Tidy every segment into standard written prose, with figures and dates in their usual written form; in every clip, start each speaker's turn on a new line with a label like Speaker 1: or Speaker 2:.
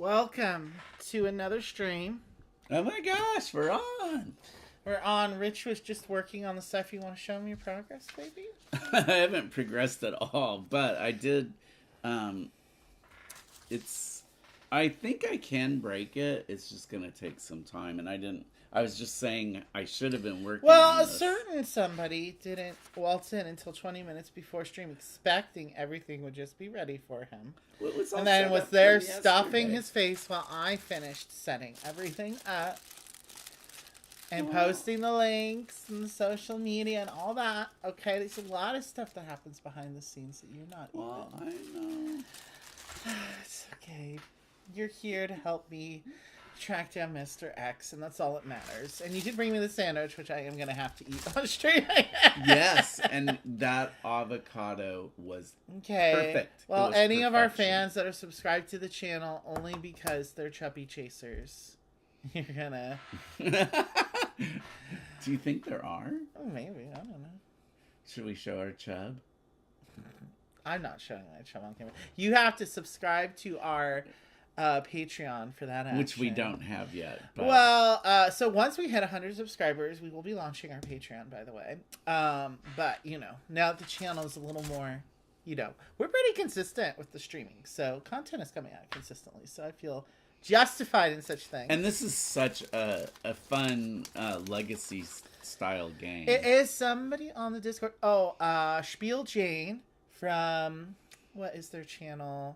Speaker 1: Welcome to another stream.
Speaker 2: Oh my gosh, we're on.
Speaker 1: We're on. Rich was just working on the stuff. You want to show me your progress, baby?
Speaker 2: I haven't progressed at all, but I did. I think I can break it. It's just gonna take some time, and I didn't. I was just saying I should have been working.
Speaker 1: Well,
Speaker 2: on
Speaker 1: a
Speaker 2: this.
Speaker 1: certain somebody didn't waltz in until 20 minutes before stream, expecting everything would just be ready for him,
Speaker 2: Well, it was all
Speaker 1: and then
Speaker 2: set
Speaker 1: was
Speaker 2: up
Speaker 1: there
Speaker 2: from
Speaker 1: stuffing
Speaker 2: yesterday.
Speaker 1: his face while I finished setting everything up and posting the links and the social media and all that. Okay, there's a lot of stuff that happens behind the scenes that you're not
Speaker 2: Well,
Speaker 1: even.
Speaker 2: I know.
Speaker 1: It's okay. You're here to help me track down Mr. X, and that's all that matters. And you did bring me the sandwich, which I am going to have to eat on stream.
Speaker 2: Yes, and that avocado was
Speaker 1: Okay.
Speaker 2: perfect. It
Speaker 1: Well,
Speaker 2: was
Speaker 1: any of our
Speaker 2: perfection.
Speaker 1: fans that are subscribed to the channel only because they're chubby chasers, you're gonna.
Speaker 2: Do you think there are?
Speaker 1: Oh, maybe. I don't know.
Speaker 2: Should we show our chub?
Speaker 1: I'm not showing my chub on camera. You have to subscribe to our Patreon for that action.
Speaker 2: Which we don't have yet. But...
Speaker 1: Well, so once we hit 100 subscribers, we will be launching our Patreon, by the way. But, now that the channel is a little more, we're pretty consistent with the streaming. So content is coming out consistently. So I feel justified in such things.
Speaker 2: And this is such a fun legacy-style game.
Speaker 1: It is somebody on the Discord. Oh, Spiel Jane from, what is their channel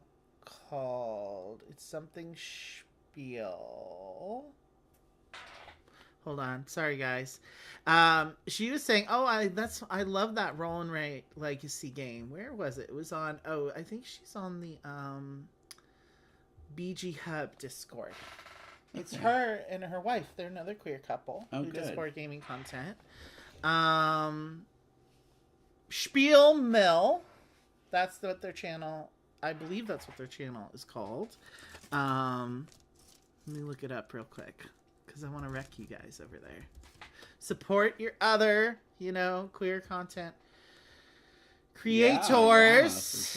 Speaker 1: called? It's something Spiel. Hold on, sorry guys. She was saying, "Oh, I love that Roll and Write Legacy game. Where was it? It was on. Oh, I think she's on the BG Hub Discord. It's her and her wife. They're another queer couple who does board gaming content. Spiel Mill. That's what their channel. I believe that's what their channel is called. Let me look it up real quick because I want to wreck you guys over there. Support your other, queer content creators.
Speaker 2: Yeah, for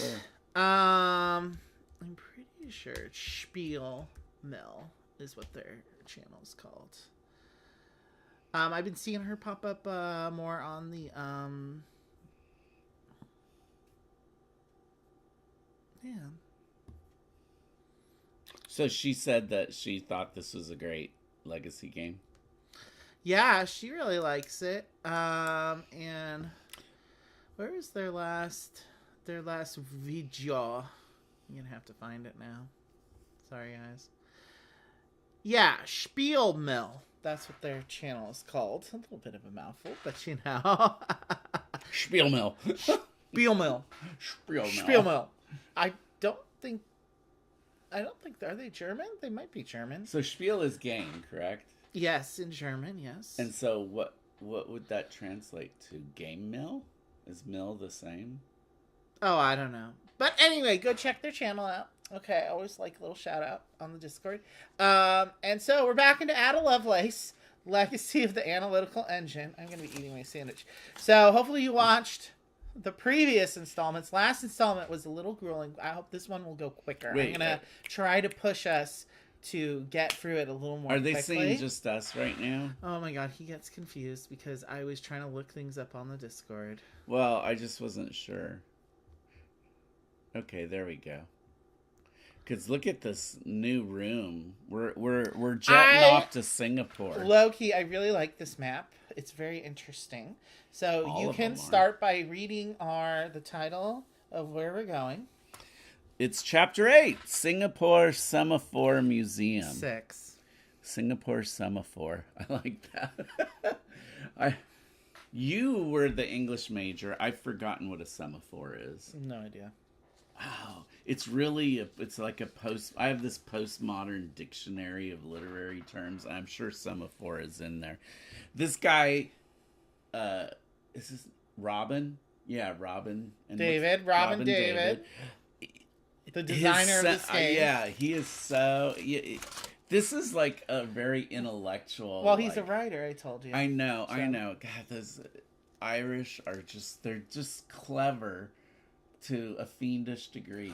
Speaker 2: sure.
Speaker 1: I'm pretty sure it's Spiel Mill is what their channel is called. I've been seeing her pop up more on the yeah.
Speaker 2: So she said that she thought this was a great legacy game.
Speaker 1: Yeah, she really likes it. And where is their last video? I'm gonna have to find it now. Sorry, guys. Yeah, Spiel Mill. That's what their channel is called. A little bit of a mouthful, but
Speaker 2: Spielmill.
Speaker 1: Spiel Mill. Spiel Mill. I don't think. Are they German? They might be German.
Speaker 2: So Spiel is game, correct?
Speaker 1: Yes, in German, yes.
Speaker 2: And so what would that translate to? Game mill? Is mill the same?
Speaker 1: Oh, I don't know. But anyway, go check their channel out. Okay, I always like a little shout out on the Discord. And so we're back into Ada Lovelace, Legacy of the Analytical Engine. I'm going to be eating my sandwich. So hopefully you watched the previous installments. Last installment was a little grueling. I hope this one will go quicker. I'm going to try to push us to get through it a little more quickly.
Speaker 2: Are they seeing just us right now?
Speaker 1: Oh my god, he gets confused because I was trying to look things up on the Discord.
Speaker 2: Well, I just wasn't sure. Okay, there we go. Because look at this new room. We're jetting off to Singapore.
Speaker 1: Low-key, I really like this map. It's very interesting. So
Speaker 2: All
Speaker 1: you
Speaker 2: of
Speaker 1: can
Speaker 2: them are.
Speaker 1: start by reading the title of where we're going.
Speaker 2: It's Chapter 8, Singapore Semaphore Museum.
Speaker 1: 6.
Speaker 2: Singapore Semaphore. I like that. You were the English major. I've forgotten what a semaphore is.
Speaker 1: No idea.
Speaker 2: Wow. It's really, it's like I have this postmodern dictionary of literary terms. I'm sure semaphore is in there. This guy, is this Robin? Yeah, Robin. And
Speaker 1: David. Robin David. The designer of this game.
Speaker 2: Yeah, he is so... this is like a very intellectual...
Speaker 1: Well, he's a writer, I told you.
Speaker 2: I know. God, those Irish are they're just clever to a fiendish degree.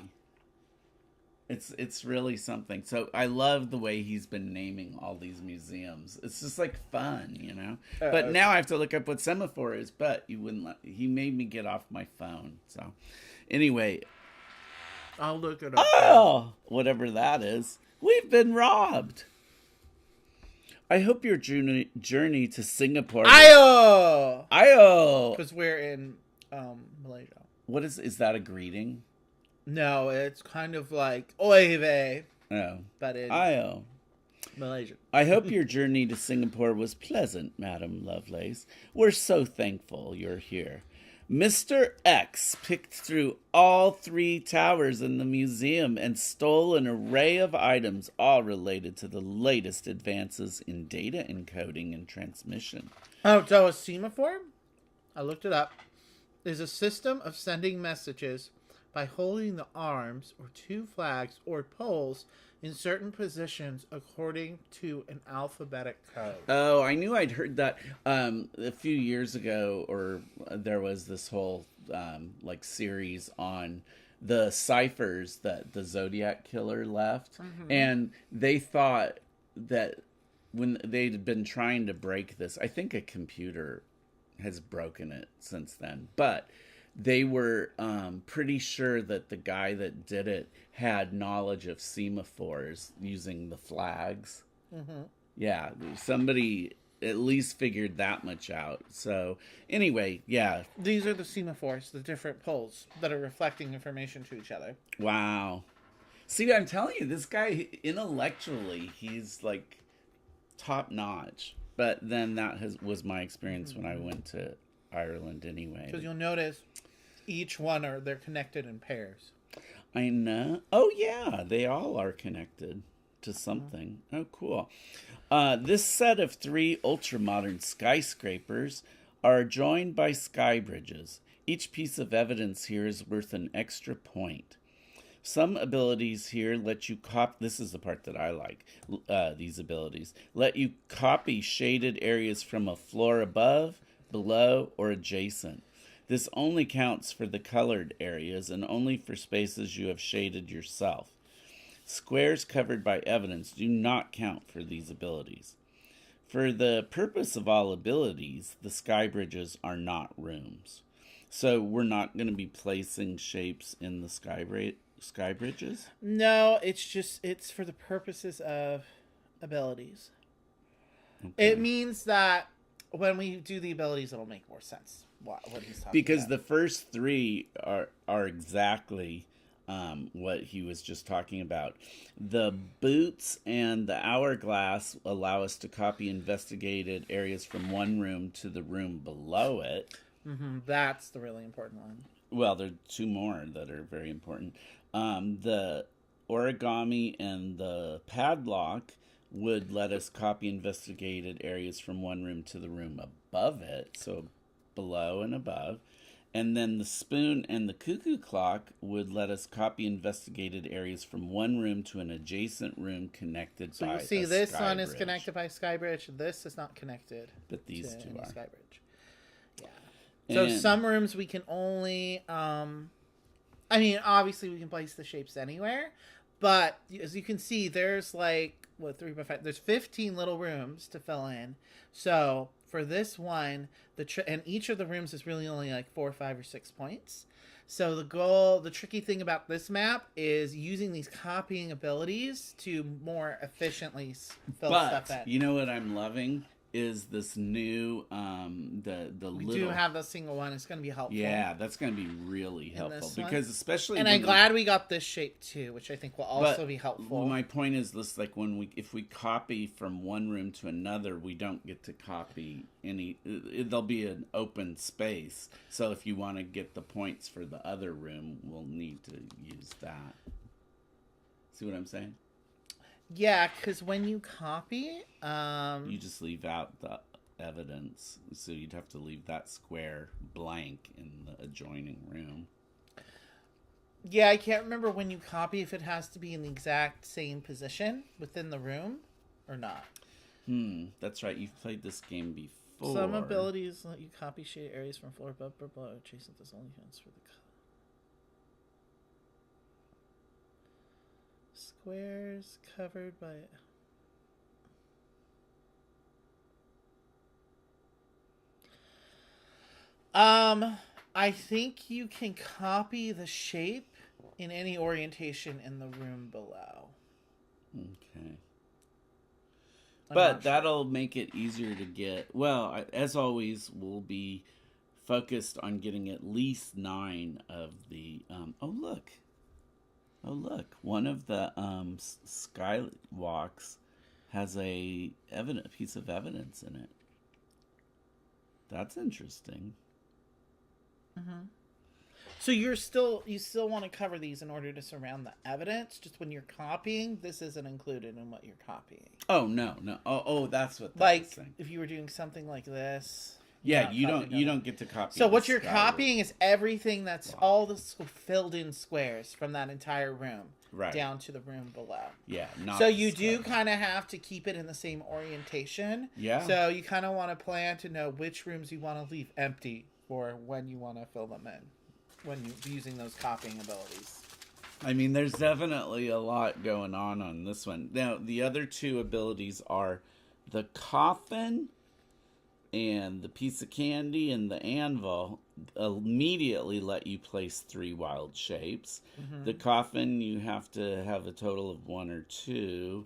Speaker 2: It's really something. So I love the way he's been naming all these museums. It's just like fun, you know. But now I have to look up what semaphore is. But you wouldn't let. He made me get off my phone. So anyway,
Speaker 1: I'll look it up.
Speaker 2: oh, whatever that is, we've been robbed. I hope your journey to Singapore. Ayo.
Speaker 1: Because we're in Malaysia.
Speaker 2: What is that a greeting?
Speaker 1: No, it's kind of like oy vey.
Speaker 2: Oh.
Speaker 1: But in
Speaker 2: Ayo.
Speaker 1: Malaysia.
Speaker 2: I hope your journey to Singapore was pleasant, Madam Lovelace. We're so thankful you're here. Mr. X picked through all 3 towers in the museum and stole an array of items, all related to the latest advances in data encoding and transmission.
Speaker 1: Oh, so a semaphore? I looked it up. Is a system of sending messages by holding the arms or 2 flags or poles in certain positions according to an alphabetic code.
Speaker 2: Oh, I knew I'd heard that a few years ago, or there was this whole like series on the ciphers that the Zodiac Killer left. Mm-hmm. And they thought that when they'd been trying to break this, I think a computer has broken it since then, but they were pretty sure that the guy that did it had knowledge of semaphores using the flags. Mm-hmm. Yeah, somebody at least figured that much out. So anyway, yeah.
Speaker 1: These are the semaphores, the different poles that are reflecting information to each other.
Speaker 2: Wow. See, I'm telling you, this guy, intellectually, he's like top notch. But then that was my experience when I went to Ireland anyway.
Speaker 1: Because you'll notice each one they're connected in pairs.
Speaker 2: I know. Oh, yeah. They all are connected to something. Mm-hmm. Oh, cool. This set of 3 ultra-modern skyscrapers are joined by sky bridges. Each piece of evidence here is worth an extra point. Some abilities here let you copy. This is the part that I like. These abilities let you copy shaded areas from a floor above, below, or adjacent. This only counts for the colored areas and only for spaces you have shaded yourself. Squares covered by evidence do not count for these abilities. For the purpose of all abilities, the sky bridges are not rooms. So we're not going to be placing shapes in the sky bridges?
Speaker 1: No, it's for the purposes of abilities. Okay. It means that when we do the abilities, it'll make more sense what he's talking
Speaker 2: because
Speaker 1: about.
Speaker 2: The first 3 are exactly what he was just talking about. The boots and the hourglass allow us to copy investigated areas from one room to the room below it.
Speaker 1: Mm-hmm. That's the really important one.
Speaker 2: Well, there are 2 more that are very important. The origami and the padlock would let us copy investigated areas from one room to the room above it, so below and above. And then the spoon and the cuckoo clock would let us copy investigated areas from one room to an adjacent room connected by a sky bridge. So you see,
Speaker 1: this one is connected by a sky bridge. This is not connected.
Speaker 2: But these 2 are.
Speaker 1: Sky bridge. Yeah. So some rooms we can only... I mean, obviously we can place the shapes anywhere, but as you can see, there's like, 3 by 5, there's 15 little rooms to fill in. So for this one, and each of the rooms is really only like 4, 5, or 6 points. So the tricky thing about this map is using these copying abilities to more efficiently fill stuff in.
Speaker 2: You know what I'm loving? Is this new
Speaker 1: we do have the single one. It's going to be helpful.
Speaker 2: Yeah, that's going to be really helpful because especially
Speaker 1: and I'm glad we got this shape too, which I think will also be helpful.
Speaker 2: My point is this: like if we copy from one room to another, we don't get to copy any. There'll be an open space. So if you want to get the points for the other room, we'll need to use that. See what I'm saying?
Speaker 1: Yeah, because when you copy...
Speaker 2: you just leave out the evidence. So you'd have to leave that square blank in the adjoining room.
Speaker 1: Yeah, I can't remember when you copy if it has to be in the exact same position within the room or not.
Speaker 2: That's right. You've played this game before.
Speaker 1: Some abilities let you copy shaded areas from floor above or below. Adjacent, this only counts for the color. squares covered by... I think you can copy the shape in any orientation in the room below.
Speaker 2: Okay.
Speaker 1: I'm
Speaker 2: But
Speaker 1: not sure.
Speaker 2: that'll make it easier to get. Well, as always, we'll be focused on getting at least 9 of the. Oh look! One of the skywalks has a piece of evidence in it. That's interesting.
Speaker 1: Mm-hmm. So you still want to cover these in order to surround the evidence. Just when you're copying, this isn't included in what you're copying.
Speaker 2: Oh no. Oh, that's what.
Speaker 1: Like if you were doing something like this.
Speaker 2: Yeah, you don't get to copy.
Speaker 1: So what you're copying is everything that's all the filled in squares from that entire room,
Speaker 2: right,
Speaker 1: down to the room below.
Speaker 2: Yeah.
Speaker 1: So you do kind of have to keep it in the same orientation.
Speaker 2: Yeah.
Speaker 1: So you kind of want to plan to know which rooms you want to leave empty for when you want to fill them in, when you're using those copying abilities.
Speaker 2: I mean, there's definitely a lot going on this one. Now, the other 2 abilities are the coffin and the piece of candy and the anvil immediately let you place 3 wild shapes. Mm-hmm. The coffin, you have to have a total of 1 or 2.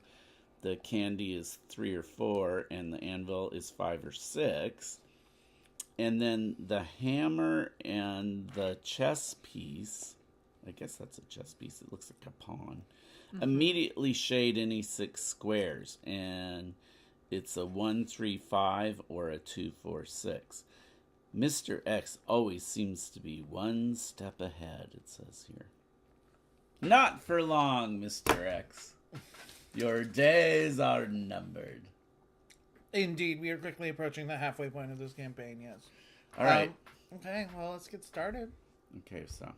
Speaker 2: The candy is 3 or 4, and the anvil is 5 or 6. And then the hammer and the chess piece, I guess that's a chess piece, it looks like a pawn, immediately shade any 6 squares. And it's a 1, 3, 5 or a 2, 4, 6. Mr. X always seems to be one step ahead, it says here. Not for long, Mr. X. Your days are numbered.
Speaker 1: Indeed, we are quickly approaching the halfway point of this campaign, yes.
Speaker 2: All right.
Speaker 1: Okay, well, let's get started.
Speaker 2: Okay, so.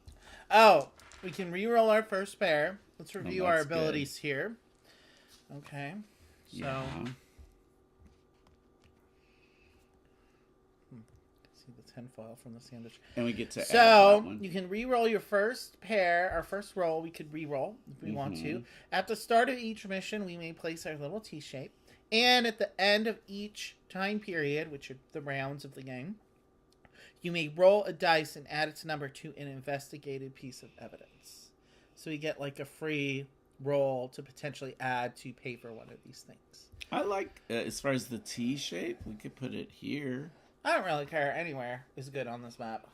Speaker 1: Oh, we can re-roll our first pair. Let's review our abilities
Speaker 2: good.
Speaker 1: Here. Okay, so...
Speaker 2: Yeah.
Speaker 1: See the tinfoil from the sandwich.
Speaker 2: And we get to add that
Speaker 1: So,
Speaker 2: one.
Speaker 1: you can re-roll your first pair. Our first roll, we could re-roll if we want to. At the start of each mission, we may place our little T-shape. And at the end of each time period, which are the rounds of the game, you may roll a dice and add its number to an investigated piece of evidence. So you get like a free roll to potentially add to pay for one of these things.
Speaker 2: I like, as far as the T shape, we could put it here.
Speaker 1: I don't really care. Anywhere is good on this map.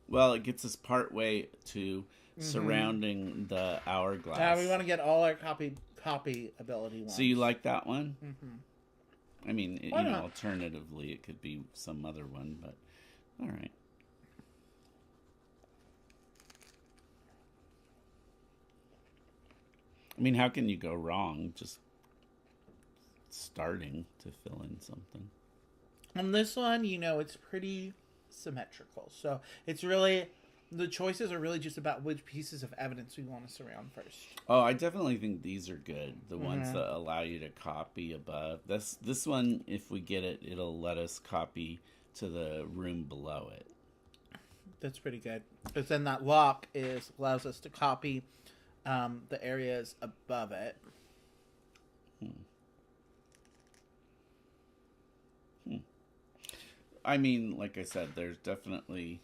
Speaker 2: Well, it gets us part way to surrounding the hourglass.
Speaker 1: Yeah, we want to get all our copy ability ones.
Speaker 2: So you like that one?
Speaker 1: Mm-hmm.
Speaker 2: I mean, alternatively, it could be some other one, but all right. I mean, how can you go wrong just starting to fill in something?
Speaker 1: On this one, it's pretty symmetrical. So it's really, the choices are really just about which pieces of evidence we want to surround first.
Speaker 2: Oh, I definitely think these are good. The ones that allow you to copy above. This one, if we get it, it'll let us copy to the room below it.
Speaker 1: That's pretty good. Because then that lock allows us to copy the areas above it.
Speaker 2: I mean, like I said, there's definitely,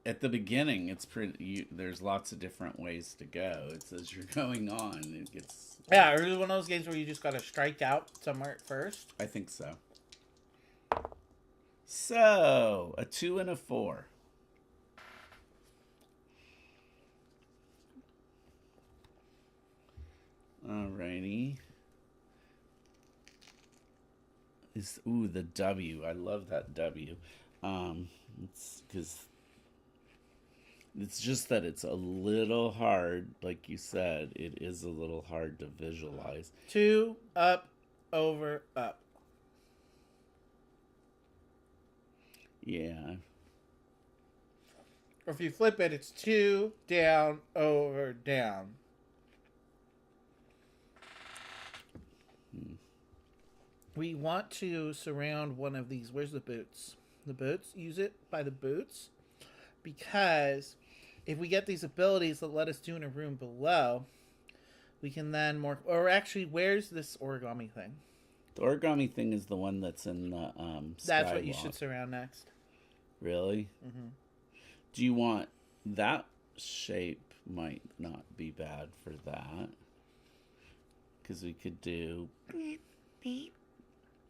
Speaker 2: at the beginning, it's pretty. There's lots of different ways to go. It's as you're going on, it gets.
Speaker 1: Yeah, or is it one of those games where you just got to strike out somewhere at first?
Speaker 2: I think so. So, a 2 and a 4. Alrighty. The W. I love that W. It's because it's just that it's a little hard, like you said. It is a little hard to visualize.
Speaker 1: 2 up, over, up.
Speaker 2: Yeah.
Speaker 1: Or if you flip it, it's 2 down, over, down. We want to surround one of these. Where's the boots? The boots. Use it by the boots. Because if we get these abilities that let us do in a room below, We can then or actually, where's this origami thing?
Speaker 2: The origami thing is the one that's in the
Speaker 1: That's what you
Speaker 2: skywalk.
Speaker 1: should surround next.
Speaker 2: Really?
Speaker 1: Mm-hmm.
Speaker 2: Do you want that shape? Might not be bad for that, because we could do beep, beep,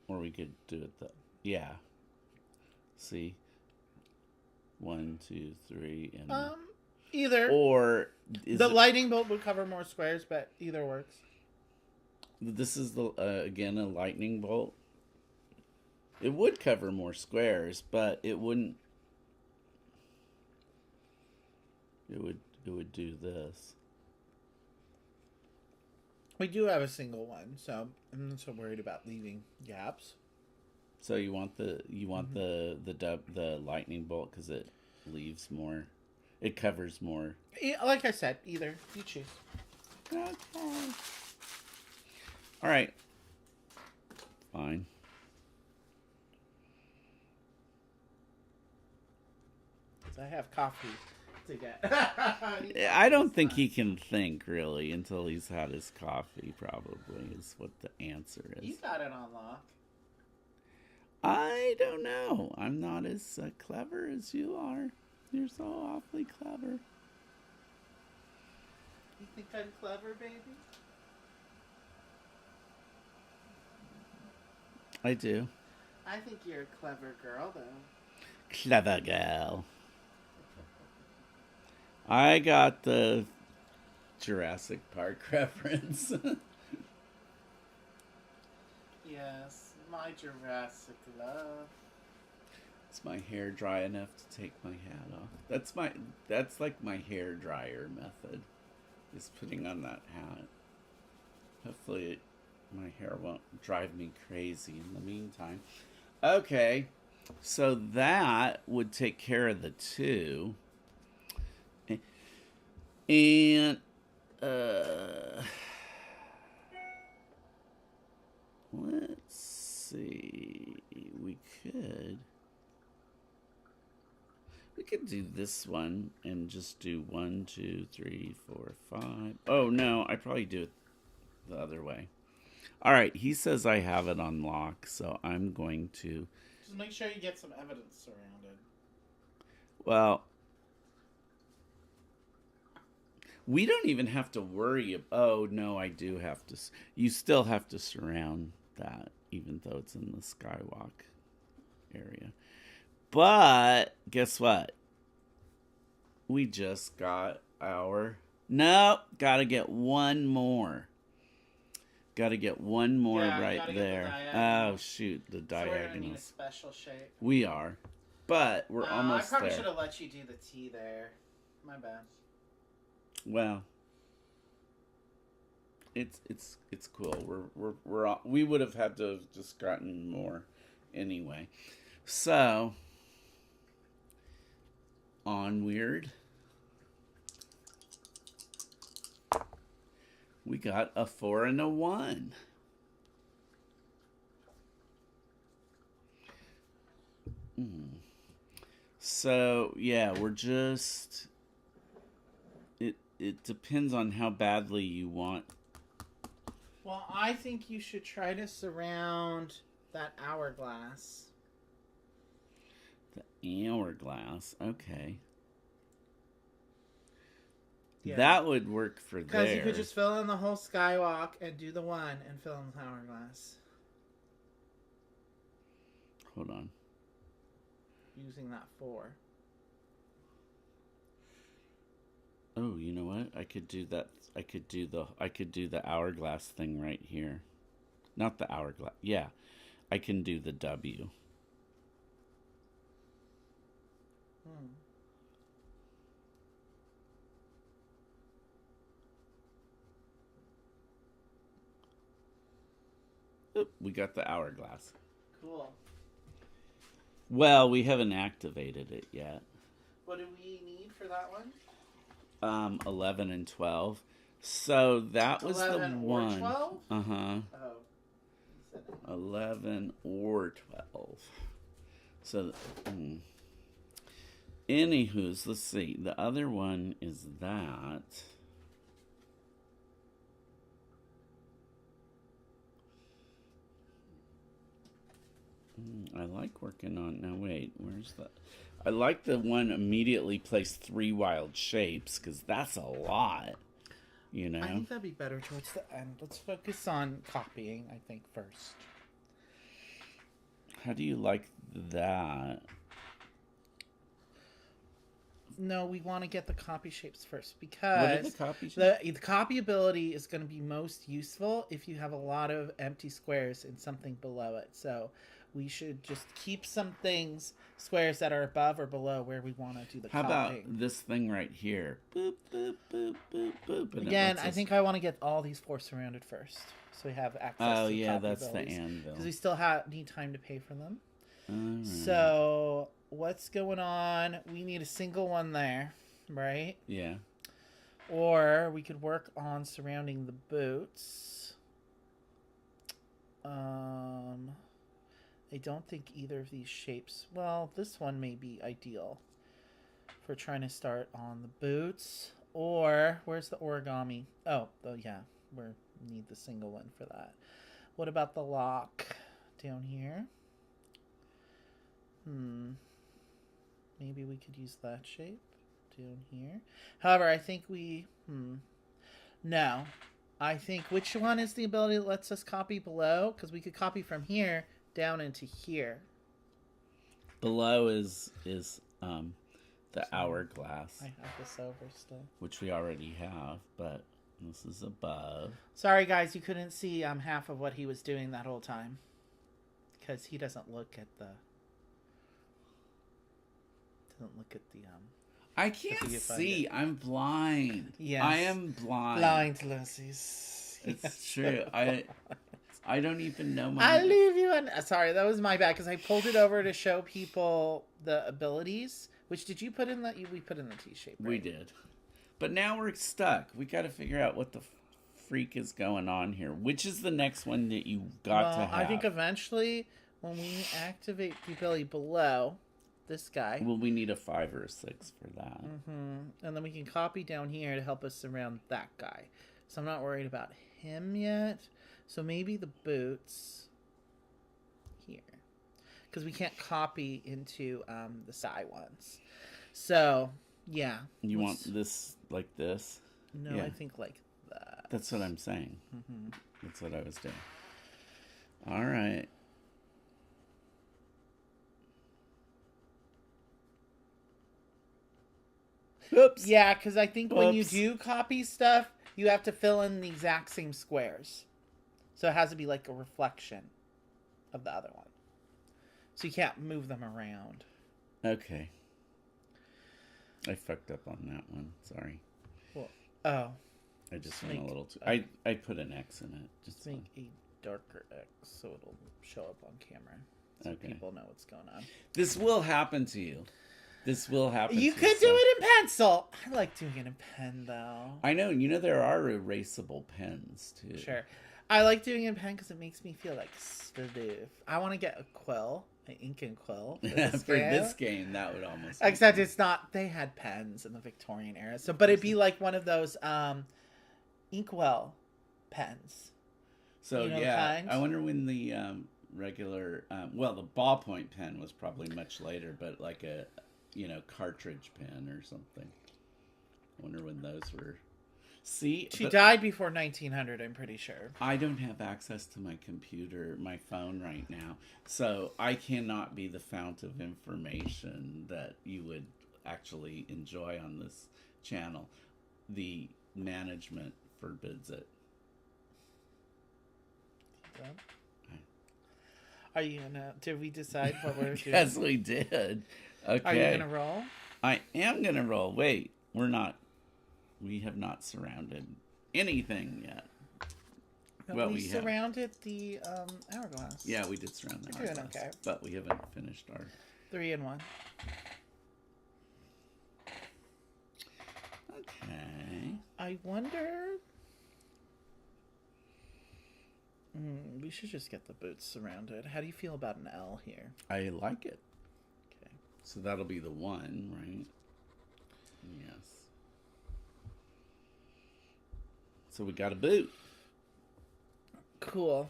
Speaker 2: or we could do it yeah. See, 1, 2, 3, and
Speaker 1: either.
Speaker 2: Or
Speaker 1: the lightning bolt would cover more squares, but either works.
Speaker 2: This is the again a lightning bolt. It would cover more squares, but it wouldn't. It would do this.
Speaker 1: We do have a single one, so I'm not so worried about leaving gaps.
Speaker 2: So you want the the lightning bolt because it leaves more, it covers more.
Speaker 1: Like I said, either you choose.
Speaker 2: Okay. All right. Fine.
Speaker 1: I have coffee to get.
Speaker 2: I don't think he can think really until he's had his coffee. Probably is what the answer is.
Speaker 1: You got it on lock.
Speaker 2: I don't know. I'm not as clever as you are. You're so awfully clever.
Speaker 1: You think I'm clever, baby?
Speaker 2: I do.
Speaker 1: I think you're a clever girl, though.
Speaker 2: Clever girl. I got the Jurassic Park reference.
Speaker 1: Yes, my Jurassic love.
Speaker 2: Is my hair dry enough to take my hat off? That's like my hair dryer method. Is putting on that hat. Hopefully my hair won't drive me crazy in the meantime. Okay. So that would take care of the 2. And let's see. We could do this one and just do 1, 2, 3, 4, 5. Oh no, I probably do it the other way. All right, he says I have it on lock, so I'm going to
Speaker 1: just make sure you get some evidence surrounded.
Speaker 2: Well, we don't even have to worry. Oh, no, I do have to. You still have to surround that, even though it's in the skywalk area. But guess what? We just got our... No, got to get one more. Got to get one more right there. Oh, shoot, the diagonal. So we're going to need a
Speaker 1: special shape.
Speaker 2: We are. But we're almost there.
Speaker 1: I probably should have let you do the T there. My bad.
Speaker 2: Well, it's cool. We would have had to have just gotten more anyway. So onward. We got a 4 and a 1. So yeah, we're just. It depends on how badly you want.
Speaker 1: Well, I think you should try to surround that hourglass.
Speaker 2: The hourglass, okay.
Speaker 1: Yeah.
Speaker 2: That would work for there.
Speaker 1: Because you could just fill in the whole skywalk and do the 1 and fill in the hourglass.
Speaker 2: Hold on.
Speaker 1: Using that 4.
Speaker 2: Oh, you know what? I could do that. I could do the hourglass thing right here. Not the hourglass. Yeah. I can do the W. Oop, we got the hourglass.
Speaker 1: Cool.
Speaker 2: Well, we haven't activated it yet.
Speaker 1: What do we need for that one?
Speaker 2: 11 and 12. So that was
Speaker 1: 11
Speaker 2: the
Speaker 1: or
Speaker 2: one.
Speaker 1: 12?
Speaker 2: Uh-huh.
Speaker 1: Oh.
Speaker 2: 11 or 12. So, anywho's, let's see. The other one is that. I like working on... Now, wait. Where's the... I like the one immediately place 3 wild shapes, because that's a lot. You know?
Speaker 1: I think that'd be better towards the end. Let's focus on copying, I think, first.
Speaker 2: How do you like that?
Speaker 1: No, we want to get the copy shapes first,
Speaker 2: What are
Speaker 1: because
Speaker 2: the copy shapes?
Speaker 1: the copy ability is going to be most useful if you have a lot of empty squares and something below it. So we should just keep some things, squares that are above or below where we want to do the
Speaker 2: How
Speaker 1: copying.
Speaker 2: about this thing right here? Boop, boop, boop, boop, boop. And
Speaker 1: Again, I think I want to get all these 4 surrounded first, so we have access
Speaker 2: Oh,
Speaker 1: to
Speaker 2: yeah,
Speaker 1: copy
Speaker 2: that's the
Speaker 1: abilities.
Speaker 2: anvil.
Speaker 1: Because we still need time to pay for them.
Speaker 2: Alright.
Speaker 1: So what's going on? We need a single one there, right?
Speaker 2: Yeah.
Speaker 1: Or we could work on surrounding the boots. I don't think either of these shapes... Well, this one may be ideal for trying to start on the boots. Or, where's the origami? Oh, yeah, we need the single one for that. What about the lock down here? Maybe we could use that shape down here. However, I think No. I think which one is the ability that lets us copy below? Because we could copy from here down into here.
Speaker 2: Below is the hourglass,
Speaker 1: I have this over still.
Speaker 2: which we already have, but this is above.
Speaker 1: Sorry, guys, you couldn't see half of what he was doing that whole time. Because he doesn't look at the...
Speaker 2: I can't see. I'm blind.
Speaker 1: Yes.
Speaker 2: I am blind.
Speaker 1: Blind Lucy's.
Speaker 2: It's
Speaker 1: Yes.
Speaker 2: true. I don't even know my...
Speaker 1: I leave you on... Sorry, that was my bad, because I pulled it over to show people the abilities. Which, did you put in the... We put in the T-shape, right?
Speaker 2: We did. But now we're stuck. We got to figure out what the freak is going on here. Which is the next one that you got to have?
Speaker 1: I think eventually, when we activate the ability below... This guy.
Speaker 2: Well, we need a 5 or a 6 for that.
Speaker 1: And then we can copy down here to help us surround that guy. So I'm not worried about him yet. So maybe the boots here. Because we can't copy into the side ones. So, yeah.
Speaker 2: You want this like this?
Speaker 1: No, yeah. I think like that.
Speaker 2: That's what I'm saying. That's what I was doing. All right. Oops.
Speaker 1: Yeah, because I think when you do copy stuff, you have to fill in the exact same squares. So it has to be like a reflection of the other one. So you can't move them around.
Speaker 2: Okay. I fucked up on that one. Sorry.
Speaker 1: Well, oh.
Speaker 2: I just went a little too... I put an X in it.
Speaker 1: Just make a darker X so it'll show up on camera. So people know what's going on.
Speaker 2: This will happen to you. This will happen.
Speaker 1: You could do it in pencil. I like doing it in pen, though.
Speaker 2: I know. You know, there are erasable pens, too.
Speaker 1: Sure. I like doing it in pen because it makes me feel like stiff. I want to get a quill, an ink and quill. For
Speaker 2: this game, that would almost...
Speaker 1: Except it's not... They had pens in the Victorian era. So, but it'd be like one of those inkwell pens.
Speaker 2: So,
Speaker 1: you know,
Speaker 2: yeah. I wonder when the regular... well, the ballpoint pen was probably much later, but like a... cartridge pen or something. I wonder when those were... See?
Speaker 1: She died before 1900, I'm pretty sure.
Speaker 2: I don't have access to my computer, my phone right now, so I cannot be the fount of information that you would actually enjoy on this channel. The management forbids it.
Speaker 1: Are you gonna... Did we decide what we're doing?
Speaker 2: Yes, we did. Okay.
Speaker 1: Are you gonna roll?
Speaker 2: I am gonna roll. Wait, we're not. We have not surrounded anything yet.
Speaker 1: No, well, we surrounded the hourglass.
Speaker 2: Yeah, we did surround the hourglass.
Speaker 1: Doing okay.
Speaker 2: But we haven't finished our
Speaker 1: 3 and 1.
Speaker 2: Okay.
Speaker 1: I wonder. We should just get the boots surrounded. How do you feel about an L here?
Speaker 2: I like it.
Speaker 1: Okay.
Speaker 2: So that'll be the 1, right? Yes. So we got a boot.
Speaker 1: Cool.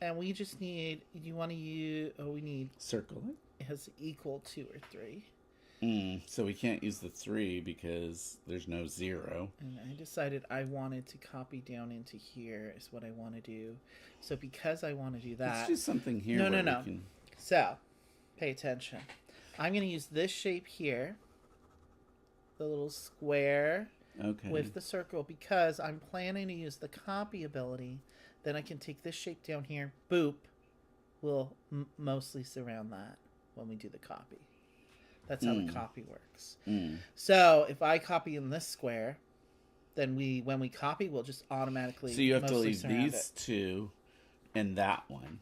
Speaker 1: And we just need, you want to use, we need,
Speaker 2: Circle
Speaker 1: it has equal 2 or 3.
Speaker 2: So we can't use the 3 because there's no 0.
Speaker 1: And I decided I wanted to copy down into here is what I want to do. So because I want to do that.
Speaker 2: Let's do something here.
Speaker 1: No. So, pay attention. I'm going to use this shape here. The little square.
Speaker 2: Okay.
Speaker 1: With the circle, because I'm planning to use the copy ability. Then I can take this shape down here. Boop. We'll mostly surround that when we do the copy. That's how the copy works. So if I copy in this square, then when we copy, we'll just automatically.
Speaker 2: So you have to leave these 2 and that one.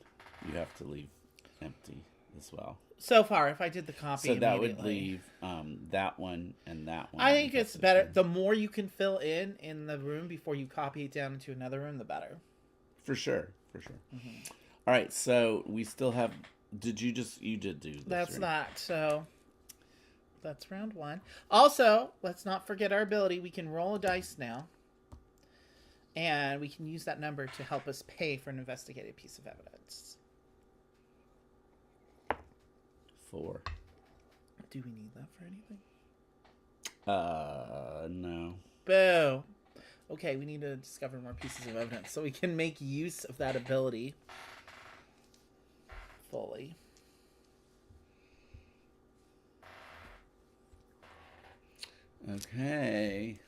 Speaker 2: You have to leave empty as well.
Speaker 1: So far, if I did the copy,
Speaker 2: so that would leave that one and that one.
Speaker 1: I think it's better. The more you can fill in the room before you copy it down into another room, the better.
Speaker 2: For sure. Mm-hmm. All right, so we still have. You did do this?
Speaker 1: That's
Speaker 2: right?
Speaker 1: not so. That's round 1. Also, let's not forget our ability. We can roll a dice now, and we can use that number to help us pay for an investigated piece of evidence.
Speaker 2: 4.
Speaker 1: Do we need that for anything?
Speaker 2: No.
Speaker 1: Boo. Okay, we need to discover more pieces of evidence so we can make use of that ability fully.
Speaker 2: Okay.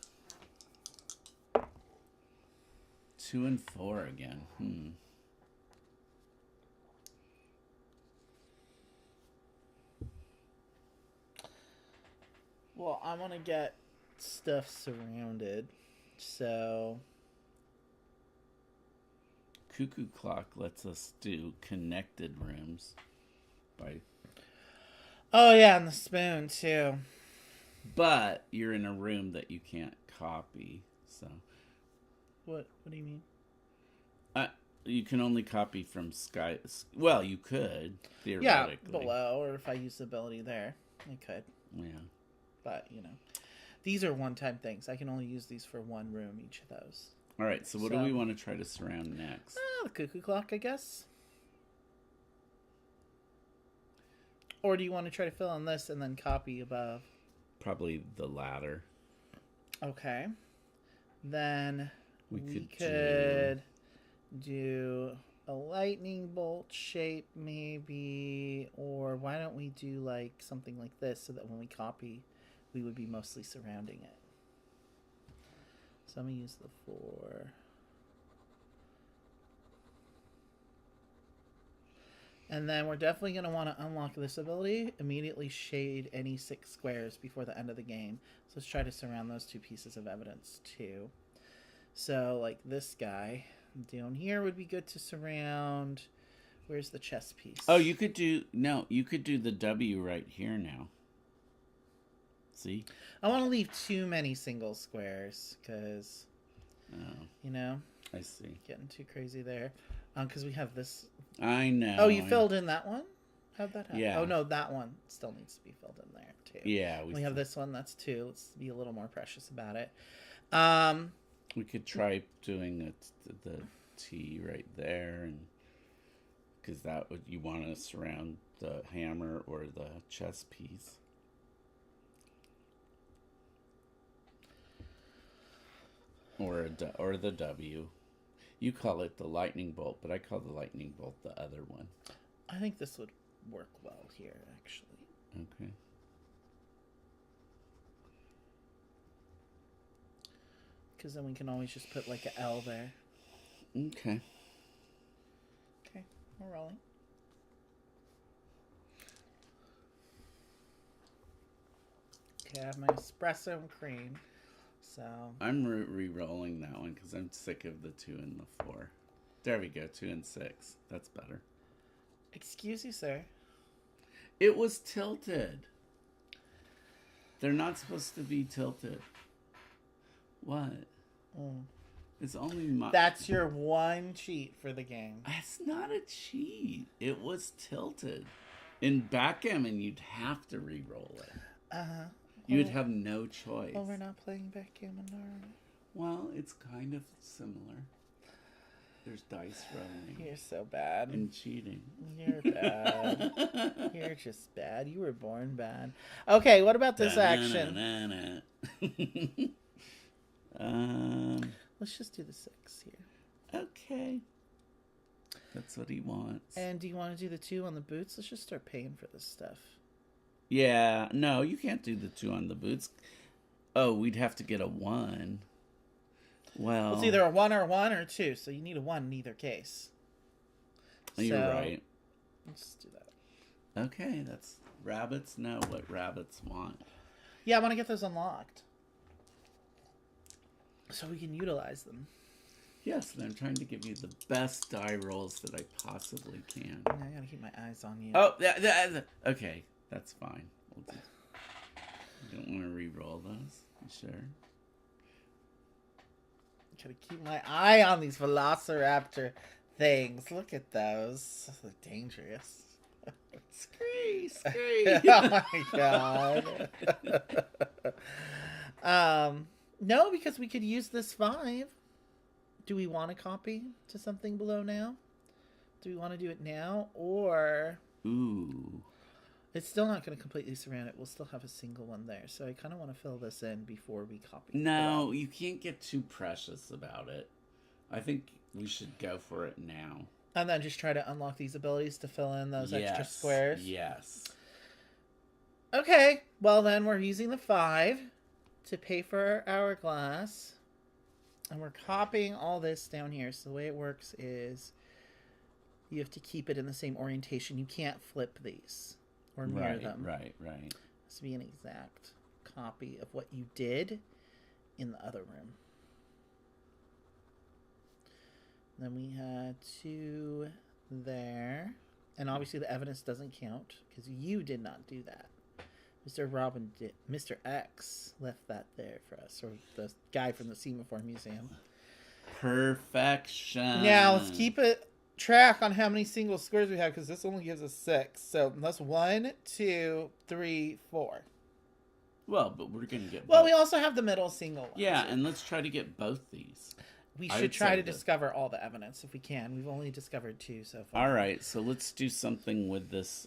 Speaker 2: 2 and 4 again.
Speaker 1: Well, I want to get stuff surrounded, so...
Speaker 2: Cuckoo Clock lets us do connected rooms by...
Speaker 1: Oh, yeah, and the spoon, too.
Speaker 2: But you're in a room that you can't copy, so...
Speaker 1: What do you mean?
Speaker 2: You can only copy from Sky... Well, you could, theoretically.
Speaker 1: Yeah, below, or if I use the ability there, I could.
Speaker 2: Yeah.
Speaker 1: But, these are one-time things. I can only use these for one room, each of those.
Speaker 2: All right, so what do we want to try to surround next?
Speaker 1: The cuckoo clock, I guess. Or do you want to try to fill in this and then copy above?
Speaker 2: Probably the latter.
Speaker 1: Okay. Then we
Speaker 2: could
Speaker 1: do a lightning bolt shape, maybe. Or why don't we do like something like this so that when we copy, we would be mostly surrounding it. So I'm going to use the 4. And then we're definitely going to want to unlock this ability. Immediately shade any 6 squares before the end of the game. So let's try to surround those 2 pieces of evidence too. So like this guy down here would be good to surround. Where's the chess piece?
Speaker 2: Oh, you could do the W right here now. See?
Speaker 1: I want to leave too many single squares because,
Speaker 2: I see.
Speaker 1: Getting too crazy there. Because we have this.
Speaker 2: I know.
Speaker 1: Oh, you filled in that one? How'd that happen?
Speaker 2: Yeah.
Speaker 1: Oh, no, that one still needs to be filled in there, too.
Speaker 2: Yeah.
Speaker 1: We have this one. That's 2. Let's be a little more precious about it.
Speaker 2: We could try doing the T right there, and because that would you want to surround the hammer or the chess piece. Or the W. You call it the lightning bolt, but I call the lightning bolt the other one.
Speaker 1: I think this would work well here, actually.
Speaker 2: Okay.
Speaker 1: Because then we can always just put like an L there.
Speaker 2: Okay.
Speaker 1: Okay, we're rolling. Okay, I have my espresso and cream. So
Speaker 2: I'm re-rolling that one because I'm sick of the 2 and the 4. There we go, 2 and 6. That's better.
Speaker 1: Excuse you, sir.
Speaker 2: It was tilted. They're not supposed to be tilted. What? It's only my...
Speaker 1: That's your one cheat for the game.
Speaker 2: That's not a cheat. It was tilted. In backgammon, you'd have to re-roll it.
Speaker 1: Uh-huh.
Speaker 2: You'd have no choice.
Speaker 1: Well, we're not playing backgammon, are we?
Speaker 2: Well, it's kind of similar. There's dice rolling.
Speaker 1: You're so bad.
Speaker 2: And cheating.
Speaker 1: You're bad. You're just bad. You were born bad. Okay, what about this action? Let's just do the 6 here.
Speaker 2: Okay. That's what he wants.
Speaker 1: And do you want to do the 2 on the boots? Let's just start paying for this stuff.
Speaker 2: Yeah. No, you can't do the 2 on the boots. Oh, we'd have to get a 1. Well,
Speaker 1: it's either a 1 or 2, so you need a 1 in either case.
Speaker 2: You're right.
Speaker 1: Let's do that.
Speaker 2: Okay, that's... Rabbits know what rabbits want.
Speaker 1: Yeah, I want to get those unlocked. So we can utilize them.
Speaker 2: Yes, and I'm trying to give you the best die rolls that I possibly can.
Speaker 1: I gotta keep my eyes on you.
Speaker 2: Oh, okay, that's fine. You don't want to re-roll those? You sure?
Speaker 1: Gotta keep my eye on these Velociraptor things. Look at those. They're dangerous.
Speaker 2: Scree.
Speaker 1: Oh my god. No, because we could use this 5. Do we want to copy to something below now? Do we want to do it now? Or...
Speaker 2: Ooh.
Speaker 1: It's still not going to completely surround it. We'll still have a single one there. So I kind of want to fill this in before we copy.
Speaker 2: No, you can't get too precious about it. I think we should go for it now.
Speaker 1: And then just try to unlock these abilities to fill in those extra squares.
Speaker 2: Yes.
Speaker 1: Okay. Well, then we're using the 5 to pay for our hourglass. And we're copying all this down here. So the way it works is you have to keep it in the same orientation. You can't flip these or mirror them.
Speaker 2: Right.
Speaker 1: It has to be an exact copy of what you did in the other room. Then we had 2 there. And obviously the evidence doesn't count because you did not do that. Mr. X left that there for us, or the guy from the Semaphore Museum.
Speaker 2: Perfection.
Speaker 1: Now let's keep it track on how many single squares we have, because this only gives us 6. So that's 1, 2, 3, 4.
Speaker 2: Well, but we're gonna get.
Speaker 1: Well, we also have the middle single one.
Speaker 2: Yeah, and let's try to get both these.
Speaker 1: We should try to discover all the evidence if we can. We've only discovered 2 so far.
Speaker 2: All right, so let's do something with this.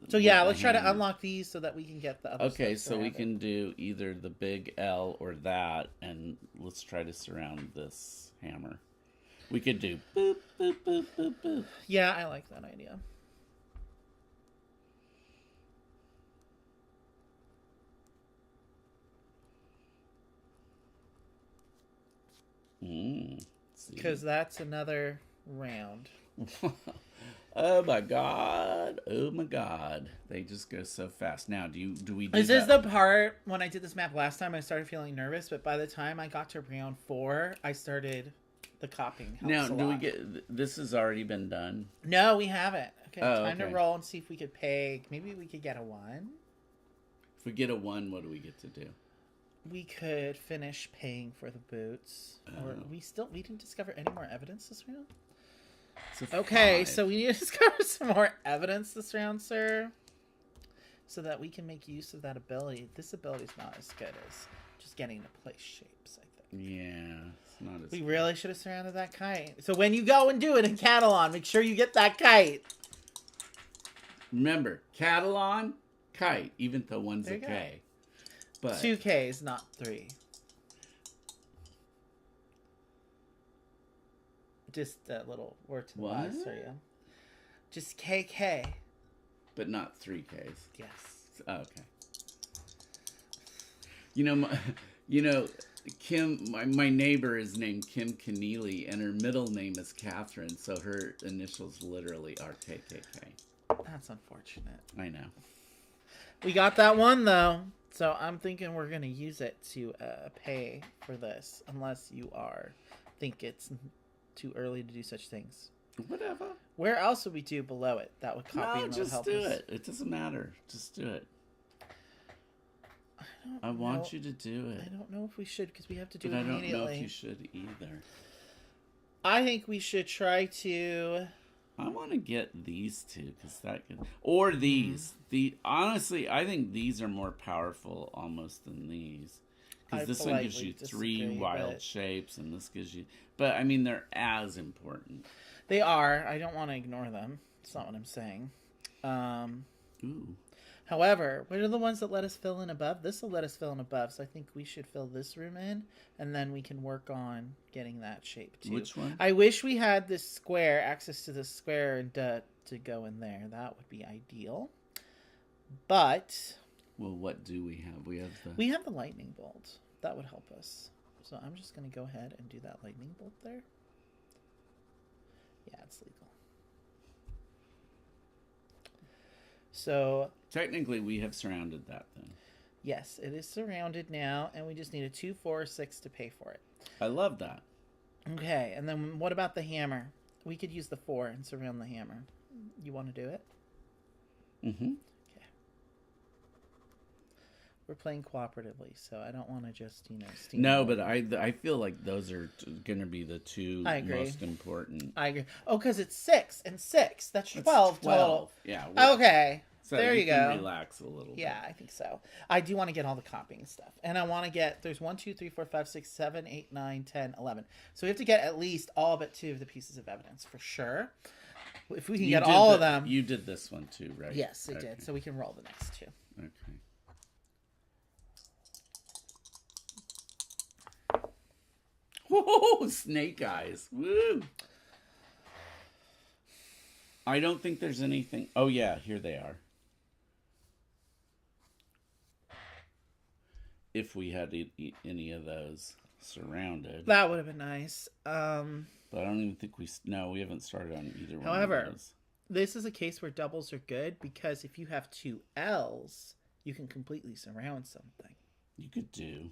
Speaker 1: So yeah, let's try to unlock these so that we can get the other.
Speaker 2: Okay, so we can do either the big L or that, and let's try to surround this hammer. We could do boop, boop, boop, boop, boop.
Speaker 1: Yeah, I like that idea. Because that's another round.
Speaker 2: Oh my god! They just go so fast. Now, do we?
Speaker 1: This is the part when I did this map last time. I started feeling nervous, but by the time I got to round 4, I started the copying.
Speaker 2: Now, do we get? This has already been done.
Speaker 1: No, we haven't. Okay, time to roll and see if we could pay. Maybe we could get a 1.
Speaker 2: If we get a 1, what do we get to do?
Speaker 1: We could finish paying for the boots. Or we didn't discover any more evidence this round? Okay, so we need to discover some more evidence this round, sir. So that we can make use of that ability. This ability is not as good as just getting to place shapes, I think.
Speaker 2: Yeah, it's not as
Speaker 1: We really should have surrounded that kite. So when you go and do it in Catalan, make sure you get that kite.
Speaker 2: Remember, Catalan, kite, even though one's a K. But
Speaker 1: 2 Ks, not 3. Just a little word to the wise for you. Just KK.
Speaker 2: But not 3 Ks.
Speaker 1: Yes.
Speaker 2: Oh, okay. Kim, my neighbor is named Kim Keneally, and her middle name is Catherine, so her initials literally are KKK.
Speaker 1: That's unfortunate.
Speaker 2: I know.
Speaker 1: We got that one, though. So I'm thinking we're going to use it to pay for this, unless you think it's too early to do such things.
Speaker 2: Whatever.
Speaker 1: Where else would we do below it? That would copy and
Speaker 2: just
Speaker 1: help
Speaker 2: do
Speaker 1: us.
Speaker 2: it. It doesn't matter. Just do it. I want you to do it.
Speaker 1: I don't know if we should, because we have to do
Speaker 2: it
Speaker 1: immediately.
Speaker 2: I don't know if you should either.
Speaker 1: I think we should try to...
Speaker 2: I want to get these 2, because that could... Or these. Honestly, I think these are more powerful almost than these. Because this one gives you 3 wild shapes, and this gives you... But, I mean, they're as important.
Speaker 1: They are. I don't want to ignore them. That's not what I'm saying.
Speaker 2: Ooh.
Speaker 1: However, what are the ones that let us fill in above? This will let us fill in above, so I think we should fill this room in, and then we can work on getting that shape, too.
Speaker 2: Which one?
Speaker 1: I wish we had this square, access to this square, and to go in there. That would be ideal. But...
Speaker 2: Well, what do we have?
Speaker 1: We have the lightning bolt. That would help us. So I'm just going to go ahead and do that lightning bolt there. Yeah, it's legal. So...
Speaker 2: Technically, we have surrounded that, then.
Speaker 1: Yes, it is surrounded now, and we just need a 2, 4, 6 to pay for it.
Speaker 2: I love that.
Speaker 1: Okay, and then what about the hammer? We could use the 4 and surround the hammer. You want to do it?
Speaker 2: Mm-hmm.
Speaker 1: Okay. We're playing cooperatively, so I don't want to just, steamroll.
Speaker 2: No, but I feel like those are going to be the 2 most important.
Speaker 1: I agree. Oh, because it's 6 and 6. That's 12 total.
Speaker 2: Yeah.
Speaker 1: Okay.
Speaker 2: So
Speaker 1: there you go.
Speaker 2: Relax a little bit.
Speaker 1: Yeah, I think so. I do want to get all the copying stuff. And I want to get, there's 1, 2, 3, 4, 5, 6, 7, 8, 9, 10, 11. So we have to get at least all but 2 of the pieces of evidence for sure. If we can get all of them.
Speaker 2: You did this one too, right?
Speaker 1: Yes, it did. So we can roll the next 2.
Speaker 2: Okay. Whoa, snake eyes. Woo. I don't think there's anything. Oh, yeah, here they are. If we had any of those surrounded.
Speaker 1: That would have been nice.
Speaker 2: But I don't even think we haven't started on either one.
Speaker 1: However,
Speaker 2: of those.
Speaker 1: This is a case where doubles are good because if you have 2 L's, you can completely surround something.
Speaker 2: You could do.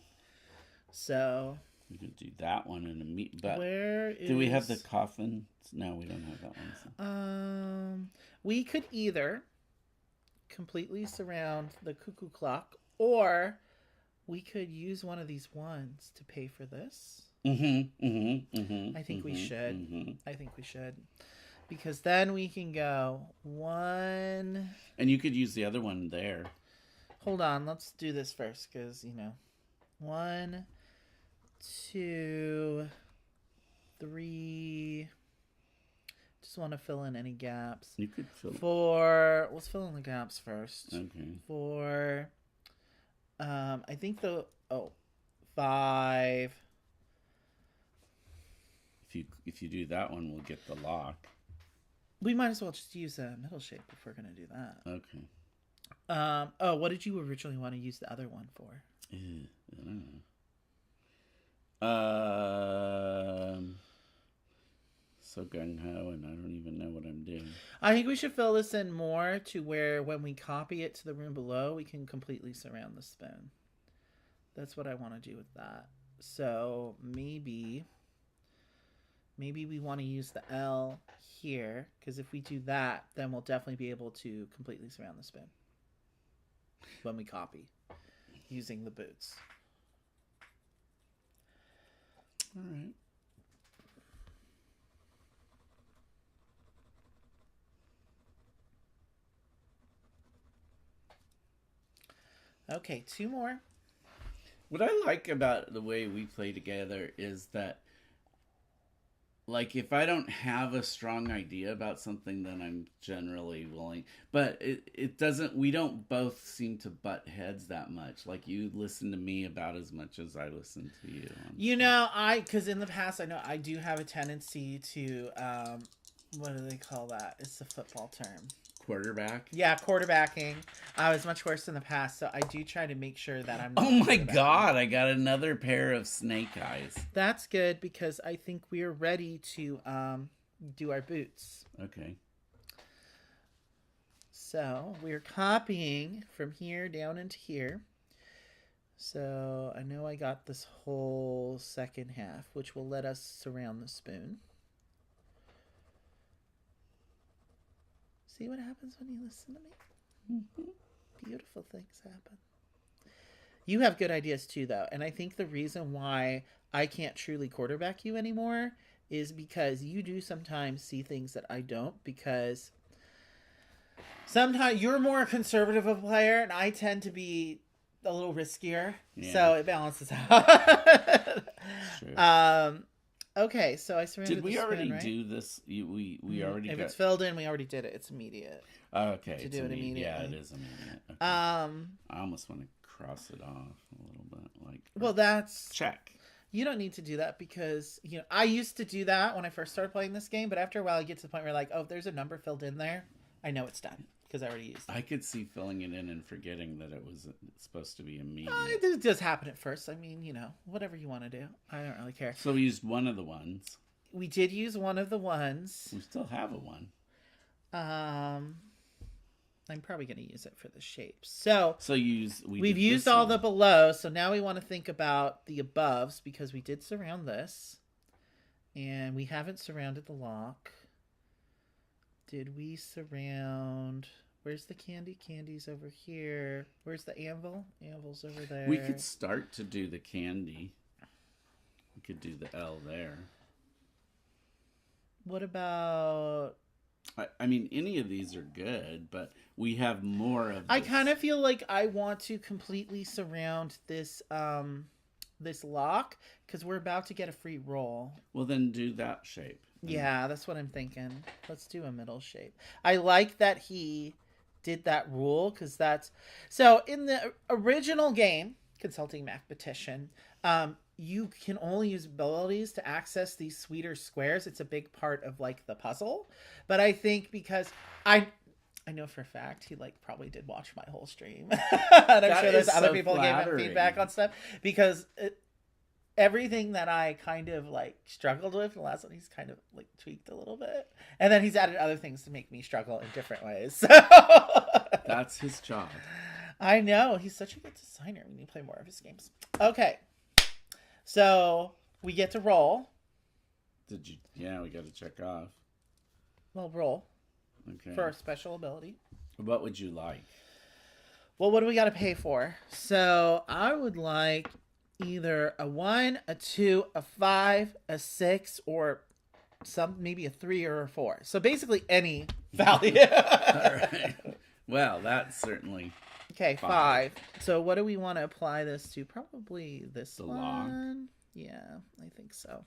Speaker 1: So...
Speaker 2: We could do that one in a meet. But
Speaker 1: where is...
Speaker 2: Do we have the coffin? No, we don't have that one. So.
Speaker 1: We could either completely surround the cuckoo clock, or we could use one of these ones to pay for this. I think we should. I think we should. Because then we can go 1...
Speaker 2: And you could use the other one there.
Speaker 1: Hold on, let's do this first, because, 1, 2, 3. Just want to fill in any gaps.
Speaker 2: You could fill
Speaker 1: 4. Let's fill in the gaps first.
Speaker 2: Okay.
Speaker 1: 4. I think 5.
Speaker 2: If you do that one, we'll get the lock.
Speaker 1: We might as well just use a middle shape if we're gonna do that.
Speaker 2: Okay.
Speaker 1: What did you originally want to use the other one for?
Speaker 2: I don't know. So gung-ho, and I don't even know what I'm doing.
Speaker 1: I think we should fill this in more to where when we copy it to the room below, we can completely surround the spoon. That's what I want to do with that. So maybe we want to use the L here, because if we do that, then we'll definitely be able to completely surround the spoon when we copy using the boots.
Speaker 2: All right.
Speaker 1: Okay, 2 more.
Speaker 2: What I like about the way we play together is that, like, if I don't have a strong idea about something, then I'm generally willing. But it doesn't, we don't both seem to butt heads that much. Like, you listen to me about as much as I listen to you.
Speaker 1: Because in the past, I know I do have a tendency to, what do they call that? It's a football term.
Speaker 2: Quarterback?
Speaker 1: Yeah, quarterbacking. I was much worse in the past, so I do try to make sure that I'm not.
Speaker 2: Oh my god, I got another pair of snake eyes.
Speaker 1: That's good, because I think we're ready to do our boots.
Speaker 2: Okay.
Speaker 1: So, we're copying from here down into here. So, I know I got this whole second half, which will let us surround the spoon. See what happens when you listen to me? Beautiful things happen. You have good ideas too, though. And I think the reason why I can't truly quarterback you anymore is because you do sometimes see things that I don't, because sometimes you're more conservative of a player and I tend to be a little riskier,
Speaker 2: Yeah.
Speaker 1: so it balances out.
Speaker 2: Sure.
Speaker 1: Okay, so I surrounded.
Speaker 2: Did we
Speaker 1: the
Speaker 2: already
Speaker 1: spin, right?
Speaker 2: do this? We already
Speaker 1: If
Speaker 2: got.
Speaker 1: it's filled in, we already did it. It's immediate.
Speaker 2: Okay,
Speaker 1: to
Speaker 2: it's
Speaker 1: do it
Speaker 2: immediate. Yeah, it
Speaker 1: immediately.
Speaker 2: is immediate. Okay. I almost want to cross it off a little bit, like.
Speaker 1: Well, that's
Speaker 2: Check.
Speaker 1: you don't need to do that because I used to do that when I first started playing this game, but after a while, you get to the point where like, oh, if there's a number filled in there, I know it's done because I already used it.
Speaker 2: I could see filling it in and forgetting that it was supposed to be immediate.
Speaker 1: It does happen at first. I mean, whatever you want to do. I don't really care.
Speaker 2: So we used one of the ones.
Speaker 1: We did use one of the ones.
Speaker 2: We still have a one.
Speaker 1: I'm probably going to use it for the shapes. So we've used all the below. So now we want to think about the aboves because we did surround this. And we haven't surrounded the lock. Did we surround... Where's the candy? Candy's over here. Where's the anvil? Anvil's over there.
Speaker 2: We could start to do the candy. We could do the L there.
Speaker 1: What about...
Speaker 2: I mean, any of these are good, but we have more of this.
Speaker 1: I kind of feel like I want to completely surround this this lock because we're about to get a free roll.
Speaker 2: Well, then do that shape.
Speaker 1: Yeah, that's what I'm thinking. Let's do a middle shape. I like that he did that rule because that's... So in the original game, Consulting Mathematician, you can only use abilities to access these sweeter squares. It's a big part of like the puzzle. But I think because I know for a fact he like probably did watch my whole stream. And I'm sure there's other people giving him feedback on stuff because everything that I kind of like struggled with the last one, he's kind of like tweaked a little bit. And then he's added other things to make me struggle in different ways. So
Speaker 2: that's his job.
Speaker 1: I know. He's such a good designer. We need to play more of his games. Okay. So we get to roll.
Speaker 2: Did you? Yeah, we got to check off.
Speaker 1: Well, roll.
Speaker 2: Okay.
Speaker 1: For a special ability.
Speaker 2: What would you like?
Speaker 1: Well, what do we got to pay for? So I would like either a 1, a 2, a 5, a 6, or maybe a 3 or a 4. So basically any value.
Speaker 2: All right. Well, that's certainly...
Speaker 1: Okay, 5. So what do we want to apply this to? Probably this
Speaker 2: the
Speaker 1: one.
Speaker 2: lock.
Speaker 1: Yeah, I think so.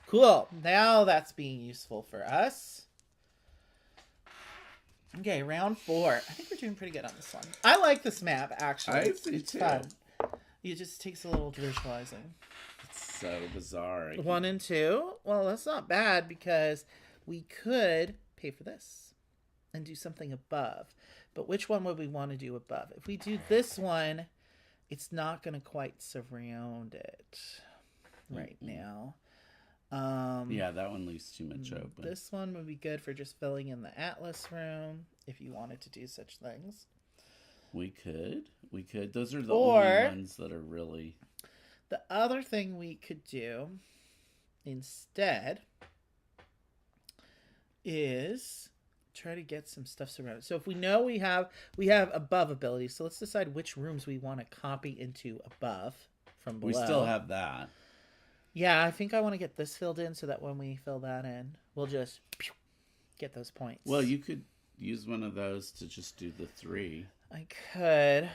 Speaker 1: Cool. Now that's being useful for us. Okay, round 4. I think we're doing pretty good on this one. I like this map, actually.
Speaker 2: I do too.
Speaker 1: Fun. It just takes a little visualizing.
Speaker 2: It's so bizarre.
Speaker 1: 1 and 2. Well, that's not bad because we could pay for this and do something above. But which one would we want to do above? If we do this one, it's not going to quite surround it right now.
Speaker 2: Yeah, that one leaves too much open.
Speaker 1: This one would be good for just filling in the Atlas room if you wanted to do such things.
Speaker 2: We could. Those are the only ones that are really...
Speaker 1: The other thing we could do instead is... try to get some stuff surrounded. So if we know we have above abilities, so let's decide which rooms we want to copy into above from below.
Speaker 2: We still have that.
Speaker 1: Yeah, I think I want to get this filled in so that when we fill that in, we'll just get those points.
Speaker 2: Well, you could use one of those to just do the 3.
Speaker 1: I could.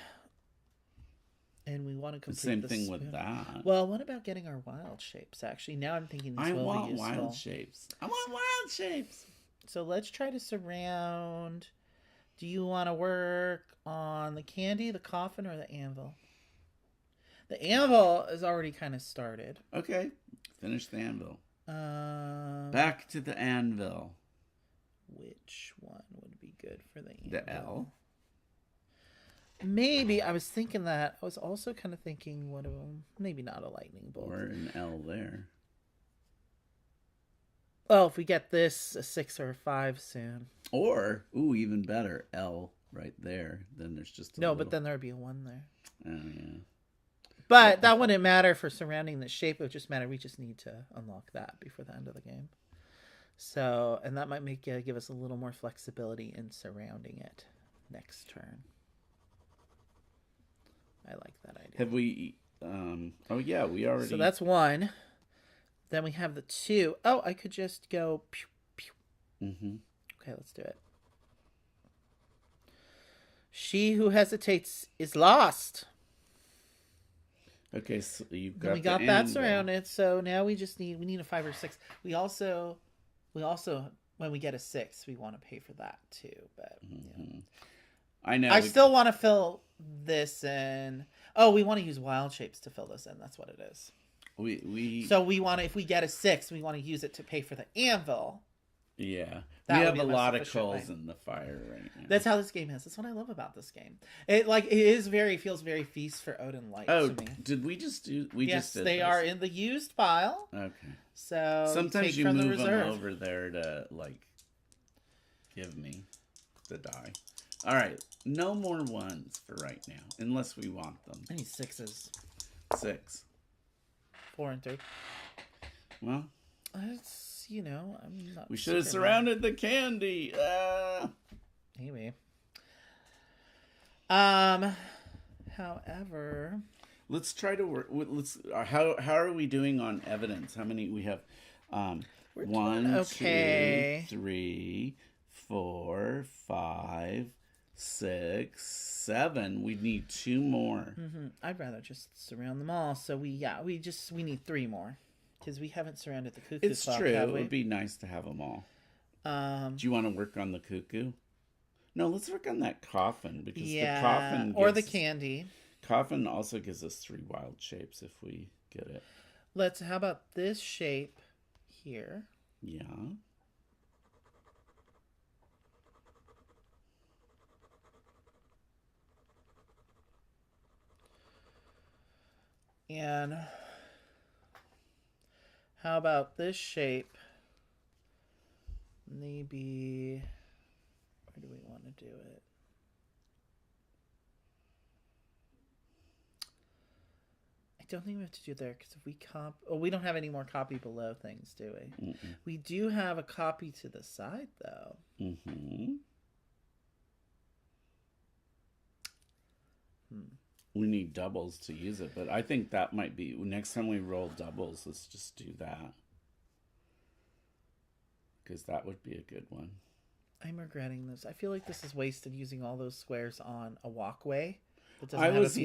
Speaker 1: And we want to complete
Speaker 2: the same thing with that.
Speaker 1: Well, what about getting our wild shapes, actually? Now I'm thinking this will be useful.
Speaker 2: I want wild shapes.
Speaker 1: So let's try to surround. Do you want to work on the candy, the coffin, or the anvil? The anvil is already kind of started.
Speaker 2: Okay. Finish the anvil. Back to the anvil.
Speaker 1: Which one would be good for the anvil?
Speaker 2: The L?
Speaker 1: Maybe. I was thinking that. I was also kind of thinking, maybe not a lightning bolt.
Speaker 2: Or an L there.
Speaker 1: Oh, if we get this, a 6 or a 5 soon.
Speaker 2: Or, even better, L right there. Then there's just
Speaker 1: but then there would be a 1 there.
Speaker 2: Oh, yeah.
Speaker 1: But that wouldn't matter for surrounding the shape. It would just matter. We just need to unlock that before the end of the game. So, and that might give us a little more flexibility in surrounding it next turn. I like that idea.
Speaker 2: Have we... we already...
Speaker 1: So that's 1. Then we have the 2. Oh, I could just go... Pew, pew.
Speaker 2: Mm-hmm.
Speaker 1: Okay, let's do it. She who hesitates is lost.
Speaker 2: Okay, so you've
Speaker 1: Then
Speaker 2: got
Speaker 1: we got
Speaker 2: the
Speaker 1: that
Speaker 2: anvil.
Speaker 1: surrounded. So now we need a 5 or 6. We also when we get a 6, we want to pay for that too. But
Speaker 2: Mm-hmm. I know.
Speaker 1: I still want to fill this in. Oh, we want to use wild shapes to fill this in. That's what it is. So we want to, if we get a 6, we want to use it to pay for the anvil.
Speaker 2: Yeah,
Speaker 1: That
Speaker 2: we
Speaker 1: would
Speaker 2: have
Speaker 1: be
Speaker 2: a
Speaker 1: the most
Speaker 2: lot of
Speaker 1: efficient
Speaker 2: coals
Speaker 1: way.
Speaker 2: in the fire right now.
Speaker 1: That's how this game is. That's what I love about this game. It feels very Feast for Odin light
Speaker 2: Oh,
Speaker 1: to me.
Speaker 2: did we just do? We
Speaker 1: Yes,
Speaker 2: just did
Speaker 1: they
Speaker 2: this.
Speaker 1: are in the used pile.
Speaker 2: Okay.
Speaker 1: So
Speaker 2: Sometimes you
Speaker 1: from
Speaker 2: move
Speaker 1: the reserve.
Speaker 2: them over there to like give me the die. All right, no more 1s for right now, unless we want them.
Speaker 1: I need 6s.
Speaker 2: 6.
Speaker 1: 4 and 3.
Speaker 2: Well,
Speaker 1: It's, I'm not.
Speaker 2: we should have surrounded the candy.
Speaker 1: Maybe. However,
Speaker 2: Let's try to work. How are we doing on evidence? How many we have?
Speaker 1: We're
Speaker 2: 1,
Speaker 1: doing okay.
Speaker 2: 2, 3, 4, 5, 6, 7. We need 2 more.
Speaker 1: I'd rather just surround them all. So we need 3 more because we haven't surrounded the cuckoo.
Speaker 2: It's true. It would be nice to have them all. Do you want to work on the cuckoo? No, let's work on that coffin because the coffin
Speaker 1: or the candy.
Speaker 2: Coffin also gives us 3 wild shapes if we get it.
Speaker 1: How about this shape here?
Speaker 2: Yeah.
Speaker 1: And how about this shape? Maybe, where do we want to do it? I don't think we have to do there because if we we don't have any more copy below things, do we?
Speaker 2: Mm-mm.
Speaker 1: We do have a copy to the side though.
Speaker 2: Mm-hmm. We need doubles to use it, but I think that might be next time we roll doubles. Let's just do that because that would be a good one.
Speaker 1: I'm regretting this. I feel like this is wasted using all those squares on a walkway.
Speaker 2: I was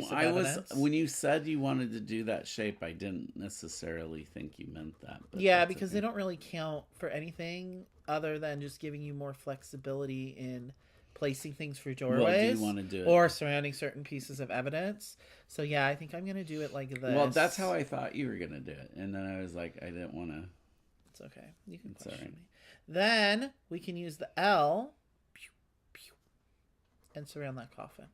Speaker 2: when you said you wanted to do that shape, I didn't necessarily think you meant that. But
Speaker 1: yeah, because they don't really count for anything other than just giving you more flexibility in placing things for doorways.
Speaker 2: Well, do you want to do it?
Speaker 1: Or surrounding certain pieces of evidence. So yeah, I think I'm going to do it like this.
Speaker 2: Well, that's how I thought you were going to do it. And then I was like, I didn't want to.
Speaker 1: It's okay. You can question me. Then we can use the L and surround that coffin.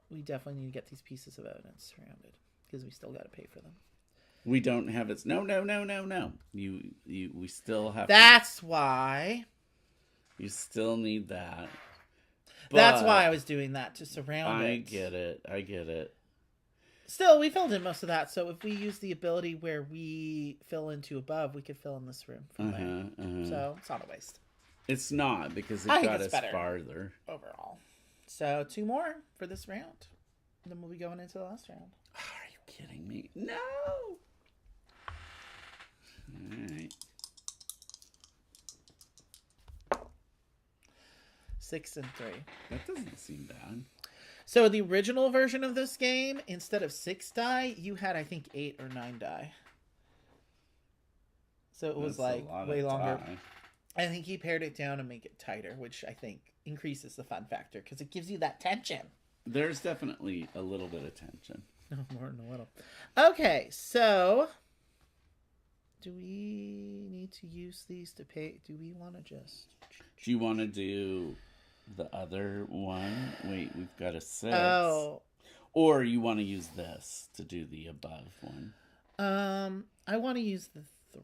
Speaker 1: We definitely need to get these pieces of evidence surrounded because we still got to pay for them.
Speaker 2: We don't have it. No. We still have.
Speaker 1: That's why.
Speaker 2: You still need that.
Speaker 1: That's why I was doing that, to surround it.
Speaker 2: I get it.
Speaker 1: Still, we filled in most of that. So if we use the ability where we fill into above, we could fill in this room from there. So it's not a waste.
Speaker 2: It's not because it got us farther.
Speaker 1: Overall. So 2 more for this round. Then we'll be going into the last round.
Speaker 2: Are you kidding me? No! Alright.
Speaker 1: 6 and 3.
Speaker 2: That doesn't seem bad.
Speaker 1: So the original version of this game, instead of 6 die, you had, I think, 8 or 9 die. So it was like way longer. I think he pared it down to make it tighter, which I think increases the fun factor because it gives you that tension.
Speaker 2: There's definitely a little bit of tension.
Speaker 1: No, more than a little. Okay, so do we need to use these to pay? Do we want to just...
Speaker 2: Do you want to do the other one? Wait, we've got a 6.
Speaker 1: Oh.
Speaker 2: Or you want to use this to do the above one?
Speaker 1: I want to use the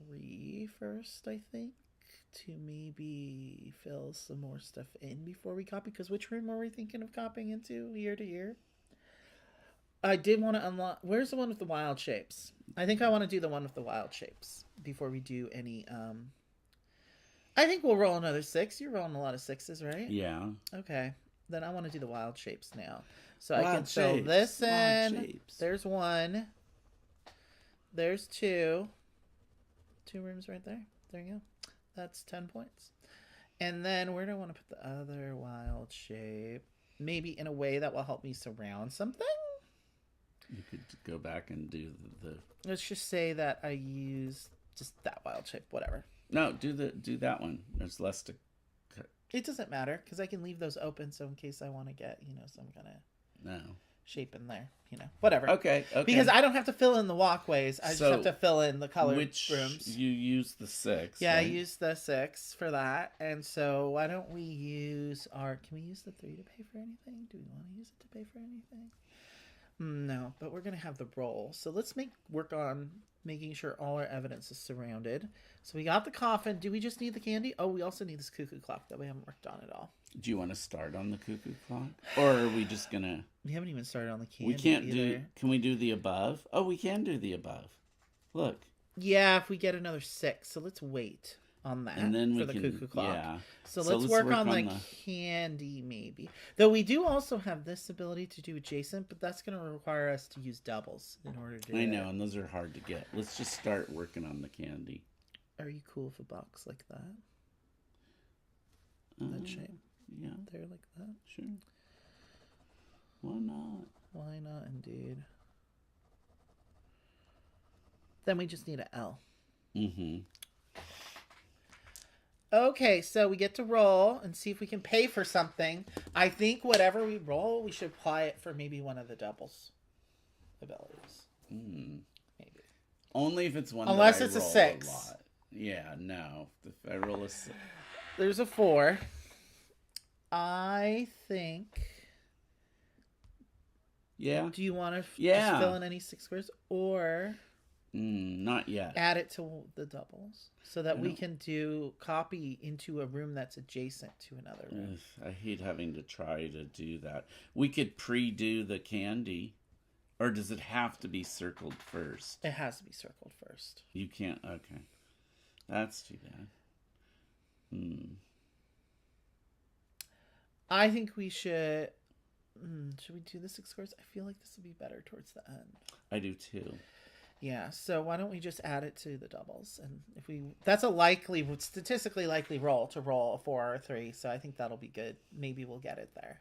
Speaker 1: 3 first, I think, to maybe fill some more stuff in before we copy. Because which room are we thinking of copying into year to year? I did want to unlock... Where's the one with the wild shapes? I think I want to do the one with the wild shapes before we do any... I think we'll roll another 6. You're rolling a lot of 6s, right?
Speaker 2: Yeah.
Speaker 1: Okay. Then I want to do the wild shapes now. So I can fill this in. There's 1. There's 2. 2 rooms right there. There you go. That's 10 points. And then where do I want to put the other wild shape? Maybe in a way that will help me surround something?
Speaker 2: You could go back and do the.
Speaker 1: Let's just say that I use just that wild shape, whatever.
Speaker 2: No, do that one. There's less to cut.
Speaker 1: It doesn't matter because I can leave those open, so in case I want to get some kind of
Speaker 2: No.
Speaker 1: shape in there, whatever.
Speaker 2: Okay.
Speaker 1: Because I don't have to fill in the walkways. I just
Speaker 2: So,
Speaker 1: have to fill in the colored
Speaker 2: Which
Speaker 1: rooms.
Speaker 2: you use the 6.
Speaker 1: Yeah,
Speaker 2: right?
Speaker 1: I use the 6 for that. And so why don't we use can we use the 3 to pay for anything? Do we want to use it to pay for anything? No, but we're going to have the roll. So let's work on making sure all our evidence is surrounded. So we got the coffin. Do we just need the candy? Oh, we also need this cuckoo clock that we haven't worked on at all.
Speaker 2: Do you want to start on the cuckoo clock? Or are we just going to...
Speaker 1: We haven't even started on the candy.
Speaker 2: We can't
Speaker 1: either.
Speaker 2: Can we do the above? Oh, we can do the above. Look.
Speaker 1: Yeah, if we get another 6. So let's wait on that
Speaker 2: And then
Speaker 1: for the cuckoo clock.
Speaker 2: Yeah.
Speaker 1: So let's work on the candy maybe. Though we do also have this ability to do adjacent, but that's going to require us to use doubles in order to do
Speaker 2: I know, and those are hard to get. Let's just start working on the candy.
Speaker 1: Are you cool with a box like that? That shape?
Speaker 2: Yeah.
Speaker 1: There like that?
Speaker 2: Sure. Why not?
Speaker 1: Why not, indeed. Then we just need an L.
Speaker 2: Mm-hmm.
Speaker 1: Okay, so we get to roll and see if we can pay for something. I think whatever we roll, we should apply it for maybe one of the doubles abilities. Maybe.
Speaker 2: Only if it's one
Speaker 1: Unless
Speaker 2: that I
Speaker 1: it's a
Speaker 2: roll
Speaker 1: 6.
Speaker 2: A lot. Yeah, no. If I roll a 6.
Speaker 1: There's a 4. I think...
Speaker 2: Yeah.
Speaker 1: Do you want to
Speaker 2: Yeah.
Speaker 1: just fill in any 6 squares? Or...
Speaker 2: not yet.
Speaker 1: Add it to the doubles so that we can do copy into a room that's adjacent to another room.
Speaker 2: Ugh, I hate having to try to do that. We could pre-do the candy, or does it have to be circled first?
Speaker 1: It has to be circled first.
Speaker 2: You can't. Okay, that's too bad.
Speaker 1: I think we should. Should we do the 6 squares? I feel like this would be better towards the end.
Speaker 2: I do too.
Speaker 1: Yeah, so why don't we just add it to the doubles? And if that's a statistically likely roll to roll a 4 or a 3, so I think that'll be good. Maybe we'll get it there.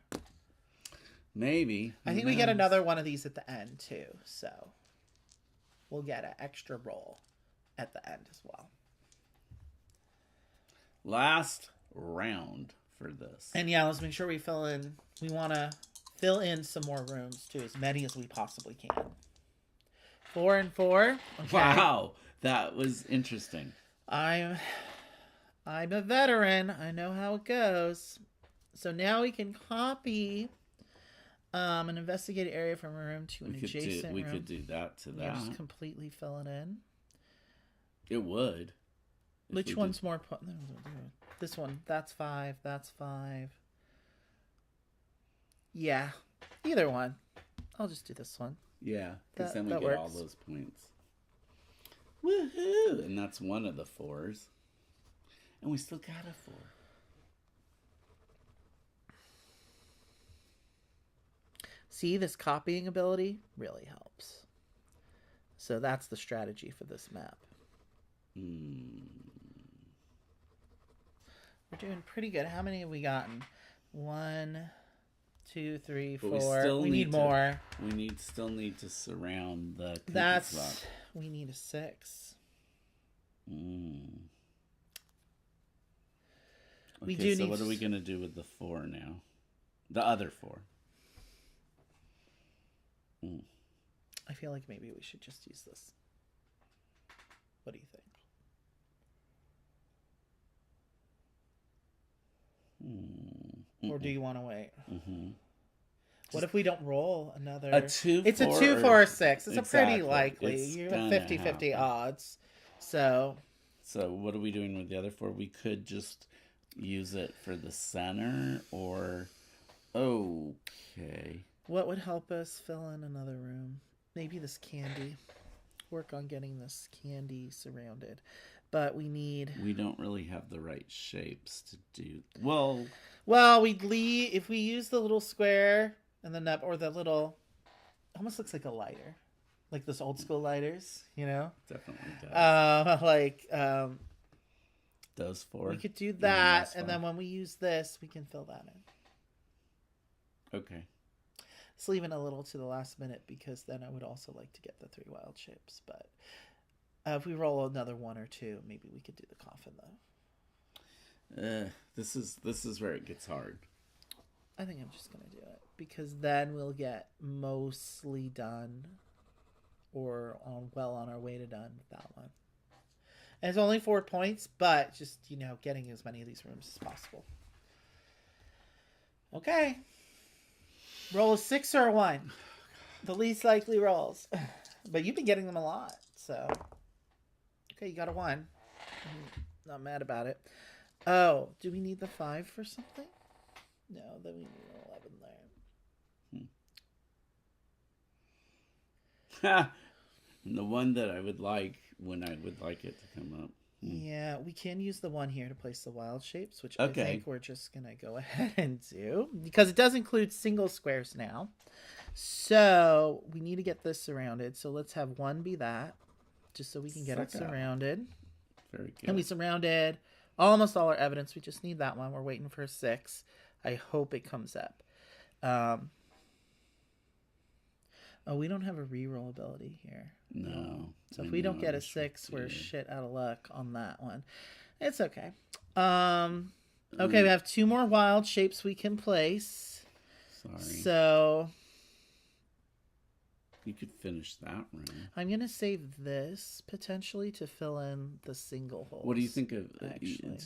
Speaker 2: Maybe.
Speaker 1: I think we get another one of these at the end too, so we'll get an extra roll at the end as well.
Speaker 2: Last round for this.
Speaker 1: And yeah, let's make sure we fill in. We want to fill in some more rooms too, as many as we possibly can. 4 and 4. Okay.
Speaker 2: Wow, that was interesting.
Speaker 1: I'm a veteran. I know how it goes. So now we can copy an investigated area from a room to an adjacent room.
Speaker 2: We could do that to that.
Speaker 1: Just completely fill it in.
Speaker 2: It would.
Speaker 1: Which one's more? This one. That's 5. That's 5. Yeah, either one. I'll just do this one.
Speaker 2: Yeah, because then we
Speaker 1: that
Speaker 2: get all
Speaker 1: works.
Speaker 2: those points. Woohoo! And that's one of the 4s. And we still got a 4.
Speaker 1: See, this copying ability really helps. So that's the strategy for this map. We're doing pretty good. How many have we gotten? 1, 2, 3, 4. We need more.
Speaker 2: We still need to surround the cuckoo clock.
Speaker 1: We need a 6.
Speaker 2: Okay, so what are we going to do with the 4 now? The other 4.
Speaker 1: I feel like maybe we should just use this. What do you think? Or do you want to wait? What if we don't roll another?
Speaker 2: A 2,
Speaker 1: It's
Speaker 2: 4,
Speaker 1: a 2 for a 6. It's
Speaker 2: exactly.
Speaker 1: a pretty likely.
Speaker 2: It's
Speaker 1: You have 50-50 odds. So
Speaker 2: what are we doing with the other 4? We could just use it for the center, or okay.
Speaker 1: what would help us fill in another room? Maybe this candy. Work on getting this candy surrounded. But we
Speaker 2: don't really have the right shapes to do. Well,
Speaker 1: we'd leave if we use the little square and the nub, or the little, almost looks like a lighter, like those old school lighters,
Speaker 2: definitely does. Those 4.
Speaker 1: We could do that, and then when we use this, we can fill that in.
Speaker 2: Okay.
Speaker 1: It's leaving a little to the last minute because then I would also like to get the 3 wild shapes. But if we roll another 1 or 2, maybe we could do the coffin though.
Speaker 2: This is where it gets hard.
Speaker 1: I think I'm just gonna do it because then we'll get mostly done, or on our way to done with that one. And it's only 4 points, but just getting as many of these rooms as possible. Okay. Roll a 6 or a 1. The least likely rolls. But you've been getting them a lot, so. Okay, you got a 1. I'm not mad about it. Oh, do we need the 5 for something? No, then we need an 11 there.
Speaker 2: And the one that I would like when I would like it to come up.
Speaker 1: Yeah, we can use the 1 here to place the wild shapes, which
Speaker 2: Okay.
Speaker 1: I think we're just going to go ahead and do. Because it does include single squares now. So we need to get this surrounded. So let's have 1 be that, just so we can get it surrounded.
Speaker 2: Very good.
Speaker 1: And we surrounded almost all our evidence. We just need that one. We're waiting for a 6. I hope it comes up. Oh, we don't have a reroll ability here.
Speaker 2: No.
Speaker 1: So if we don't get a 6, we're shit out of luck on that one. It's okay. Okay, we have 2 more wild shapes we can place.
Speaker 2: Sorry.
Speaker 1: So
Speaker 2: you could finish that room.
Speaker 1: I'm going to save this potentially to fill in the single holes.
Speaker 2: What do you think of
Speaker 1: actually?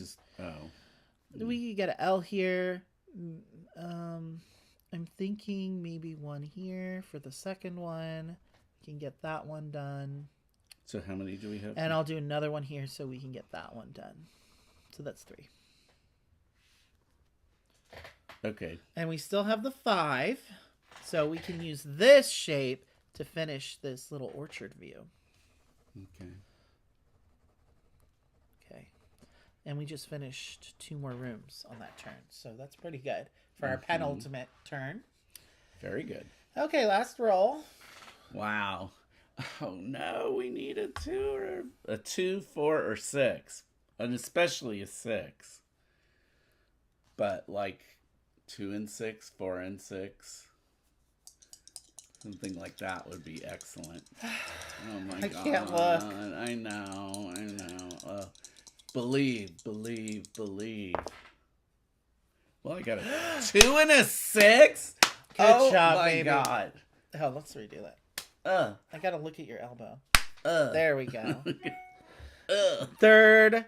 Speaker 1: We could get an L here. I'm thinking maybe 1 here for the second one. We can get that one done.
Speaker 2: So how many do we have?
Speaker 1: And I'll do another one here so we can get that one done. So that's 3.
Speaker 2: Okay.
Speaker 1: And we still have the 5. So we can use this shape to finish this little orchard view.
Speaker 2: Okay.
Speaker 1: Okay. And we just finished 2 more rooms on that turn. So that's pretty good for our penultimate turn.
Speaker 2: Very good.
Speaker 1: Okay, last roll.
Speaker 2: Wow. Oh no, we need a 2, 4, or 6. And especially a 6. But like 2 and 6, 4 and 6. Something like that would be excellent. Oh my God.
Speaker 1: I can't look.
Speaker 2: I know. Believe. Well, I got a 2 and a 6?
Speaker 1: Good job,
Speaker 2: my
Speaker 1: baby.
Speaker 2: God.
Speaker 1: Oh, let's redo that. I gotta look at your elbow. There we go. Third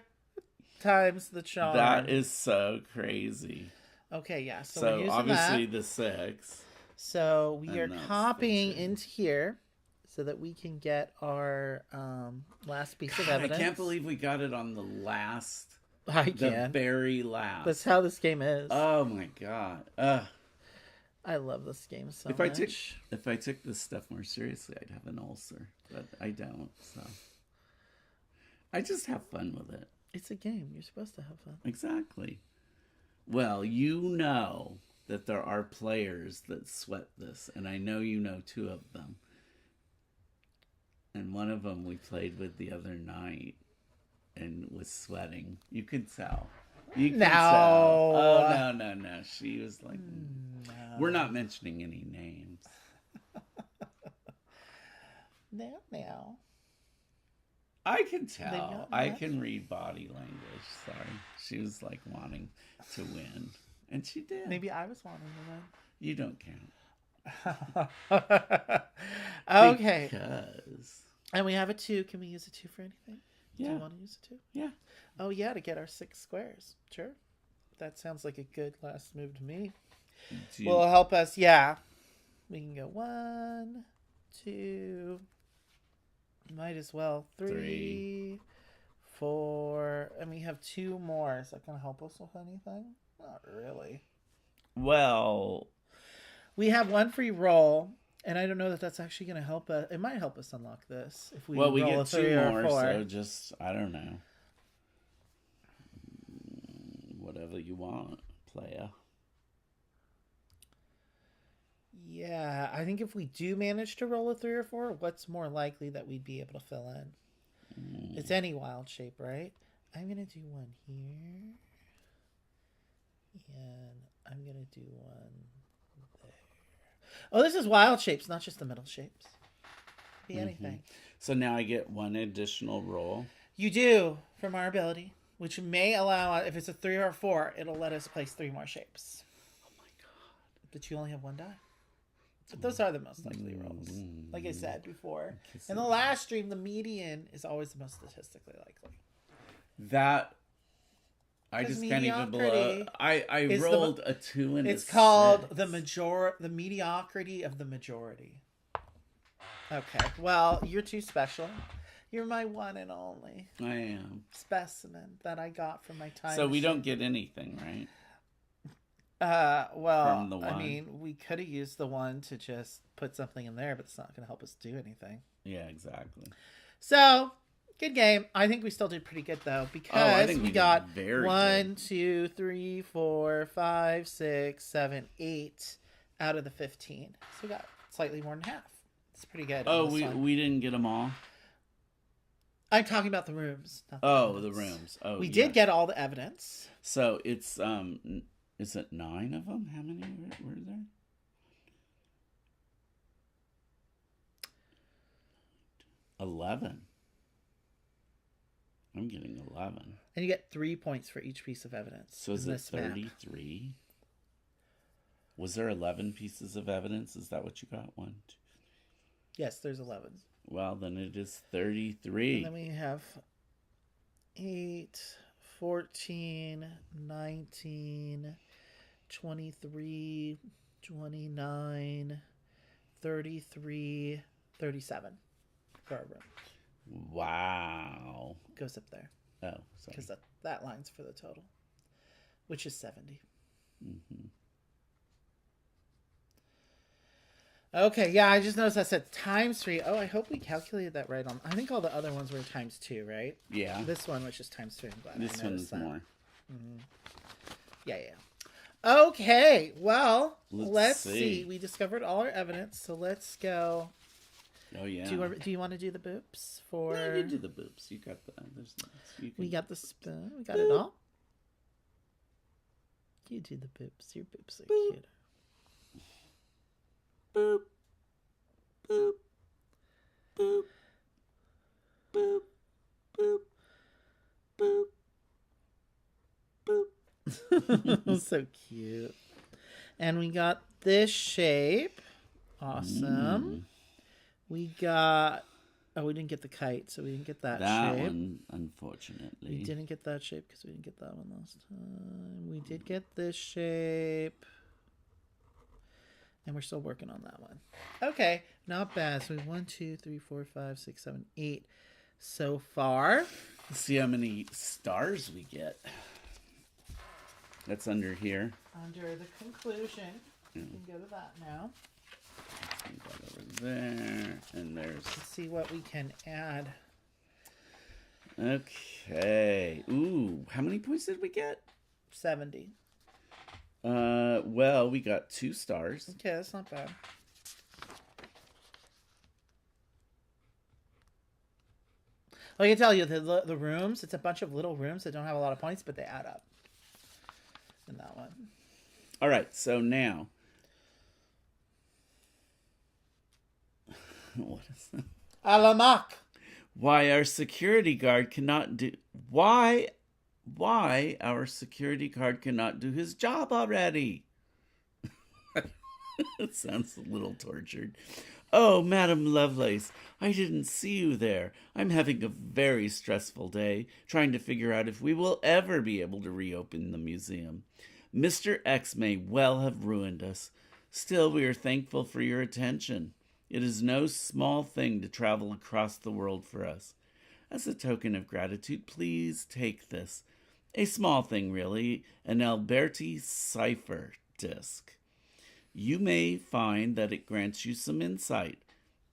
Speaker 1: time's the charm.
Speaker 2: That is so crazy.
Speaker 1: Okay, yeah. So we're using
Speaker 2: obviously
Speaker 1: that.
Speaker 2: the 6.
Speaker 1: So we are
Speaker 2: And that's
Speaker 1: copying
Speaker 2: the 2.
Speaker 1: into here so that we can get our last piece of evidence.
Speaker 2: I can't believe we got it on the last.
Speaker 1: I
Speaker 2: The
Speaker 1: can.
Speaker 2: very last.
Speaker 1: That's how this game is.
Speaker 2: Oh my God.
Speaker 1: I love this game so
Speaker 2: If
Speaker 1: much.
Speaker 2: I took this stuff more seriously, I'd have an ulcer, but I don't. So I just have fun with it.
Speaker 1: It's a game. You're supposed to have fun.
Speaker 2: Exactly. Well, you know that there are players that sweat this, and I know you know 2 of them. And one of them we played with the other night and was sweating. You could tell. You could tell. Oh, no. She was like,
Speaker 1: no.
Speaker 2: We're not mentioning any names.
Speaker 1: No.
Speaker 2: I can
Speaker 1: Maybe
Speaker 2: tell.
Speaker 1: not
Speaker 2: I
Speaker 1: much.
Speaker 2: can read body language. Sorry. She was like wanting to win. And she did.
Speaker 1: Maybe I was wanting
Speaker 2: You don't count.
Speaker 1: to win. Okay.
Speaker 2: Because.
Speaker 1: And we have a 2. Can we use a 2 for anything?
Speaker 2: Yeah.
Speaker 1: Do you want to use a 2?
Speaker 2: Yeah.
Speaker 1: Oh, yeah, to get our 6 squares. Sure. That sounds like a good last move to me. Will help us, yeah. We can go 1, 2. Might as well. 3, 4. And we have 2 more. Is that going to help us with anything? Not really.
Speaker 2: Well.
Speaker 1: We have 1 free roll. And I don't know that that's actually going to help us. It might help us unlock this if we
Speaker 2: Well, we
Speaker 1: roll
Speaker 2: get
Speaker 1: a 3
Speaker 2: 2
Speaker 1: or
Speaker 2: more,
Speaker 1: 4.
Speaker 2: so just, I don't know. Whatever you want, playa.
Speaker 1: Yeah, I think if we do manage to roll a 3 or 4, what's more likely that we'd be able to fill in? It's any wild shape, right? I'm going to do 1 here. And I'm going to do 1 there. Oh, this is wild shapes, not just the middle shapes. Be anything.
Speaker 2: So now I get one additional roll.
Speaker 1: You do from our ability, which may allow, if it's a 3 or a 4, it'll let us place 3 more shapes.
Speaker 2: Oh my god!
Speaker 1: But you only have 1 die. But those are the most likely rolls. Like I said before. In the last stream, the median is always the most statistically likely.
Speaker 2: That I just can't even believe. I rolled a 2 and
Speaker 1: it's
Speaker 2: a
Speaker 1: called
Speaker 2: 6.
Speaker 1: the mediocrity of the majority. Okay, well, you're too special. You're my one and only.
Speaker 2: I am
Speaker 1: Specimen that I got from my time.
Speaker 2: So we don't get anything, right?
Speaker 1: Well,
Speaker 2: From the 1.
Speaker 1: I mean, we could have used the 1 to just put something in there, but it's not going to help us do anything.
Speaker 2: Yeah, exactly.
Speaker 1: So, good game. I think we still did pretty good, though, because we got 1, 2, 3, 4, 5, 6, 7, 8 out of the 15. So we got slightly more than half. It's pretty good.
Speaker 2: Oh, we didn't get them all?
Speaker 1: I'm talking about the rooms.
Speaker 2: The rooms. Oh,
Speaker 1: we did get all the evidence.
Speaker 2: So it's is it 9 of them? How many were there? $11. I'm getting 11.
Speaker 1: And you get 3 points for each piece of evidence.
Speaker 2: So is it 33? Was there 11 pieces of evidence? Is that what you got? 1, 2.
Speaker 1: Yes, there's 11.
Speaker 2: Well, then it is 33.
Speaker 1: And then we have 8, 14, 19, 23, 29, 33, 37 for our room.
Speaker 2: Wow.
Speaker 1: Goes up there.
Speaker 2: Oh, sorry.
Speaker 1: Because that line's for the total, which is 70. Okay, yeah, I just noticed I said times 3. Oh, I hope we calculated that right on. I think all the other ones were times 2, right?
Speaker 2: Yeah.
Speaker 1: This one was just times 3. I'm glad
Speaker 2: this one's more.
Speaker 1: Yeah. Okay, well, let's
Speaker 2: see.
Speaker 1: We discovered all our evidence, so let's go.
Speaker 2: Oh, yeah.
Speaker 1: Do you want to do the boops for?
Speaker 2: No, you do the boops. You got the.
Speaker 1: We got the spoon. We got it all. You do the boops. Your boops are cute.
Speaker 2: Boop. Boop. Boop. Boop. Boop. Boop. Boop.
Speaker 1: So cute. And we got this shape. Awesome. We got... Oh, we didn't get the kite, so we didn't get that shape.
Speaker 2: That one, unfortunately.
Speaker 1: We didn't get that shape because we didn't get that one last time. We did get this shape. And we're still working on that one. Okay, not bad. So we have 1, 2, 3, 4, 5, 6, 7, 8 so far.
Speaker 2: Let's see how many stars we get. That's under here.
Speaker 1: Under the conclusion. You can go to that now.
Speaker 2: That over there. And there's...
Speaker 1: Let's see what we can add.
Speaker 2: Okay. Ooh, how many points did we get?
Speaker 1: 70.
Speaker 2: Well, we got 2 stars.
Speaker 1: Okay, that's not bad. Well, I can tell you, the rooms, it's a bunch of little rooms that don't have a lot of points, but they add up. In that one.
Speaker 2: All right, so now. What is that?
Speaker 1: Alamak.
Speaker 2: Why our security guard cannot do... Why our security guard cannot do his job already? It sounds a little tortured. Oh, Madam Lovelace, I didn't see you there. I'm having a very stressful day, trying to figure out if we will ever be able to reopen the museum. Mr. X may well have ruined us. Still, we are thankful for your attention. It is no small thing to travel across the world for us. As a token of gratitude, please take this. A small thing, really, an Alberti cipher disc. You may find that it grants you some insight.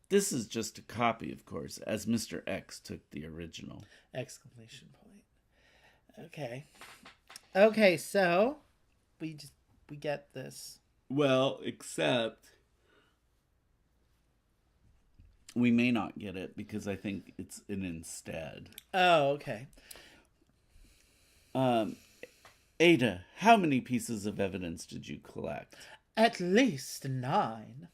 Speaker 2: This is just a copy, of course, as Mr. X took the original.
Speaker 1: Exclamation point. Okay. Okay, so we get this.
Speaker 2: Well, except we may not get it because I think it's an instead.
Speaker 1: Oh, okay.
Speaker 2: Ada, how many pieces of evidence did you collect?
Speaker 1: At least 9.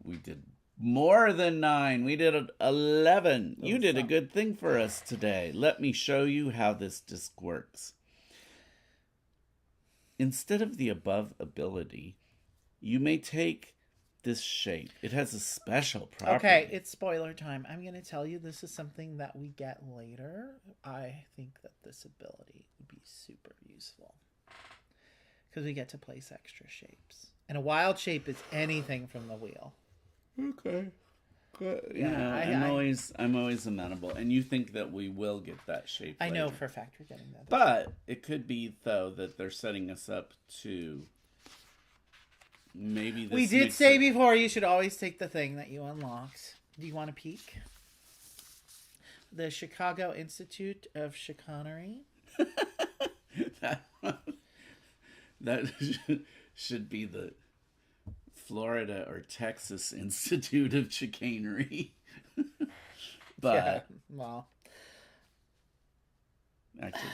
Speaker 2: We did more than 9. We did 11. You did a good thing for us today. Let me show you how this disc works. Instead of the above ability, you may take this shape. It has a special property.
Speaker 1: Okay, it's spoiler time. I'm going to tell you this is something that we get later. I think that this ability would be super useful. Because we get to place extra shapes. And a wild shape is anything from the wheel.
Speaker 2: Okay. Good. Yeah, I'm always amenable. And you think that we will get that shape
Speaker 1: I
Speaker 2: later.
Speaker 1: know for a fact we're getting that.
Speaker 2: But it could be, though, that they're setting us up to maybe this.
Speaker 1: We did say before you should always take the thing that you unlocked. Do you want to peek? The Chicago Institute of Chicanery.
Speaker 2: That should be the Florida or Texas Institute of Chicanery. But
Speaker 1: yeah, well,
Speaker 2: actually,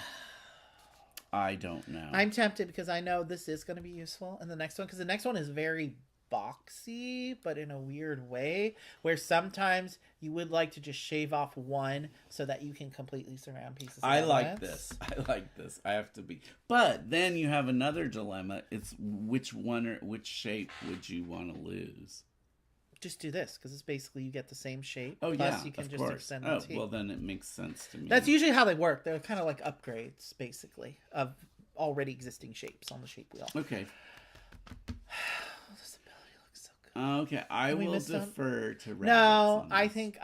Speaker 2: I don't know.
Speaker 1: I'm tempted because I know this is going to be useful in the next one, because the next one is very boxy, but in a weird way, where sometimes you would like to just shave off one so that you can completely surround pieces of
Speaker 2: I like this. I have to be. But then you have another dilemma. It's which shape would you want to lose?
Speaker 1: Just do this, because it's basically you get the same shape.
Speaker 2: Oh,
Speaker 1: plus
Speaker 2: yeah,
Speaker 1: you can
Speaker 2: of
Speaker 1: just
Speaker 2: course.
Speaker 1: extend the teeth.
Speaker 2: Well, then it makes sense to me.
Speaker 1: That's usually how they work. They're kind of like upgrades, basically, of already existing shapes on the shape wheel.
Speaker 2: Okay.
Speaker 1: This ability looks so good.
Speaker 2: Okay, I will defer to Rabbits.
Speaker 1: No, I think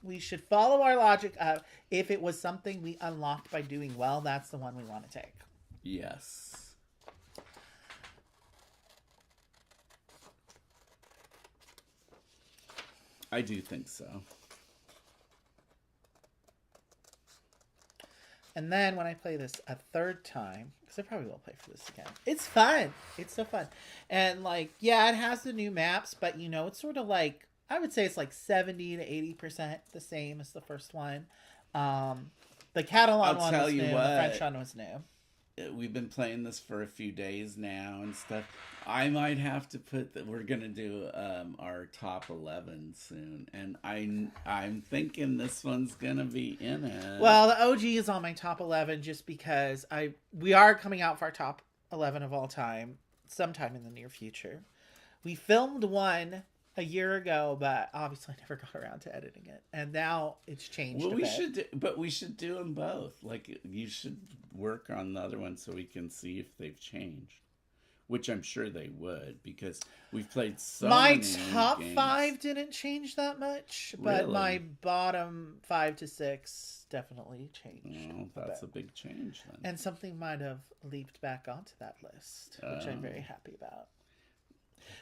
Speaker 1: we should follow our logic of if it was something we unlocked by doing well, that's the one we want to take.
Speaker 2: Yes. I do think so.
Speaker 1: And then when I play this a third time, because I probably will play for this again, it's fun. It's so fun. And like, yeah, it has the new maps, but you know, it's sort of like, I would say it's like 70 to 80% the same as the first one. The Catalan one was new, the French one was new.
Speaker 2: We've been playing this for a few days now and stuff. I might have to put that we're gonna do our top 11 soon, and I'm thinking this one's gonna be in it.
Speaker 1: Well, the OG is on my top 11 just because we are coming out for our top 11 of all time sometime in the near future. We filmed one a year ago, but obviously I never got around to editing it, and now it's changed.
Speaker 2: Well, we should do them both. Like, you should work on the other one so we can see if they've changed, which I'm sure they would, because we've played so
Speaker 1: my
Speaker 2: many
Speaker 1: top
Speaker 2: games.
Speaker 1: 5 didn't change that much, but
Speaker 2: Really?
Speaker 1: my bottom 5 to 6 definitely changed.
Speaker 2: Oh, that's a big change then.
Speaker 1: And something might have leaped back onto that list, which I'm very happy about.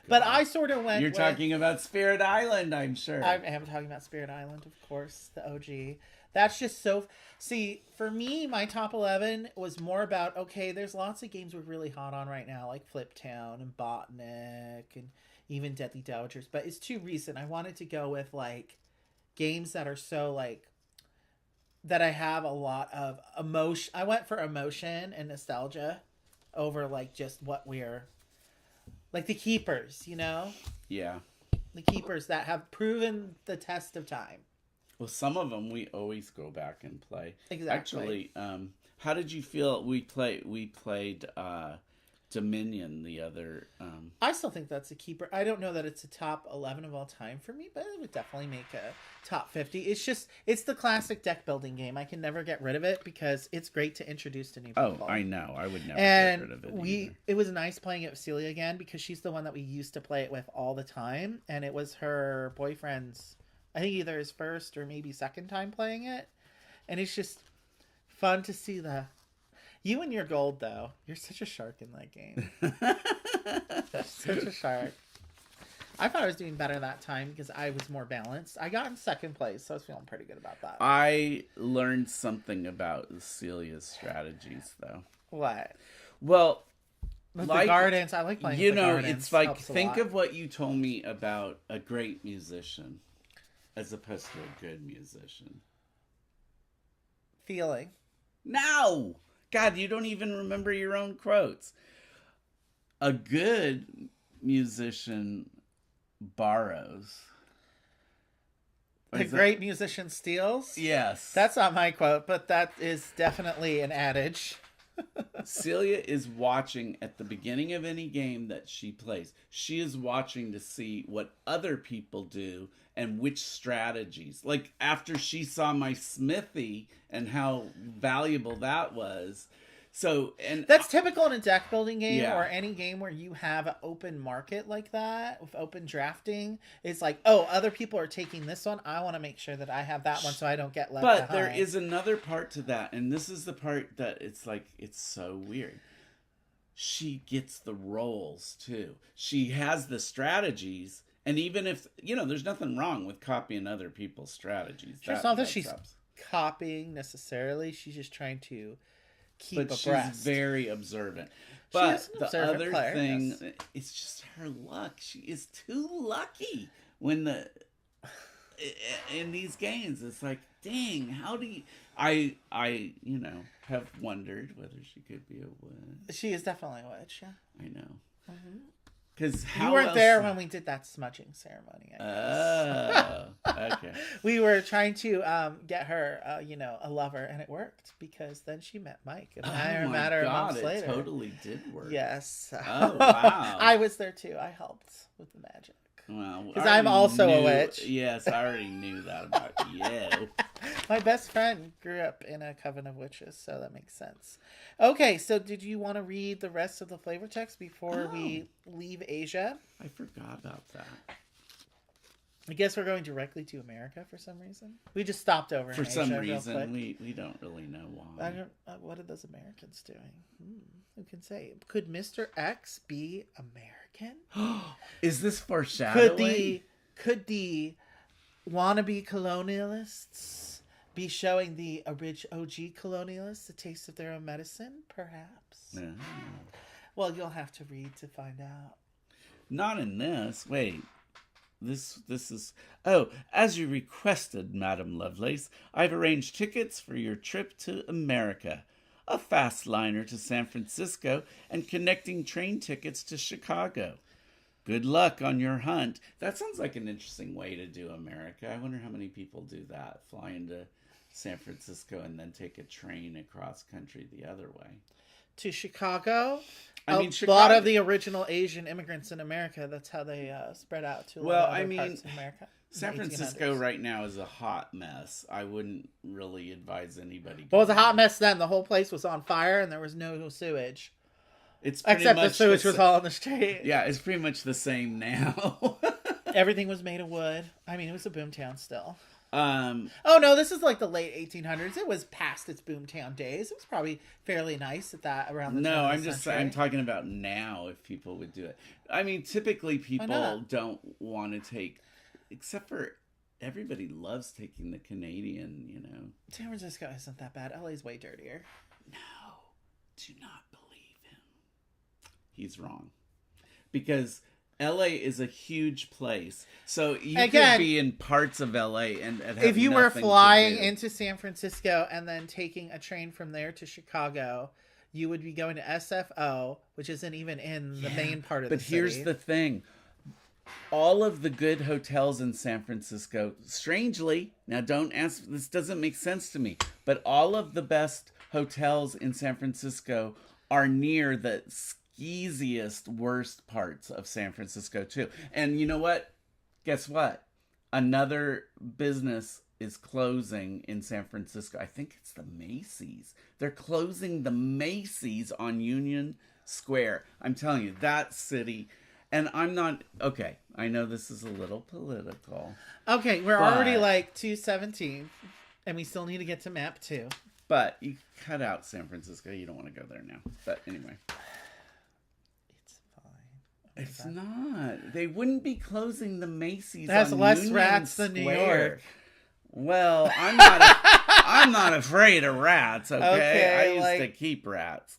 Speaker 1: But I sort of went.
Speaker 2: You're talking about Spirit Island, I'm sure.
Speaker 1: I am talking about Spirit Island, of course, the OG. That's just so. See, for me, my top 11 was more about, okay, there's lots of games we're really hot on right now, like Flip Town and Botnik and even Deadly Dowagers. But it's too recent. I wanted to go with, like, games that are so, like, that I have a lot of emotion. I went for emotion and nostalgia over, like, just what we're. Like the keepers, you know?
Speaker 2: Yeah.
Speaker 1: The keepers that have proven the test of time.
Speaker 2: Well, some of them we always go back and play.
Speaker 1: Exactly.
Speaker 2: Actually, how did you feel? We played Dominion the other.
Speaker 1: I still think that's a keeper. I don't know that it's a top 11 of all time for me, but it would definitely make a top 50. It's the classic deck building game. I can never get rid of it because it's great to introduce to new people.
Speaker 2: Oh, I know. I would never
Speaker 1: get
Speaker 2: rid of it.
Speaker 1: It was nice playing it with Celia again because she's the one that we used to play it with all the time, and it was her boyfriend's, I think either his first or maybe second time playing it, and it's just fun to see you and your gold, though. You're such a shark in that game. Such a shark. I thought I was doing better that time because I was more balanced. I got in second place, so I was feeling pretty good about that.
Speaker 2: I learned something about Celia's strategies, though.
Speaker 1: What?
Speaker 2: Well,
Speaker 1: with the gardens, I like playing with the gardens.
Speaker 2: It's like, think of what you told me about a great musician as opposed to a good musician.
Speaker 1: Feeling.
Speaker 2: No! God, you don't even remember your own quotes. A good musician borrows.
Speaker 1: The great musician steals?
Speaker 2: Yes.
Speaker 1: That's not my quote, but that is definitely an adage.
Speaker 2: Celia is watching at the beginning of any game that she plays. She is watching to see what other people do and which strategies. Like after she saw my smithy and how valuable that was. So, and
Speaker 1: that's typical in a deck building game
Speaker 2: Yeah.
Speaker 1: or any game where you have an open market like that with open drafting. It's like, oh, other people are taking this one. I want to make sure that I have that one so I don't get left
Speaker 2: But
Speaker 1: behind.
Speaker 2: there is another part to that, and this is the part that it's like, it's so weird. She gets the roles too. She has the strategies, and even if, there's nothing wrong with copying other people's strategies.
Speaker 1: It's not that she's copying necessarily. She's just trying to keep abreast.
Speaker 2: She's very observant. But the other thing,
Speaker 1: yes.
Speaker 2: It's just her luck. She is too lucky when in these games. It's like, dang, how do you... I have wondered whether she could be a witch.
Speaker 1: She is definitely a witch, yeah.
Speaker 2: I know.
Speaker 1: Mm-hmm.
Speaker 2: Because
Speaker 1: you weren't there when we did that smudging ceremony.
Speaker 2: Okay.
Speaker 1: We were trying to get her, a lover, and it worked because then she met Mike. And a matter of months later,
Speaker 2: it totally did work.
Speaker 1: Yes.
Speaker 2: Oh wow!
Speaker 1: I was there too. I helped with the magic.
Speaker 2: Well,
Speaker 1: because I'm also a witch.
Speaker 2: Yes, I already knew that about you.
Speaker 1: My best friend grew up in a coven of witches, so that makes sense. Okay, so did you want to read the rest of the flavor text before we leave Asia?
Speaker 2: I forgot about that.
Speaker 1: I guess we're going directly to America for some reason. We just stopped over in Asia.
Speaker 2: For some reason, we don't really know why.
Speaker 1: What are those Americans doing? Who can say? Could Mr. X be American?
Speaker 2: Is this foreshadowing?
Speaker 1: Could the wannabe colonialists be showing the OG colonialists a taste of their own medicine? Perhaps.
Speaker 2: No.
Speaker 1: Well, you'll have to read to find out.
Speaker 2: Not in this. Wait. This is... Oh, as you requested, Madam Lovelace, I've arranged tickets for your trip to America. A fast liner to San Francisco and connecting train tickets to Chicago. Good luck on your hunt. That sounds like an interesting way to do America. I wonder how many people do that. Fly into San Francisco and then take a train across country the other way.
Speaker 1: To Chicago? A
Speaker 2: Chicago,
Speaker 1: lot of the original Asian immigrants in America, that's how they spread out to a lot of other parts of America.
Speaker 2: San Francisco right now is a hot mess. I wouldn't really advise anybody.
Speaker 1: Well, it was a hot mess then. The whole place was on fire and there was no sewage.
Speaker 2: Except the
Speaker 1: sewage was all on the street.
Speaker 2: Yeah, it's pretty much the same now.
Speaker 1: Everything was made of wood. I mean, it was a boomtown still.
Speaker 2: Oh
Speaker 1: no, this is like the late 1800s. It was past its boomtown days. It was probably fairly nice at that around the time of the century.
Speaker 2: I'm talking about now if people would do it. I mean, typically people don't want to take, except for everybody loves taking the Canadian,
Speaker 1: San Francisco isn't that bad. LA's way dirtier.
Speaker 2: No, do not believe him. He's wrong. Because LA is a huge place. So you could be in parts of LA and have
Speaker 1: if you were flying into San Francisco and then taking a train from there to Chicago, you would be going to SFO, which isn't even in the main part of the city.
Speaker 2: But here's the thing. All of the good hotels in San Francisco, strangely, now don't ask, this doesn't make sense to me, but all of the best hotels in San Francisco are near the easiest, worst parts of San Francisco too. And you know what? Guess what? Another business is closing in San Francisco. I think it's the Macy's. They're closing the Macy's on Union Square. I'm telling you, that city. And I'm not... Okay, I know this is a little political.
Speaker 1: Okay, we're already like 2:17, and we still need to get to map 2.
Speaker 2: But you cut out San Francisco. You don't want to go there now. But anyway... It's not. They wouldn't be closing the Macy's. It has less Union
Speaker 1: rats
Speaker 2: Square.
Speaker 1: than New York.
Speaker 2: Well, I'm not afraid of rats. Okay, I used to keep rats,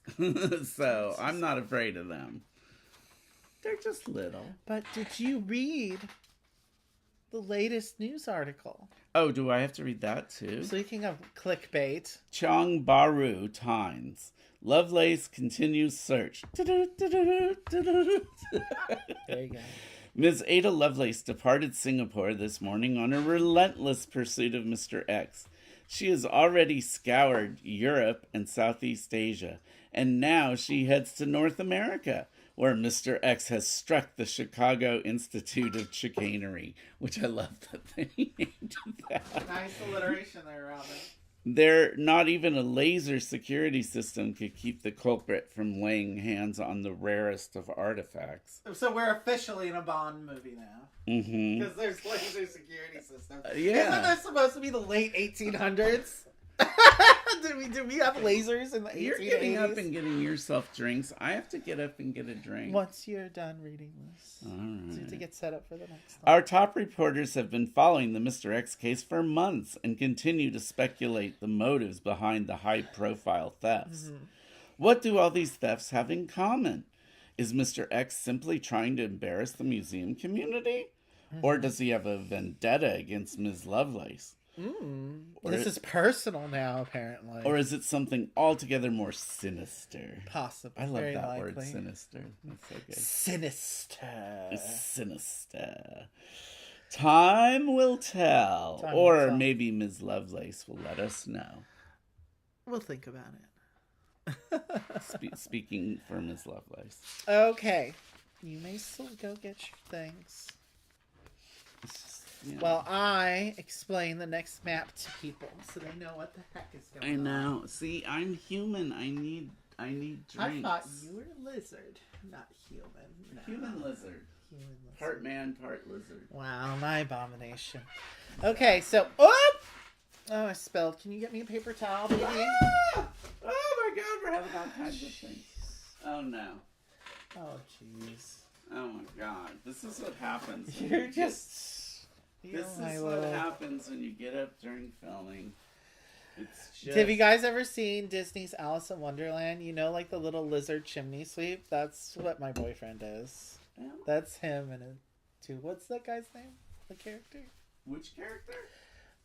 Speaker 2: so I'm not afraid of them. They're just little.
Speaker 1: But did you read the latest news article?
Speaker 2: Oh, do I have to read that too?
Speaker 1: Speaking of clickbait,
Speaker 2: Chong Baru Times. Lovelace continues search.
Speaker 1: There you go.
Speaker 2: Ms. Ada Lovelace departed Singapore this morning on a relentless pursuit of Mr. X. She has already scoured Europe and Southeast Asia, and now she heads to North America, where Mr. X has struck the Chicago Institute of Chicanery, which I love that they named that.
Speaker 1: Nice alliteration there, Robin.
Speaker 2: There, not even a laser security system could keep the culprit from laying hands on the rarest of artifacts.
Speaker 1: So we're officially in a Bond movie now.
Speaker 2: Mm-hmm.
Speaker 1: Because there's laser security systems.
Speaker 2: Yeah.
Speaker 1: Isn't this supposed to be the late 1800s? did we have lasers in the 1880s?
Speaker 2: You're getting up and getting yourself drinks. I have to get up and get a drink.
Speaker 1: Once you're done reading this.
Speaker 2: All right.
Speaker 1: To get set up for the next one.
Speaker 2: Our top reporters have been following the Mr. X case for months and continue to speculate the motives behind the high-profile thefts. Mm-hmm. What do all these thefts have in common? Is Mr. X simply trying to embarrass the museum community? Mm-hmm. Or does he have a vendetta against Ms. Lovelace?
Speaker 1: This is personal now, apparently.
Speaker 2: Or is it something altogether more sinister?
Speaker 1: Possibly.
Speaker 2: I love
Speaker 1: Very
Speaker 2: that
Speaker 1: likely.
Speaker 2: word, sinister. That's so good.
Speaker 1: Sinister.
Speaker 2: Sinister. Time will tell. Or maybe Ms. Lovelace will let us know.
Speaker 1: We'll think about it.
Speaker 2: Speaking for Ms. Lovelace.
Speaker 1: Okay. You may still go get your things. Yeah. Well, I explain the next map to people so they know what the heck is going on.
Speaker 2: I know. See, I'm human. I need drinks.
Speaker 1: I thought you were a lizard, not human. No.
Speaker 2: Human lizard. Part man, part lizard.
Speaker 1: Wow, my abomination. Okay, so oh, I spilled. Can you get me a paper towel, baby?
Speaker 2: Ah! Oh my God, we're having all kinds of things. Oh no.
Speaker 1: Oh jeez.
Speaker 2: Oh my God, this is what happens.
Speaker 1: You're just.
Speaker 2: This is what happens when you get up during filming. It's just...
Speaker 1: Have you guys ever seen Disney's Alice in Wonderland? You know, like the little lizard chimney sweep? That's what my boyfriend is.
Speaker 2: Yeah.
Speaker 1: That's him and two. What's that guy's name? The character?
Speaker 2: Which character?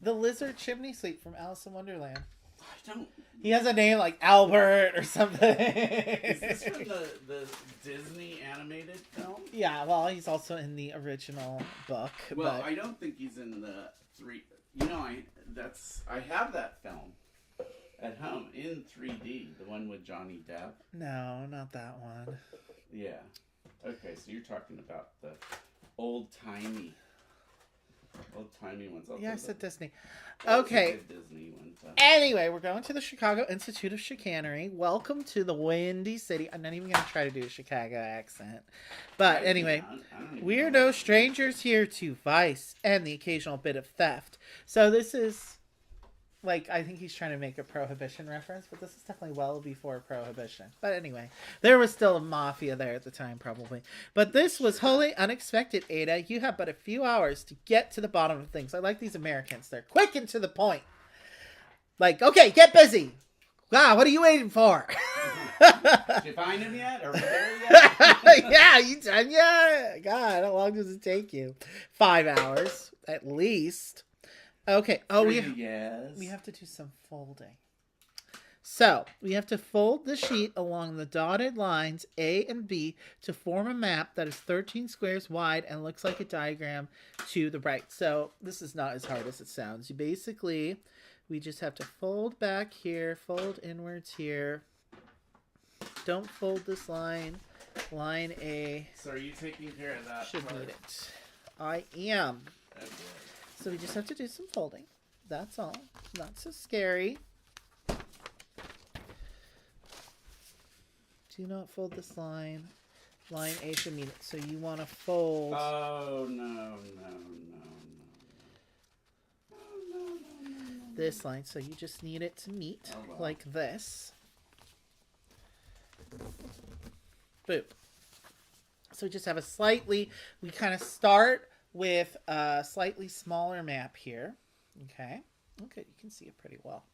Speaker 1: The lizard chimney sweep from Alice in Wonderland.
Speaker 2: I don't...
Speaker 1: He has a name like Albert or something.
Speaker 2: Is this from the Disney animated film?
Speaker 1: Yeah, well, he's also in the original book.
Speaker 2: Well,
Speaker 1: but...
Speaker 2: I don't think he's in the three... You know, I have that film at home in 3D, the one with Johnny Depp.
Speaker 1: No, not that one.
Speaker 2: Yeah. Okay, so you're talking about the old-timey ones.
Speaker 1: Yeah, I said Disney. Okay.
Speaker 2: Disney ones,
Speaker 1: Anyway, we're going to the Chicago Institute of Chicanery. Welcome to the Windy City. I'm not even going to try to do a Chicago accent. But anyway, we're no strangers here to vice and the occasional bit of theft. So this is, like, I think he's trying to make a Prohibition reference, but this is definitely well before Prohibition. But anyway, there was still a mafia there at the time, probably. But this was wholly unexpected, Ada. You have but a few hours to get to the bottom of things. I like these Americans. They're quick and to the point. Like, okay, get busy. Wow, what are you waiting for?
Speaker 2: Did you find him yet? Are we there yet?
Speaker 1: Yeah, you done yet? God, how long does it take you? 5 hours, at least. Okay. Oh, we have to do some folding. So, we have to fold the sheet along the dotted lines A and B to form a map that is 13 squares wide and looks like a diagram to the right. So, this is not as hard as it sounds. We just have to fold back here, fold inwards here. Don't fold this line. Line A.
Speaker 2: So, are you taking care of that?
Speaker 1: Should need it. I am.
Speaker 2: Okay.
Speaker 1: So we just have to do some folding. That's all. Not so scary. Do not fold this line. Line A should meet it. So you want to fold.
Speaker 2: Oh, no.
Speaker 1: This line. So you just need it to meet like this. Boop. So we just have we kind of start with a slightly smaller map here. Okay, you can see it pretty well.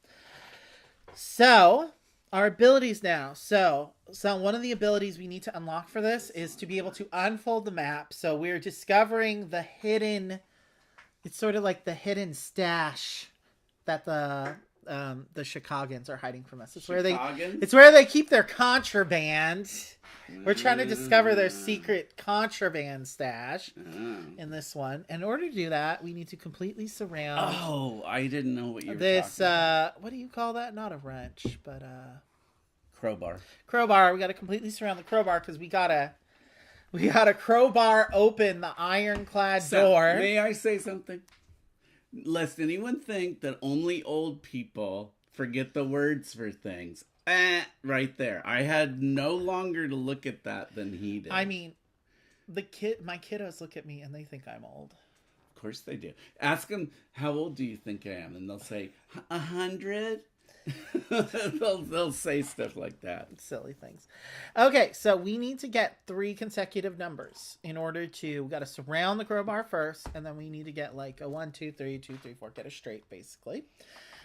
Speaker 1: So, our abilities now. So one of the abilities we need to unlock for this is to be able to unfold the map. So we're discovering it's sort of like the hidden stash that the the Chicagans are hiding from us. It's
Speaker 2: Chicagans?
Speaker 1: it's where they keep their contraband. We're trying to discover their secret contraband stash in this one. In order to do that, we need to completely surround.
Speaker 2: Oh, I didn't know what you were
Speaker 1: this.
Speaker 2: talking about.
Speaker 1: What do you call that? Not a wrench, but
Speaker 2: Crowbar.
Speaker 1: Crowbar. We got to completely surround the crowbar because we gotta crowbar open the ironclad door.
Speaker 2: May I say something? Lest anyone think that only old people forget the words for things. Right there. I had no longer to look at that than he did.
Speaker 1: I mean, my kiddos look at me and they think I'm old.
Speaker 2: Of course they do. Ask them, how old do you think I am? And they'll say, 100? they'll say stuff like that.
Speaker 1: Silly things. Okay, so we need to get 3 consecutive numbers in order to. We got to surround the crowbar first, and then we need to get like a 1, 2, 3, 2, 3, 4. Get it straight, basically.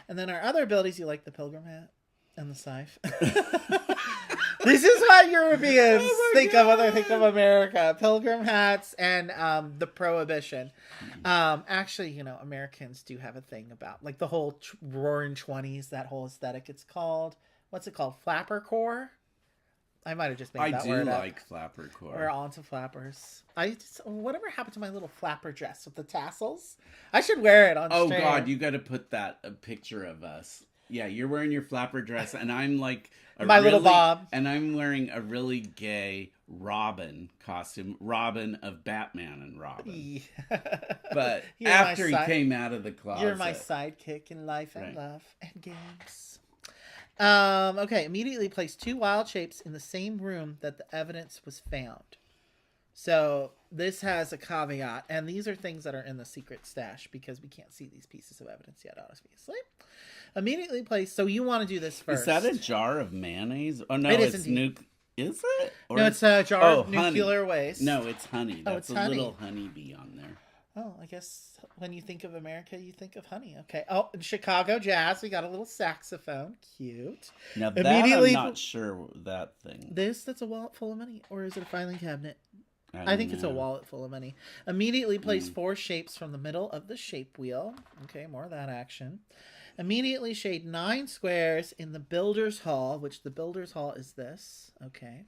Speaker 1: And then our other abilities, you like the pilgrim hat and the scythe. This is what Europeans think of when they think of America. Pilgrim hats and the prohibition. Actually, Americans do have a thing about like the whole roaring 20s, that whole aesthetic. It's called, what's it called? Flappercore? I might have just made that word up.
Speaker 2: I do like flappercore.
Speaker 1: We're all into flappers. Whatever happened to my little flapper dress with the tassels? I should wear it on stream.
Speaker 2: Oh, God, you got to put a picture of us. Yeah, you're wearing your flapper dress, and I'm like
Speaker 1: little Bob,
Speaker 2: and I'm wearing a really gay Robin costume, Robin of Batman and Robin. Yeah. But after he came out of the closet,
Speaker 1: you're my sidekick in life and love and games. Okay, immediately place 2 wild shapes in the same room that the evidence was found. So this has a caveat, and these are things that are in the secret stash because we can't see these pieces of evidence yet, obviously. Immediately place. So you want to do this first.
Speaker 2: Is that a jar of mayonnaise? Oh no,
Speaker 1: it's
Speaker 2: Is it?
Speaker 1: Or no, it's a jar of nuclear waste.
Speaker 2: No, it's honey. That's
Speaker 1: it's
Speaker 2: a
Speaker 1: honey.
Speaker 2: little honeybee on there.
Speaker 1: Oh, I guess when you think of America, you think of honey. Okay. Oh, in Chicago jazz, we got a little saxophone. Cute.
Speaker 2: Now that I'm not sure that thing.
Speaker 1: That's a wallet full of money, or is it a filing cabinet? I think it's a wallet full of money. Immediately place 4 shapes from the middle of the shape wheel. Okay, more of that action. Immediately shade 9 squares in the builder's hall, which the builder's hall is this. Okay.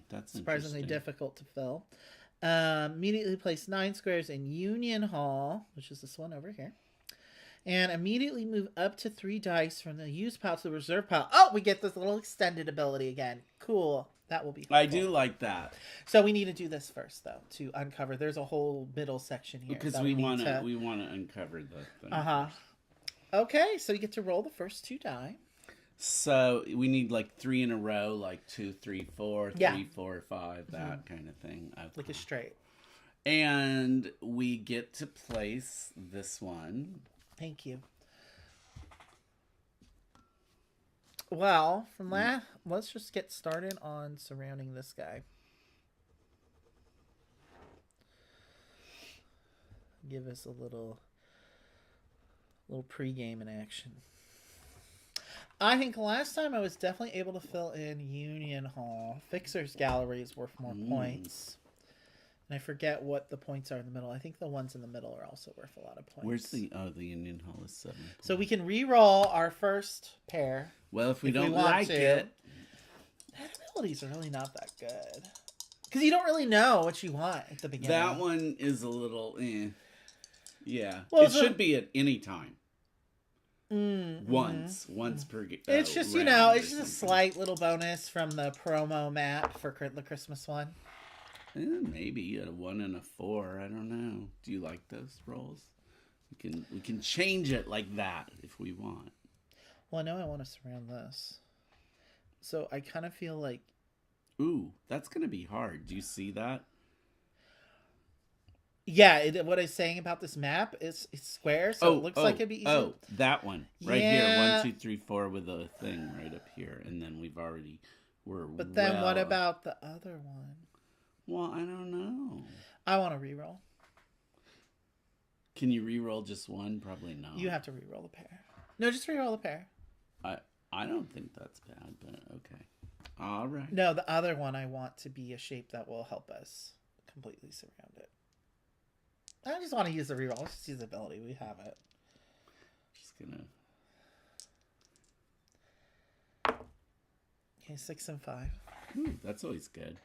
Speaker 2: That's
Speaker 1: surprisingly difficult to fill. Immediately place 9 squares in Union Hall, which is this one over here. And immediately move up to 3 dice from the used pile to the reserve pile. Oh, we get this little extended ability again. Cool. That will be helpful.
Speaker 2: I do like that.
Speaker 1: So we need to do this first, though, to uncover. There's a whole middle section here.
Speaker 2: Because we want to uncover the thing.
Speaker 1: Uh-huh. Okay, so you get to roll the first 2 die.
Speaker 2: So we need like 3 in a row, like 2, 3, 4, 3, 4, 5, that kind of thing. Okay.
Speaker 1: Like a straight.
Speaker 2: And we get to place this one.
Speaker 1: Thank you. Well, let's just get started on surrounding this guy. Give us a little pregame in action. I think last time I was definitely able to fill in Union Hall. Fixer's Gallery is worth more points. And I forget what the points are in the middle. I think the ones in the middle are also worth a lot of points.
Speaker 2: Where's the Union Hall is 7 points.
Speaker 1: So we can re-roll our first pair.
Speaker 2: Well, if we don't like it.
Speaker 1: That abilities are really not that good. Because you don't really know what you want at the beginning.
Speaker 2: That one is a little Yeah.
Speaker 1: Well,
Speaker 2: it should be at any time. Once per
Speaker 1: it's just, it's just a slight little bonus from the promo map for the Christmas one.
Speaker 2: Maybe a 1 and a 4. I don't know. Do you like those rolls? We can change it like that if we want.
Speaker 1: Well, I know I want to surround this. So I kind of feel like...
Speaker 2: Ooh, that's going to be hard. Do you see that?
Speaker 1: Yeah, what I was saying about this map is it's square, so it looks like it'd be easy.
Speaker 2: Oh, that one. Right here. 1, 2, 3, 4 with a thing right up here. And then But
Speaker 1: then what about the other one?
Speaker 2: Well, I don't know.
Speaker 1: I want to reroll.
Speaker 2: Can you reroll just one? Probably not.
Speaker 1: You have to reroll the pair. No, just reroll the pair.
Speaker 2: I don't think that's bad, but okay. All right.
Speaker 1: No, the other one I want to be a shape that will help us completely surround it. I just want to use the reroll. Let's just use the ability. We have it.
Speaker 2: Just gonna.
Speaker 1: Okay, 6 and 5.
Speaker 2: Ooh, that's always good.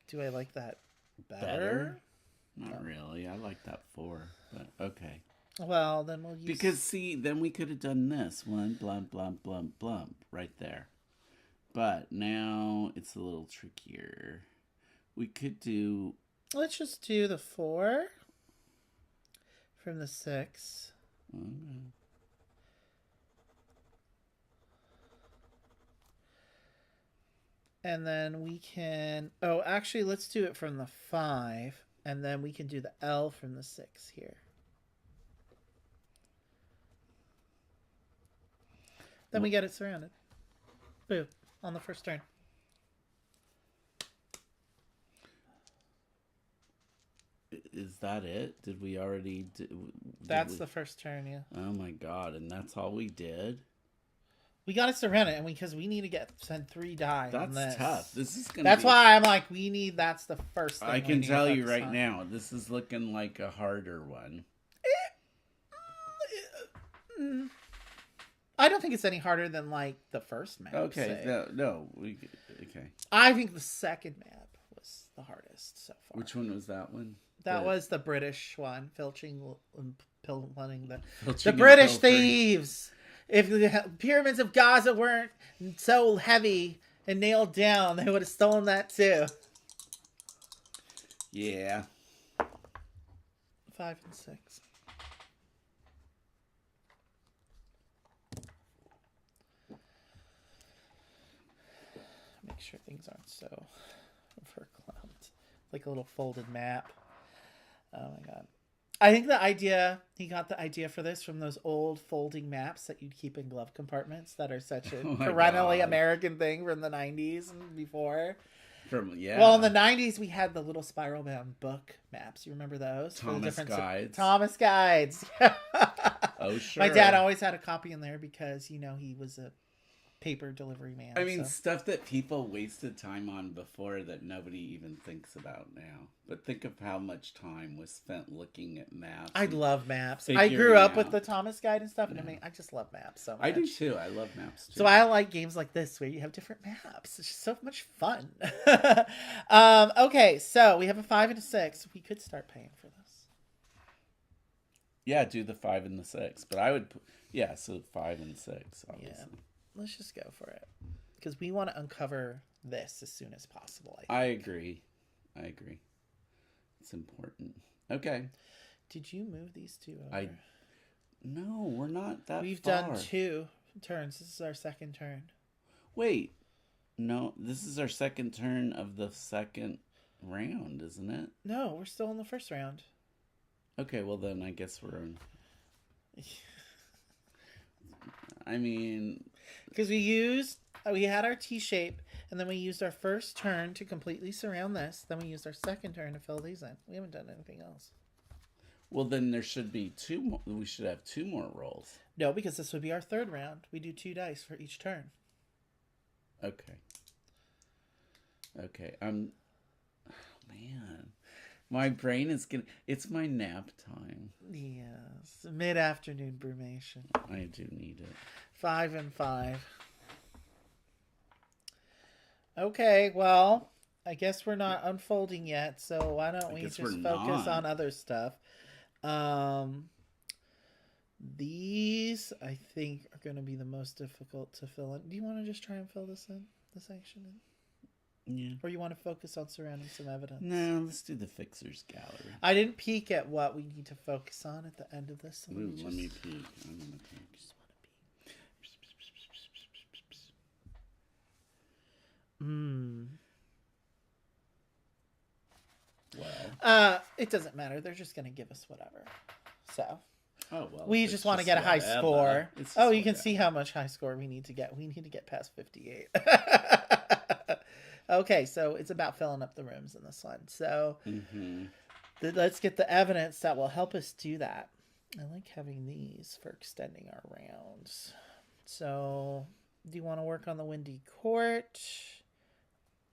Speaker 1: Do I like that better?
Speaker 2: Better? Not really. I like that 4, but okay.
Speaker 1: Well, then we'll use...
Speaker 2: Because, see, then we could have done this. 1, blump, blump, blump, blump, right there. But now it's a little trickier. We could do...
Speaker 1: Let's just do the 4 from the 6.
Speaker 2: Okay.
Speaker 1: And then we can... Oh, actually, let's do it from the 5. And then we can do the L from the 6 here. Then we get it surrounded. Boom. On the first turn.
Speaker 2: Is that it? Did we already...
Speaker 1: That's the first turn, yeah.
Speaker 2: Oh my god, and that's all we did?
Speaker 1: We got to surround it, and because we need to send 3 die.
Speaker 2: That's tough. This is gonna.
Speaker 1: That's why I'm like, we need. That's the first thing.
Speaker 2: I can tell you right now, this is looking like a harder one.
Speaker 1: I don't think it's any harder than like the first map.
Speaker 2: Okay, okay.
Speaker 1: I think the second map was the hardest so far.
Speaker 2: Which one was that one?
Speaker 1: That was the British one, filching and pilling the
Speaker 2: Filching
Speaker 1: British thieves. If the pyramids of Gaza weren't so heavy and nailed down, they would have stolen that too.
Speaker 2: Yeah.
Speaker 1: 5 and 6. Make sure things aren't so overclouded. Like a little folded map. Oh my god. I think he got the idea for this from those old folding maps that you'd keep in glove compartments that are such a perennially American thing from the 90s and before. Well, in the 90s, we had the little spiral bound book maps. You remember those?
Speaker 2: Thomas Guides.
Speaker 1: Thomas Guides.
Speaker 2: Oh, sure.
Speaker 1: My dad always had a copy in there because, he was a paper delivery man.
Speaker 2: I mean, stuff that people wasted time on before that nobody even thinks about now. But think of how much time was spent looking at maps.
Speaker 1: I love maps. I grew up with the Thomas Guide and stuff, and I just love maps so much.
Speaker 2: I do too. I love maps too.
Speaker 1: So I like games like this where you have different maps. It's just so much fun. Okay, so we have a 5 and a 6. We could start paying for this.
Speaker 2: Yeah, do the 5 and the 6. But I would, so 5 and 6, obviously.
Speaker 1: Yeah. Let's just go for it. Because we want to uncover this as soon as possible.
Speaker 2: I agree. It's important. Okay.
Speaker 1: Did you move these 2 over?
Speaker 2: No, we're not that
Speaker 1: We've
Speaker 2: far.
Speaker 1: done 2 turns. This is our second turn.
Speaker 2: Wait. No, this is our second turn of the second round, isn't it?
Speaker 1: No, we're still in the first round.
Speaker 2: Okay, well then I guess we're in... I mean...
Speaker 1: Because we had our T-shape, and then we used our first turn to completely surround this. Then we used our second turn to fill these in. We haven't done anything else.
Speaker 2: Well, then there should be 2 more. We should have 2 more rolls.
Speaker 1: No, because this would be our third round. We do 2 dice for each turn.
Speaker 2: Okay. Oh, man. My brain is getting... It's my nap time.
Speaker 1: Yes. Mid-afternoon brumation.
Speaker 2: I do need it.
Speaker 1: 5 and 5. Okay, well, I guess we're not unfolding yet, so why don't we just focus on other stuff? These, I think, are going to be the most difficult to fill in. Do you want to just try and fill this section in?
Speaker 2: Yeah.
Speaker 1: Or you want to focus on surrounding some evidence?
Speaker 2: No, let's do the Fixer's Gallery.
Speaker 1: I didn't peek at what we need to focus on at the end of this. So
Speaker 2: Ooh, let me peek. I'm going to peek. Well, it doesn't matter. They're just going to give us whatever. So, we just want to get a high score. Oh, you can see how much high score we need to get. We need to get past 58. Okay, so it's about filling up the rooms in this one. So, let's get the evidence that will help us do that. I like having these for extending our rounds. So, do you want to work on the Windy Court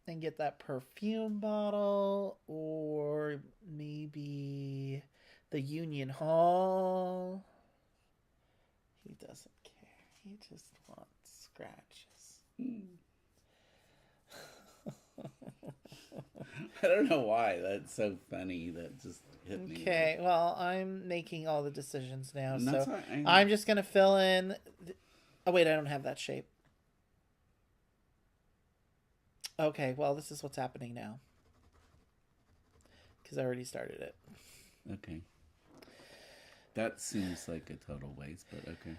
Speaker 2: and get that perfume bottle, or maybe the Union Hall? He doesn't care. He just wants scratches. I don't know why. That's so funny. That just hit me.
Speaker 1: Okay, well, I'm making all the decisions now,
Speaker 2: And
Speaker 1: so
Speaker 2: that's why
Speaker 1: I'm just going to fill in... Oh, wait, I don't have that shape. Okay, well, this is what's happening now. Because I already started it.
Speaker 2: Okay. That seems like a total waste, but okay.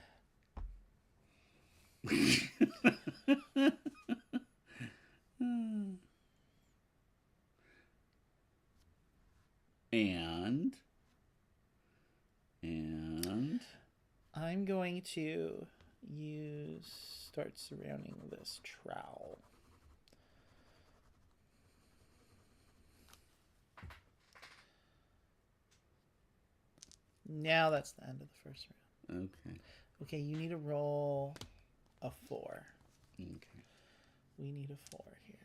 Speaker 2: And
Speaker 1: I'm going to start surrounding this trowel. Now that's the end of the first round.
Speaker 2: Okay.
Speaker 1: Okay, you need to roll a 4.
Speaker 2: Okay.
Speaker 1: We need a 4 here.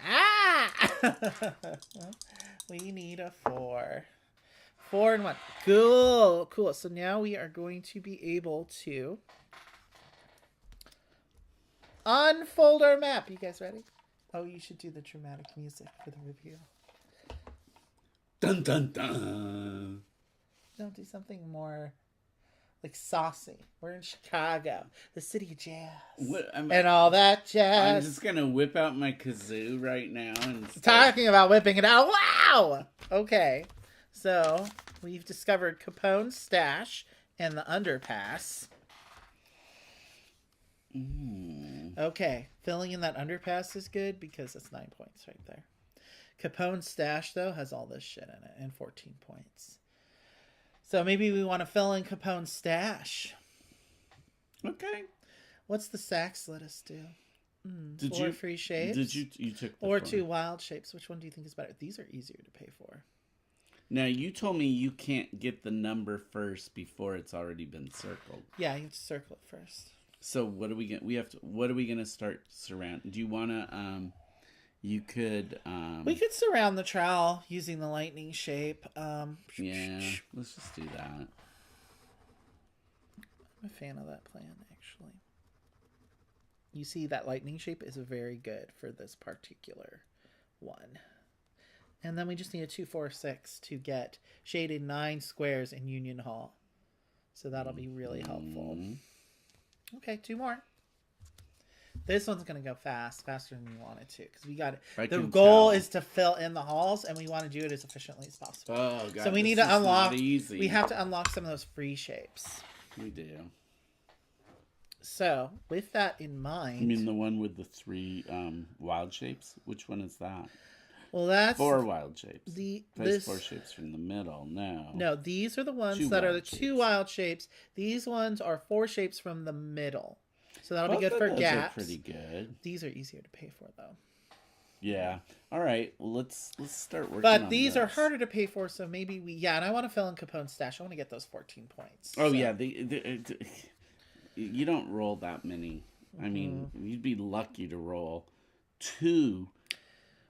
Speaker 1: Ah! We need a 4. 4 and 1. Cool. Cool. So now we are going to be able to unfold our map. You guys ready? Oh, you should do the dramatic music for the reveal.
Speaker 2: Dun dun dun.
Speaker 1: No, do something more like saucy. We're in Chicago, the city of jazz, and all that jazz.
Speaker 2: I'm just gonna whip out my kazoo right now and
Speaker 1: talking about whipping it out. Wow. Okay, so we've discovered Capone's stash and the underpass. Okay, filling in that underpass is good because it's 9 points right there. Capone's stash, though, has all this shit in it and 14 points. So maybe we want to fill in Capone's stash.
Speaker 2: Okay.
Speaker 1: What's the sax let us do?
Speaker 2: Did
Speaker 1: 4
Speaker 2: you,
Speaker 1: free shapes?
Speaker 2: Did you took the
Speaker 1: or
Speaker 2: 4.
Speaker 1: 2 wild shapes? Which one do you think is better? These are easier to pay for.
Speaker 2: Now, you told me you can't get the number first before it's already been circled.
Speaker 1: Yeah, you have to circle it first.
Speaker 2: So what are we gonna? What are we gonna start surround? Do you wanna? You could.
Speaker 1: We could surround the trowel using the lightning shape.
Speaker 2: Yeah, let's just do that.
Speaker 1: I'm a fan of that plan, actually. You see, that lightning shape is very good for this particular one. And then we just need a 2, 4, 6 to get shaded 9 squares in Union Hall. So that'll be really helpful. Okay, 2 more. This one's going to go faster than we want it to. Because we got it. The goal is to fill in the halls, and we want to do it as efficiently as possible.
Speaker 2: Oh, God.
Speaker 1: So we need to unlock. We have to unlock some of those free shapes.
Speaker 2: We do.
Speaker 1: So, with that in mind.
Speaker 2: You mean the one with the 3 wild shapes? Which one is that?
Speaker 1: Well, that's
Speaker 2: 4 wild shapes.
Speaker 1: This
Speaker 2: 4 shapes from the middle.
Speaker 1: No, these are the ones that are the 2 wild shapes. These ones are 4 shapes from the middle. So that'll be good for gaps.
Speaker 2: Those are pretty good.
Speaker 1: These are easier to pay for, though.
Speaker 2: Yeah. All right. Well, let's start working.
Speaker 1: But these are harder to pay for, so maybe we. Yeah, and I want to fill in Capone's stash. I want to get those 14 points.
Speaker 2: Oh yeah, you don't roll that many. I mean, you'd be lucky to roll 2.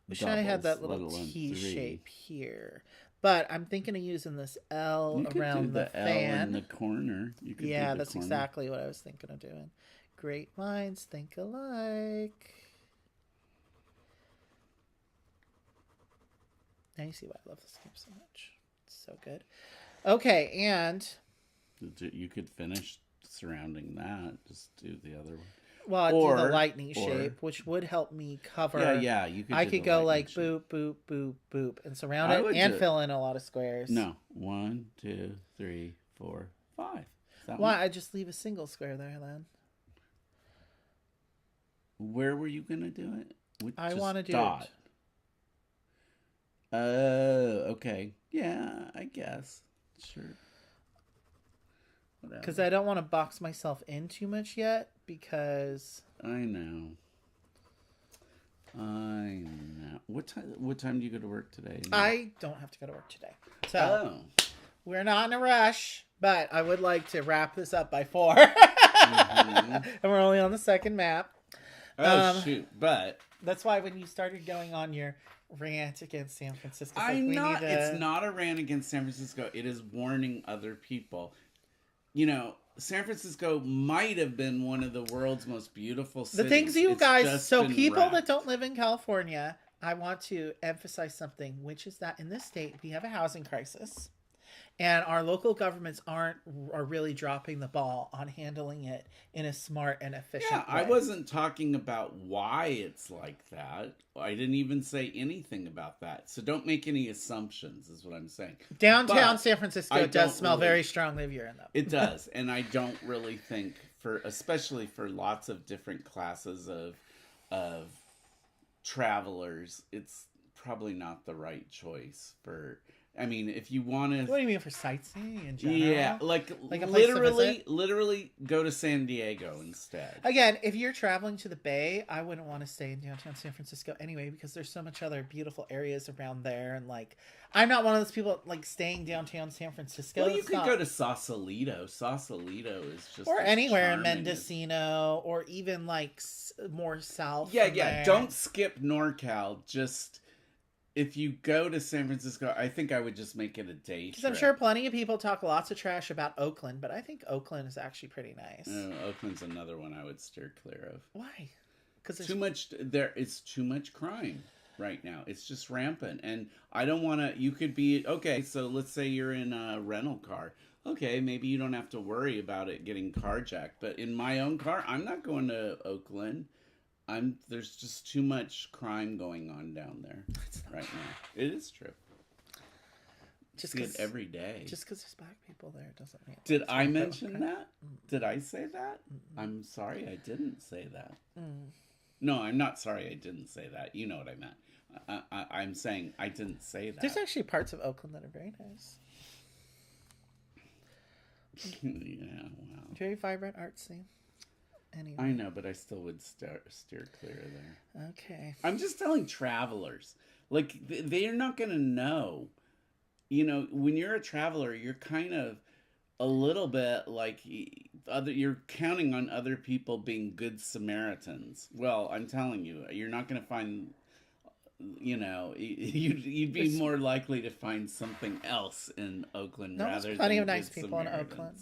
Speaker 1: Wish I had that little T shape here. But I'm thinking of using this L around the fan.
Speaker 2: L in the corner.
Speaker 1: Yeah, that's exactly what I was thinking of doing. Great minds think alike. Now you see why I love this game so much. It's so good. Okay, and...
Speaker 2: You could finish surrounding that. Just do the other one.
Speaker 1: Well, I'd do the lightning shape, which would help me cover.
Speaker 2: Yeah.
Speaker 1: I could go like boop, boop, boop, boop, and surround it and fill in a lot of squares.
Speaker 2: No. 1, 2, 3, 4, 5.
Speaker 1: Why? I just leave a single square there then.
Speaker 2: Where were you gonna do it?
Speaker 1: I want to do
Speaker 2: it. Oh, okay. Yeah, I guess. Sure.
Speaker 1: Because I don't want to box myself in too much yet, because...
Speaker 2: I know. What time do you go to work today?
Speaker 1: I don't have to go to work today. So, we're not in a rush, but I would like to wrap this up by 4. And we're only on the second map.
Speaker 2: Shoot. But...
Speaker 1: That's why when you started going on your rant against San Francisco...
Speaker 2: It's not a rant against San Francisco. It is warning other people. San Francisco might have been one of the world's most beautiful cities.
Speaker 1: The things you
Speaker 2: It's
Speaker 1: guys,
Speaker 2: just
Speaker 1: so
Speaker 2: been
Speaker 1: people
Speaker 2: wrecked.
Speaker 1: that don't live in California, I want to emphasize something, which is that in this state, we have a housing crisis. And our local governments are really dropping the ball on handling it in a smart and efficient way.
Speaker 2: I wasn't talking about why it's like that. I didn't even say anything about that. So don't make any assumptions, is what I'm saying.
Speaker 1: Downtown
Speaker 2: But
Speaker 1: San Francisco
Speaker 2: I
Speaker 1: does
Speaker 2: don't
Speaker 1: smell
Speaker 2: really-
Speaker 1: very strongly of urine, though.
Speaker 2: It does, and I don't really think especially for lots of different classes of travelers, it's probably not the right choice for. I mean, if you want to...
Speaker 1: What do you mean for sightseeing in general?
Speaker 2: Yeah, like a place literally go to San Diego instead.
Speaker 1: Again, if you're traveling to the Bay, I wouldn't want to stay in downtown San Francisco anyway, because there's so much other beautiful areas around there. And I'm not one of those people staying downtown San Francisco.
Speaker 2: Well, you could go to Sausalito. Sausalito is just...
Speaker 1: Or anywhere in
Speaker 2: charming.
Speaker 1: Mendocino, or even more south.
Speaker 2: Yeah.
Speaker 1: There.
Speaker 2: Don't skip NorCal. Just... If you go to San Francisco, I think I would just make it a day trip.
Speaker 1: Because I'm sure plenty of people talk lots of trash about Oakland, but I think Oakland is actually pretty nice.
Speaker 2: Oakland's another one I would steer clear of.
Speaker 1: Why? Because
Speaker 2: there is too much crime right now. It's just rampant, and I don't want to. You could be okay. So let's say you're in a rental car. Okay, maybe you don't have to worry about it getting carjacked. But in my own car, I'm not going to Oakland. There's just too much crime going on down there right now. It is true.
Speaker 1: Just
Speaker 2: see it every day.
Speaker 1: Just because there's black people there doesn't mean.
Speaker 2: Did I mention that? Did I say that? I'm sorry, I didn't say that. No, I'm not sorry, I didn't say that. You know what I meant. I'm saying I didn't say that.
Speaker 1: There's actually parts of Oakland that are very nice.
Speaker 2: Yeah, wow.
Speaker 1: Very vibrant art scene. Anyway.
Speaker 2: I know, but I still would steer clear of there.
Speaker 1: Okay.
Speaker 2: I'm just telling travelers. They're not going to know. When you're a traveler, you're kind of a little bit you're counting on other people being good Samaritans. Well, I'm telling you, you're not going to find, you'd be more likely to find something else in Oakland rather than
Speaker 1: there's plenty of nice
Speaker 2: good
Speaker 1: people in
Speaker 2: Samaritans.
Speaker 1: Oakland.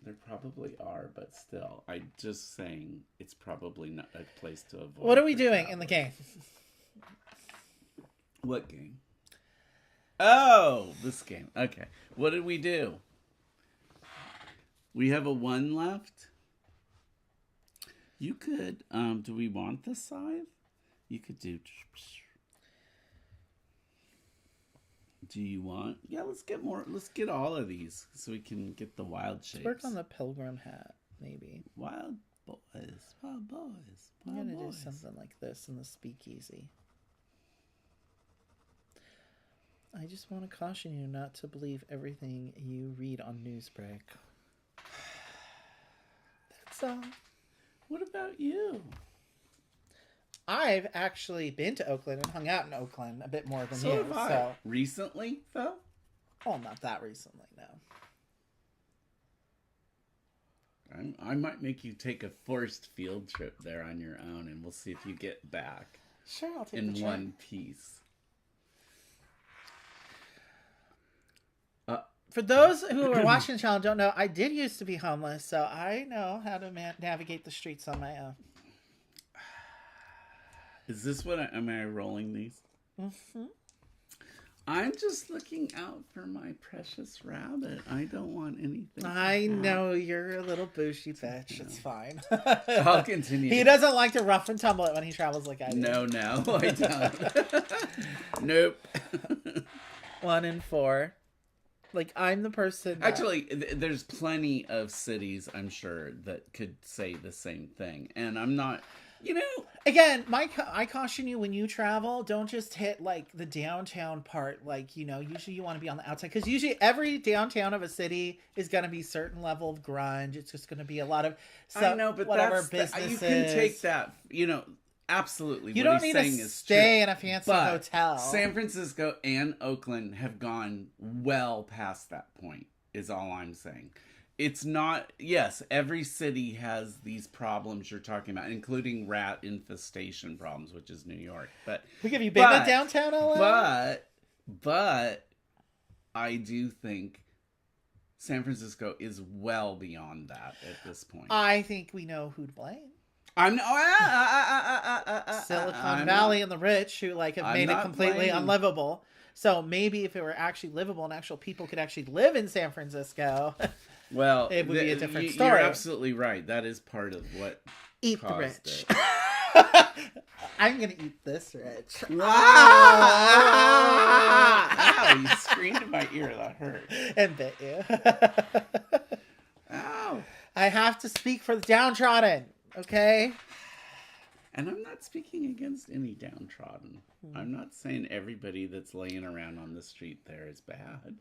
Speaker 2: There probably are, but still, I'm just saying it's probably not a place to avoid.
Speaker 1: What are we doing in the game?
Speaker 2: What game? Oh, this game. Okay. What did we do? We have a 1 left. You could, do we want the scythe? You could do... Do you want... Yeah, let's get more... Let's get all of these so we can get the wild shapes.
Speaker 1: Let's work on the pilgrim hat, maybe.
Speaker 2: Wild boys. Wild boys.
Speaker 1: I'm
Speaker 2: Wild
Speaker 1: going to do
Speaker 2: boys.
Speaker 1: something like this in the speakeasy. I just want to caution you not to believe everything you read on Newsbreak. That's all.
Speaker 2: What about you?
Speaker 1: I've actually been to Oakland and hung out in Oakland a bit more than
Speaker 2: So
Speaker 1: you.
Speaker 2: have I.
Speaker 1: So,
Speaker 2: Recently, though?
Speaker 1: well, not that recently, no.
Speaker 2: I might make you take a forced field trip there on your own, and we'll see if you get back
Speaker 1: Sure, I'll take
Speaker 2: in
Speaker 1: the
Speaker 2: one piece.
Speaker 1: For those who are watching the channel and don't know, I did used to be homeless, so I know how to navigate the streets on my own.
Speaker 2: Is this what am I rolling these?
Speaker 1: Mm-hmm.
Speaker 2: I'm just looking out for my precious rabbit. I don't want anything.
Speaker 1: I know you're a little bougie bitch. It's fine.
Speaker 2: I'll continue.
Speaker 1: He doesn't like to rough and tumble it when he travels like I do.
Speaker 2: No, I don't. Nope.
Speaker 1: 1 in 4. I'm the person that...
Speaker 2: Actually, there's plenty of cities, I'm sure, that could say the same thing. And I'm not,
Speaker 1: Again, I caution you when you travel, don't just hit, the downtown part. Usually you want to be on the outside. Because usually every downtown of a city is going to be a certain level of grunge. It's just going to be a lot of...
Speaker 2: I know, but
Speaker 1: whatever
Speaker 2: that's...
Speaker 1: businesses.
Speaker 2: You can take that, absolutely.
Speaker 1: You
Speaker 2: what
Speaker 1: don't
Speaker 2: he's
Speaker 1: need
Speaker 2: saying
Speaker 1: to
Speaker 2: is
Speaker 1: stay
Speaker 2: true.
Speaker 1: in a fancy
Speaker 2: But
Speaker 1: hotel.
Speaker 2: San Francisco and Oakland have gone well past that point, is all I'm saying. It's not... Yes, every city has these problems you're talking about, including rat infestation problems, which is New York. But
Speaker 1: Have you been to downtown LA?
Speaker 2: But I do think San Francisco is well beyond that at this point.
Speaker 1: I think we know who to blame.
Speaker 2: I'm
Speaker 1: Silicon Valley and the rich who like have made it completely unlivable. So maybe if it were actually livable and actual people could actually live in San Francisco,
Speaker 2: well,
Speaker 1: it would be a different story.
Speaker 2: You're absolutely right. That is part of what
Speaker 1: eat the rich. I'm gonna eat this rich.
Speaker 2: Ow! You screamed in my ear. That hurt.
Speaker 1: And bit you.
Speaker 2: Ow!
Speaker 1: I have to speak for the downtrodden. Okay.
Speaker 2: And I'm not speaking against any downtrodden. I'm not saying everybody that's laying around on the street there is bad.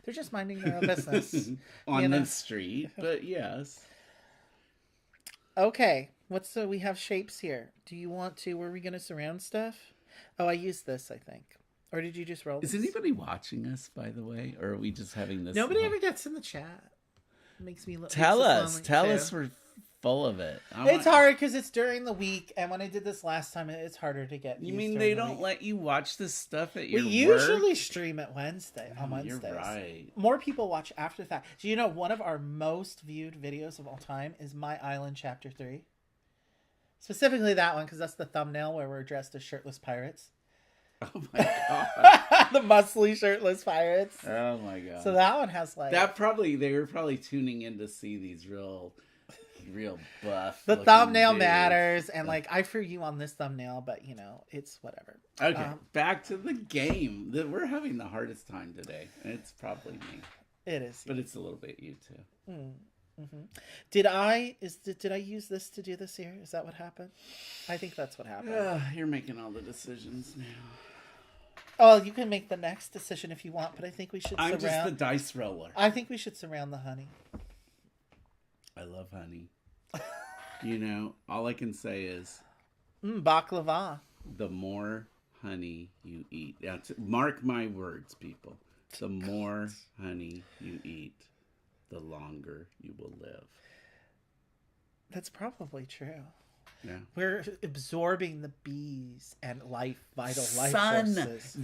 Speaker 1: They're just minding their own business.
Speaker 2: On the street, but yes.
Speaker 1: Okay. So we have shapes here. Do you want to, were we going to surround stuff? Oh, I used this, I think. Or did you just roll this?
Speaker 2: Is anybody watching us, by the way? Or are we just having this?
Speaker 1: Nobody ever gets in the chat. It makes me look.
Speaker 2: Tell us we're full of it.
Speaker 1: It's hard because it's during the week, and when I did this last time, it's harder to get.
Speaker 2: You mean they don't let you watch this stuff at your work?
Speaker 1: We usually stream it on Wednesdays.
Speaker 2: You're right.
Speaker 1: More people watch after that. Do you know one of our most viewed videos of all time is My Island Chapter 3? Specifically that one, because that's the thumbnail where we're dressed as shirtless pirates.
Speaker 2: Oh my god.
Speaker 1: The muscly shirtless pirates.
Speaker 2: Oh my god.
Speaker 1: So that one has like...
Speaker 2: They were probably tuning in to see these real buff.
Speaker 1: The thumbnail matters, and like I threw you on this thumbnail, but you know, it's whatever.
Speaker 2: Okay, back to the game. We're having the hardest time today, and it's probably me.
Speaker 1: It is.
Speaker 2: But it's a little bit you too.
Speaker 1: Mm-hmm. Did I use this to do this here? Is that what happened? I think that's what happened.
Speaker 2: You're making all the decisions now.
Speaker 1: Oh, you can make the next decision if you want, but I think we should
Speaker 2: I'm just the dice roller.
Speaker 1: I think we should surround the honey.
Speaker 2: I love honey. You know, all I can say is...
Speaker 1: baklava.
Speaker 2: The more honey you eat. Mark my words, people. The more honey you eat, the longer you will live.
Speaker 1: That's probably true.
Speaker 2: Yeah.
Speaker 1: We're absorbing the bees and vital life forces.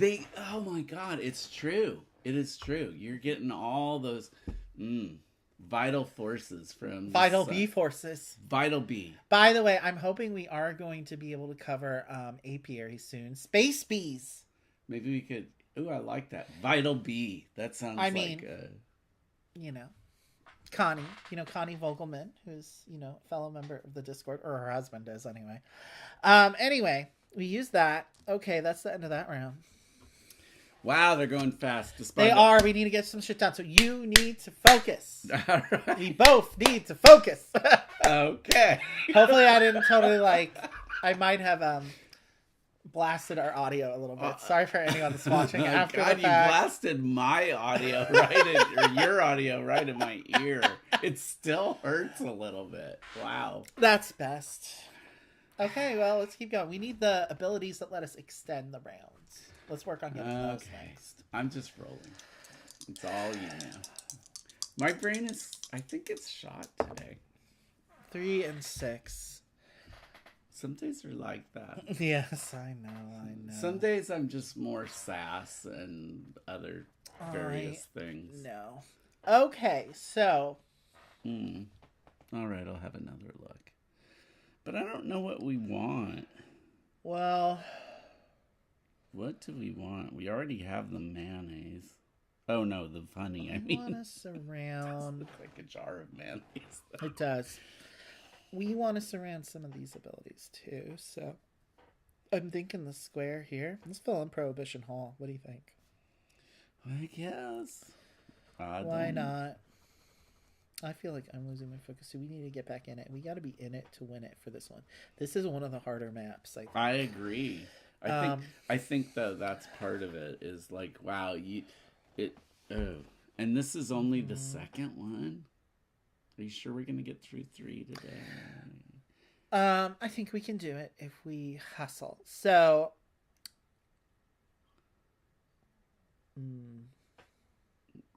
Speaker 2: Oh my God, it's true. It is true. You're getting all those vital forces from
Speaker 1: Vital bee forces.
Speaker 2: Vital bee.
Speaker 1: By the way, I'm hoping we are going to be able to cover apiary soon. Space bees.
Speaker 2: Maybe we could. Ooh, I like that. Vital bee. That sounds
Speaker 1: you know, Connie. You know, Connie Vogelman, who's, you know, a fellow member of the Discord, or her husband is anyway. Anyway, we use that. Okay, that's the end of that round.
Speaker 2: Wow, they're going fast.
Speaker 1: They are. We need to get some shit done. So you need to focus.
Speaker 2: All right.
Speaker 1: We both need to focus.
Speaker 2: Okay.
Speaker 1: Hopefully I didn't totally I might have blasted our audio a little bit. Sorry for anyone that's watching after
Speaker 2: God,
Speaker 1: the fact.
Speaker 2: You blasted my audio or your audio right in my ear. It still hurts a little bit. Wow.
Speaker 1: That's best. Okay, well, let's keep going. We need the abilities that let us extend the rounds. Let's work on getting those next.
Speaker 2: I'm just rolling. It's all you now. My brain is, I think it's shot today.
Speaker 1: 3 and 6.
Speaker 2: Some days are like that.
Speaker 1: Yes, I know.
Speaker 2: Some days I'm just more sass and other various things.
Speaker 1: No. Okay, so.
Speaker 2: All right, I'll have another look. But I don't know what we want.
Speaker 1: Well.
Speaker 2: What do we want? We already have the mayonnaise. Oh no, the honey. I mean,
Speaker 1: want to surround.
Speaker 2: It looks like a jar of mayonnaise.
Speaker 1: It does. We want to surround some of these abilities too. So I'm thinking the square here. Let's fill in Prohibition Hall. What do you think?
Speaker 2: I guess.
Speaker 1: Why not? I feel like I'm losing my focus. So we need to get back in it. We got to be in it to win it for this one. This is one of the harder maps.
Speaker 2: I agree. I think that that's part of it is like, wow, and this is only the second one. Are you sure we're going to get through 3 today?
Speaker 1: I think we can do it if we hustle. So,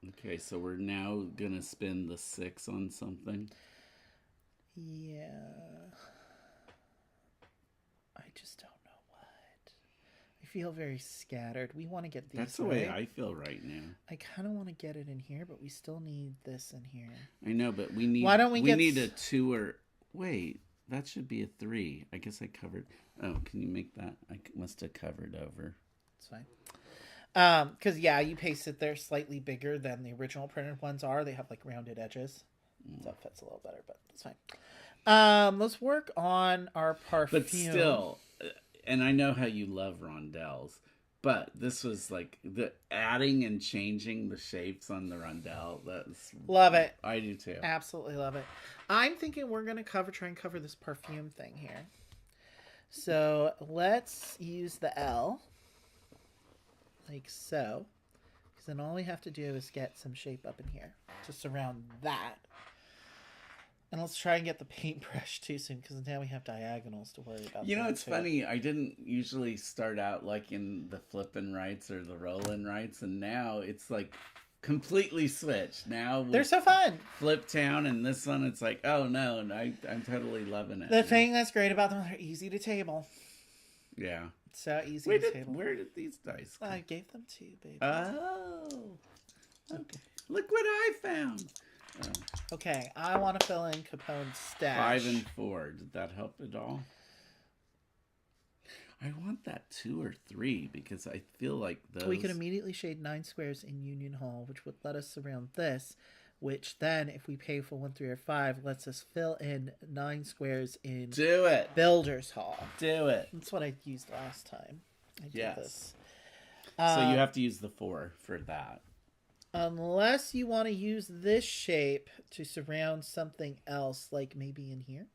Speaker 2: okay, so we're now going to spend the 6 on something.
Speaker 1: Yeah. I just don't know what. I feel very scattered. We want to get these.
Speaker 2: That's the way I feel right now.
Speaker 1: I kind of want to get it in here, but we still need this in here.
Speaker 2: I know, but we need.
Speaker 1: Why don't we
Speaker 2: need a 2 or wait? That should be a 3. I guess I covered. Oh, can you make that? I must have covered over.
Speaker 1: It's fine. Because you pasted they're slightly bigger than the original printed ones are. They have like rounded edges, so it fits a little better, but that's fine. Let's work on our perfume.
Speaker 2: But still, and I know how you love rondelles, but this was like the adding and changing the shapes on the rondelle. That's
Speaker 1: love it.
Speaker 2: I do too.
Speaker 1: Absolutely love it. I'm thinking we're gonna try and cover this perfume thing here. So let's use the L, like so, because then all we have to do is get some shape up in here to surround that. And let's try and get the paintbrush too soon, because now we have diagonals to worry about.
Speaker 2: You know, it's funny. I didn't usually start out like in the flippin' rights or the rollin' rights, and now it's like completely switched. Now
Speaker 1: they're so fun.
Speaker 2: Flip Town and this one, it's like, oh no, and I'm totally loving it.
Speaker 1: The thing that's great about them, they're easy to table.
Speaker 2: Yeah.
Speaker 1: So easy to table.
Speaker 2: Where did these dice come?
Speaker 1: I gave them to you, baby.
Speaker 2: Oh. Okay. Look what I found.
Speaker 1: Okay, I want to fill in Capone's stash.
Speaker 2: 5 and 4. Did that help at all? I want that 2 or 3 because I feel like those...
Speaker 1: We could immediately shade 9 squares in Union Hall, which would let us surround this, which then, if we pay for 1, 3, or 5, lets us fill in 9 squares in...
Speaker 2: Do it!
Speaker 1: Builder's Hall.
Speaker 2: Do it!
Speaker 1: That's what I used last time. I did this.
Speaker 2: So you have to use the 4 for that.
Speaker 1: Unless you want to use this shape to surround something else, like maybe in here.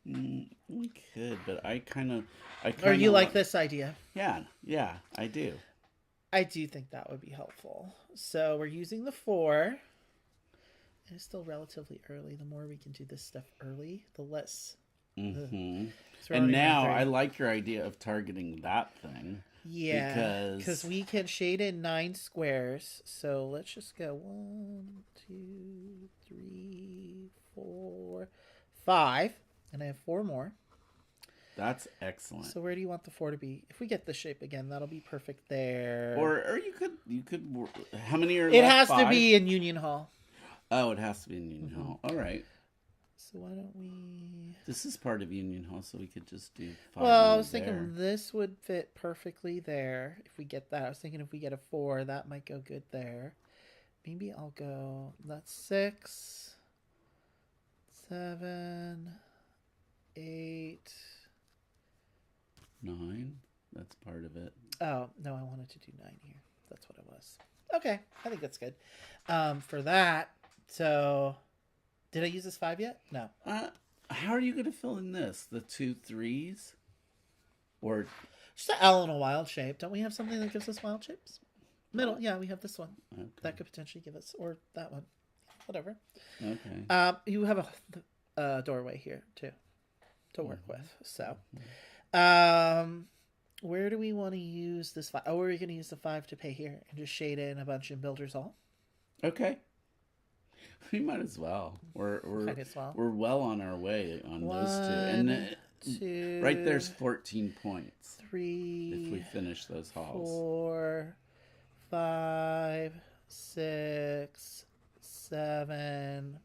Speaker 2: We could, but I kind of
Speaker 1: or you like this idea?
Speaker 2: Yeah, I do.
Speaker 1: I do think that would be helpful. So we're using the 4. It's still relatively early. The more we can do this stuff early, the less.
Speaker 2: And now I like your idea of targeting that thing.
Speaker 1: Yeah, because we can shade in 9 squares. So let's just go 1, 2, 3, 4, 5. And I have 4 more.
Speaker 2: That's excellent.
Speaker 1: So where do you want the 4 to be? If we get this shape again, that'll be perfect there.
Speaker 2: Or you could. How many are
Speaker 1: it
Speaker 2: left?
Speaker 1: has
Speaker 2: 5?
Speaker 1: to be in Union Hall.
Speaker 2: Oh, it has to be in Union Hall. All right.
Speaker 1: So why don't we?
Speaker 2: This is part of Union Hall, so we could just do 5.
Speaker 1: Well, I was thinking this would fit perfectly there if we get that. I was thinking if we get a 4, that might go good there. Maybe I'll go. That's 6, 7. 8,
Speaker 2: 9. That's part of it.
Speaker 1: Oh no, I wanted to do 9 here. That's what it was. Okay, I think that's good. For that, so did I use this 5 yet? No.
Speaker 2: How are you going to fill in this? The 2 3s, or
Speaker 1: just an L in a wild shape? Don't we have something that gives us wild shapes? Middle, yeah, we have this one.
Speaker 2: Okay.
Speaker 1: That could potentially give us, or that one, whatever.
Speaker 2: Okay.
Speaker 1: You have a doorway here too to work with. So, where do we want to use this 5? Oh, we're going to use the 5 to pay here and just shade in a bunch in Builder's Hall.
Speaker 2: Okay. We might as well. We're well on our way on
Speaker 1: 1,
Speaker 2: those 2. And
Speaker 1: 2,
Speaker 2: right there's 14 points.
Speaker 1: 3.
Speaker 2: If we finish those halls.
Speaker 1: 4, 5, 6, 7,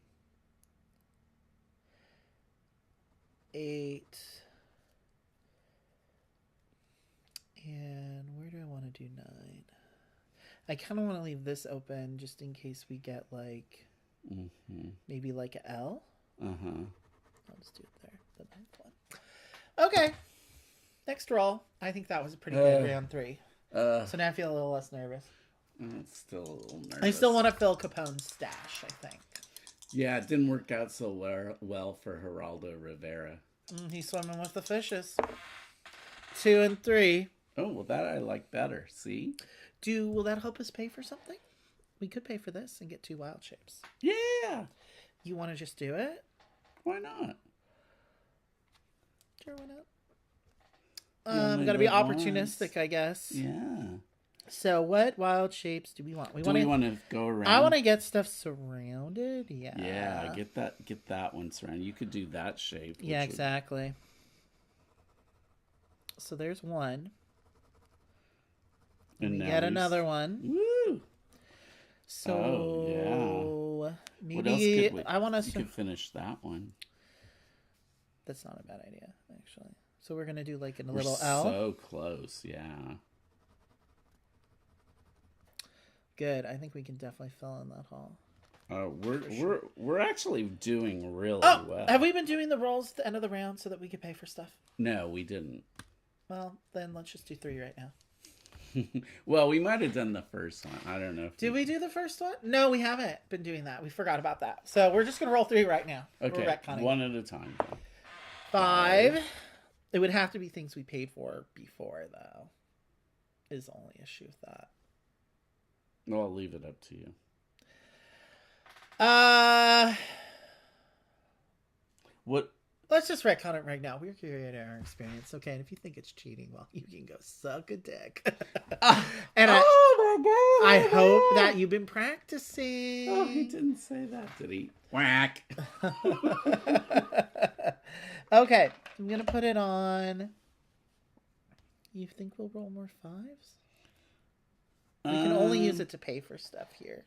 Speaker 1: 8. And where do I want to do 9? I kind of want to leave this open just in case we get like maybe like a L. I'll just do it there. The 9th one. Okay. Next roll. I think that was a pretty good round 3. So now I feel a little less nervous.
Speaker 2: It's still a little nervous.
Speaker 1: I still want to fill Capone's stash, I think.
Speaker 2: Yeah, it didn't work out so well for Geraldo Rivera.
Speaker 1: He's swimming with the fishes. 2 and 3.
Speaker 2: Oh, well, that I like better. See?
Speaker 1: Will that help us pay for something? We could pay for this and get 2 wild shapes.
Speaker 2: Yeah.
Speaker 1: You want to just do it?
Speaker 2: Why not?
Speaker 1: Sure, why not? Gotta be opportunistic, I guess.
Speaker 2: Yeah.
Speaker 1: So what wild shapes do we want?
Speaker 2: We want to go around?
Speaker 1: I want to get stuff surrounded. Yeah.
Speaker 2: Yeah, get that one surrounded. You could do that shape.
Speaker 1: Yeah, exactly. So there's 1.
Speaker 2: And
Speaker 1: we
Speaker 2: now
Speaker 1: get another one.
Speaker 2: Woo!
Speaker 1: So maybe
Speaker 2: What else could we?
Speaker 1: I want us
Speaker 2: You
Speaker 1: to.
Speaker 2: could finish that one.
Speaker 1: That's not a bad idea, actually. So we're gonna do like a
Speaker 2: We're
Speaker 1: little L.
Speaker 2: so close, yeah.
Speaker 1: Good. I think we can definitely fill in that hall.
Speaker 2: We're actually doing really well.
Speaker 1: Have we been doing the rolls at the end of the round so that we could pay for stuff?
Speaker 2: No, we didn't.
Speaker 1: Well, then let's just do 3 right now.
Speaker 2: Well, we might have done the first one. I don't know.
Speaker 1: Did we do the first one? No, we haven't been doing that. We forgot about that. So we're just gonna roll 3 right now.
Speaker 2: Okay,
Speaker 1: we're retconning.
Speaker 2: one at a time.
Speaker 1: 5. It would have to be things we paid for before, though. Is the only issue with that.
Speaker 2: Well, I'll leave it up to you. What?
Speaker 1: Let's just retcon it right now. We're creating our experience, okay? And if you think it's cheating, well, you can go suck a dick. And
Speaker 2: oh my god!
Speaker 1: I hope that you've been practicing.
Speaker 2: Oh, he didn't say that, did he? Whack.
Speaker 1: Okay, I'm gonna put it on. You think we'll roll more 5s? We can only use it to pay for stuff here.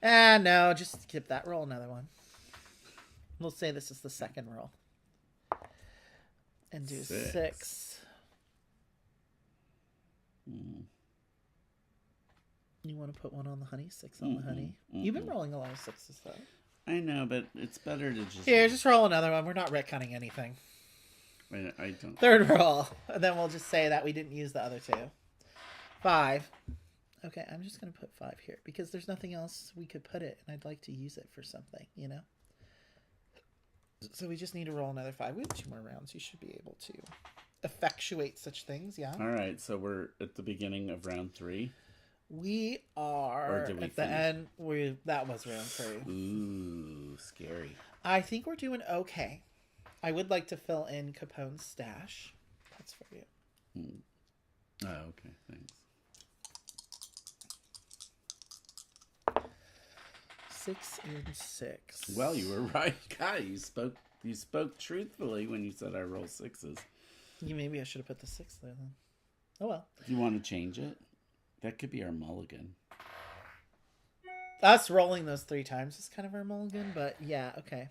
Speaker 1: No, just skip that. Roll another one. We'll say this is the second roll. And do 6. You want to put 1 on the honey? 6 on the honey? You've been rolling a lot of 6s, though.
Speaker 2: I know, but it's better to just...
Speaker 1: Here, just roll another one. We're not retconning anything.
Speaker 2: I don't...
Speaker 1: Third roll. And then we'll just say that we didn't use the other 2. 5. Okay, I'm just going to put 5 here. Because there's nothing else we could put it. And I'd like to use it for something, you know? So we just need to roll another 5. We have 2 more rounds. You should be able to effectuate such things, yeah?
Speaker 2: All right, so we're at the beginning of round 3.
Speaker 1: We are
Speaker 2: Or did we
Speaker 1: at the end. That was round 3.
Speaker 2: Ooh, scary.
Speaker 1: I think we're doing okay. I would like to fill in Capone's stash. That's for you.
Speaker 2: Oh, okay, thanks.
Speaker 1: 6 and 6.
Speaker 2: Well, you were right. God, you spoke truthfully when you said I roll 6s.
Speaker 1: Maybe I should have put the 6 there then. Oh well.
Speaker 2: Do you want to change it? That could be our mulligan.
Speaker 1: Us rolling those 3 times is kind of our mulligan, but yeah, okay.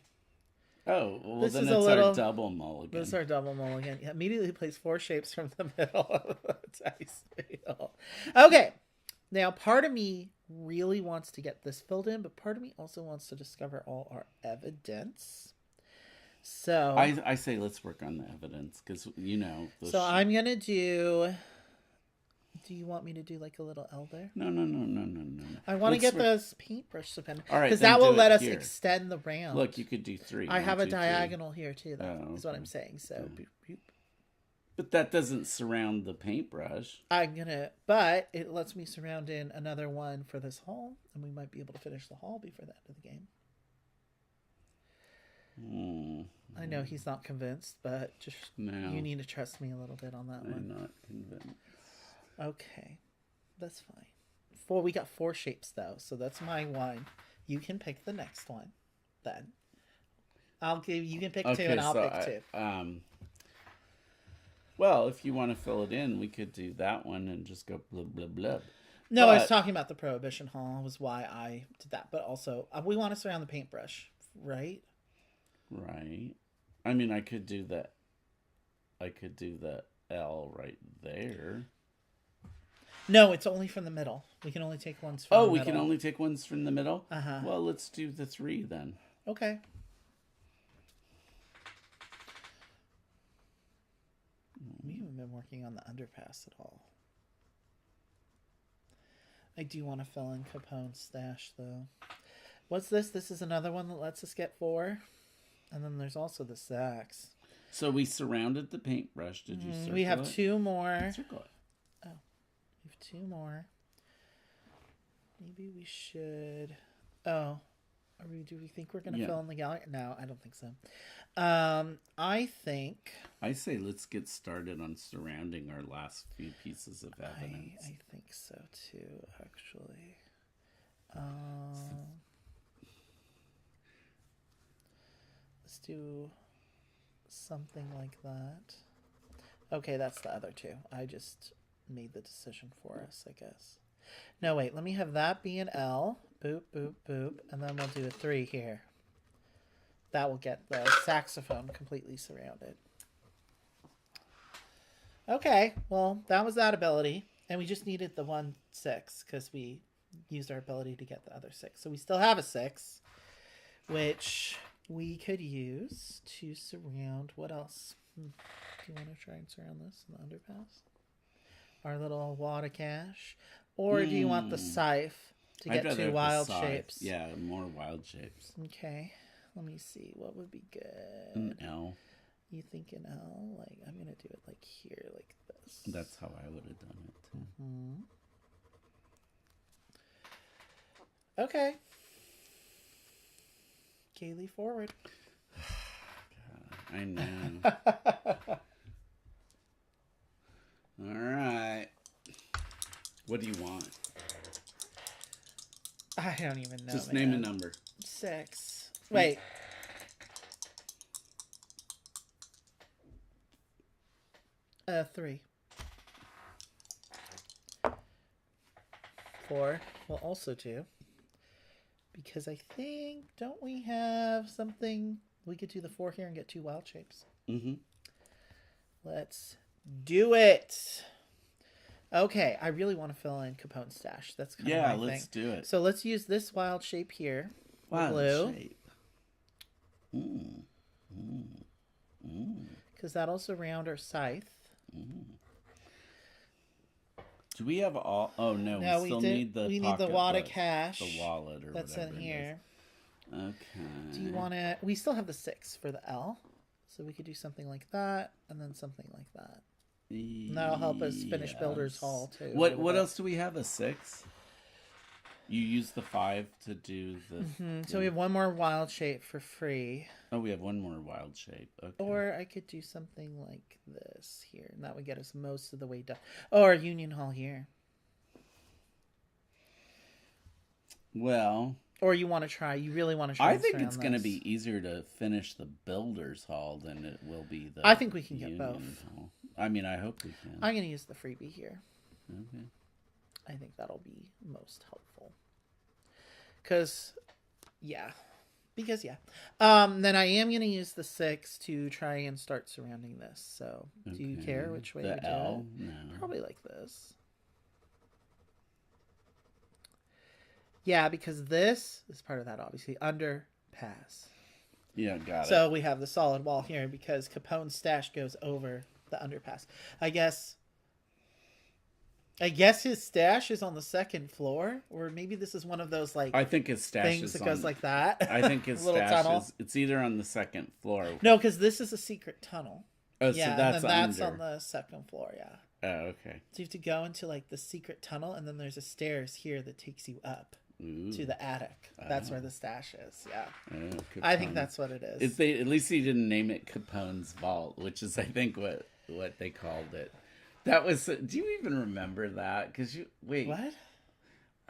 Speaker 2: Oh, well,
Speaker 1: This
Speaker 2: then
Speaker 1: is
Speaker 2: it's
Speaker 1: a little,
Speaker 2: our double mulligan.
Speaker 1: This is our double mulligan. Yeah, immediately plays 4 shapes from the middle of the dice wheel. Okay. Now, part of me really wants to get this filled in, but part of me also wants to discover all our evidence. So
Speaker 2: I say let's work on the evidence because, you know.
Speaker 1: So I'm going to do... Do you want me to do like a little L there?
Speaker 2: No.
Speaker 1: I want to get those paintbrush dependent.
Speaker 2: All right,
Speaker 1: because that will let us
Speaker 2: here.
Speaker 1: extend the round.
Speaker 2: Look, you could do 3.
Speaker 1: I
Speaker 2: 1,
Speaker 1: have
Speaker 2: 2,
Speaker 1: a diagonal here too, though, is what I'm saying. So, boop, boop.
Speaker 2: But that doesn't surround the paintbrush.
Speaker 1: But it lets me surround in another one for this hall, and we might be able to finish the hall before the end of the game. I know he's not convinced, but just you need to trust me a little bit on that one.
Speaker 2: I'm not convinced.
Speaker 1: Okay, that's fine. We got 4 shapes though, so that's my one. You can pick the next one. Then you can pick 2, and I'll pick 2.
Speaker 2: Well, if you want to fill it in, we could do that one and just go blub blub blub.
Speaker 1: No, I was talking about the Prohibition Hall. Was why I did that. But also, we want to surround the paintbrush, right?
Speaker 2: Right. I mean, I could do the L right there.
Speaker 1: No, it's only from the middle. We can only take ones from the middle.
Speaker 2: Oh, we can only take ones from the middle?
Speaker 1: Uh-huh.
Speaker 2: Well, let's do the 3 then.
Speaker 1: Okay. We haven't been working on the underpass at all. I do want to fill in Capone's stash, though. What's this? This is another one that lets us get 4. And then there's also the sacks.
Speaker 2: So we surrounded the paintbrush. Did you circle it?
Speaker 1: We have 2 more.
Speaker 2: Circle it.
Speaker 1: Oh, we have 2 more. Maybe we should... Oh. Do we think we're going to fill in the gallery? No, I don't think so. I
Speaker 2: say let's get started on surrounding our last few pieces of evidence.
Speaker 1: I think so too, actually. Let's do something like that. Okay, that's the other 2. I just made the decision for us, I guess. No, wait, let me have that be an L. Boop, boop, boop. And then we'll do a 3 here. That will get the saxophone completely surrounded. Okay, well, that was that ability. And we just needed the 1 6 because we used our ability to get the other 6. So we still have a 6, which we could use to surround. What else? Do you want to try and surround this in the underpass? Our little wad of cash? Or do you want the scythe to get 2 wild shapes?
Speaker 2: Yeah, more wild shapes.
Speaker 1: Okay. Let me see. What would be good?
Speaker 2: An L.
Speaker 1: You think an L? Like, I'm going to do it like here, like this.
Speaker 2: That's how I would have done it, too.
Speaker 1: Mm-hmm. Okay. Gaily forward.
Speaker 2: God, I know. All right. What do you want?
Speaker 1: I don't even know.
Speaker 2: Just name a number.
Speaker 1: 6. Wait. Uh, 3. 4. We'll also do. Because I think, don't we have something? We could do the 4 here and get 2 wild shapes.
Speaker 2: Mm-hmm.
Speaker 1: Let's do it. Okay, I really want to fill in Capone's stash. That's kind of my thing.
Speaker 2: Let's do it.
Speaker 1: So let's use this wild shape here.
Speaker 2: Wild
Speaker 1: blue.
Speaker 2: shape.
Speaker 1: Because that'll surround our scythe.
Speaker 2: Do we have all? Oh no, we still need the.
Speaker 1: We need the wad of cash.
Speaker 2: The wallet or
Speaker 1: that's
Speaker 2: whatever
Speaker 1: in here.
Speaker 2: Okay.
Speaker 1: Do you want to? We still have the 6 for the L, so we could do something like that, and then something like that. And that'll help us finish Builder's Hall too.
Speaker 2: What else do we have? A 6. You use the 5 to do the.
Speaker 1: So we have 1 more wild shape for free.
Speaker 2: Oh, we have 1 more wild shape. Okay.
Speaker 1: Or I could do something like this here, and that would get us most of the way done. Or Union Hall here.
Speaker 2: Well.
Speaker 1: Or you want to try? You really want to try?
Speaker 2: I think it's going to be easier to finish the Builder's Hall than it will be the.
Speaker 1: I think we can
Speaker 2: Union
Speaker 1: get both.
Speaker 2: Hall. I mean, I hope we can.
Speaker 1: I'm going to use the freebie here.
Speaker 2: Okay.
Speaker 1: I think that'll be most helpful. Because, yeah. Then I am going to use the 6 to try and start surrounding this. So, do you care which way we do it?
Speaker 2: No.
Speaker 1: Probably like this. Yeah, because this is part of that, obviously. Underpass.
Speaker 2: Yeah, got it.
Speaker 1: So we have the solid wall here because Capone's stash goes over the underpass. I guess his stash is on the 2nd floor, or maybe this is one of those like
Speaker 2: I think his stash
Speaker 1: things
Speaker 2: is
Speaker 1: that goes like that.
Speaker 2: I think his
Speaker 1: little
Speaker 2: stash
Speaker 1: tunnel.
Speaker 2: is. It's either on the 2nd floor.
Speaker 1: No, because this is a secret tunnel.
Speaker 2: Oh,
Speaker 1: yeah,
Speaker 2: so that's
Speaker 1: and then that's
Speaker 2: under.
Speaker 1: on the 2nd floor. Yeah.
Speaker 2: Oh, okay.
Speaker 1: So you have to go into like the secret tunnel, and then there's a stairs here that takes you up to the attic. That's where the stash is. Yeah.
Speaker 2: Oh,
Speaker 1: I think that's what it is.
Speaker 2: At least he didn't name it Capone's Vault, which is I think what they called it. That was. Do you even remember that? Because wait.
Speaker 1: What?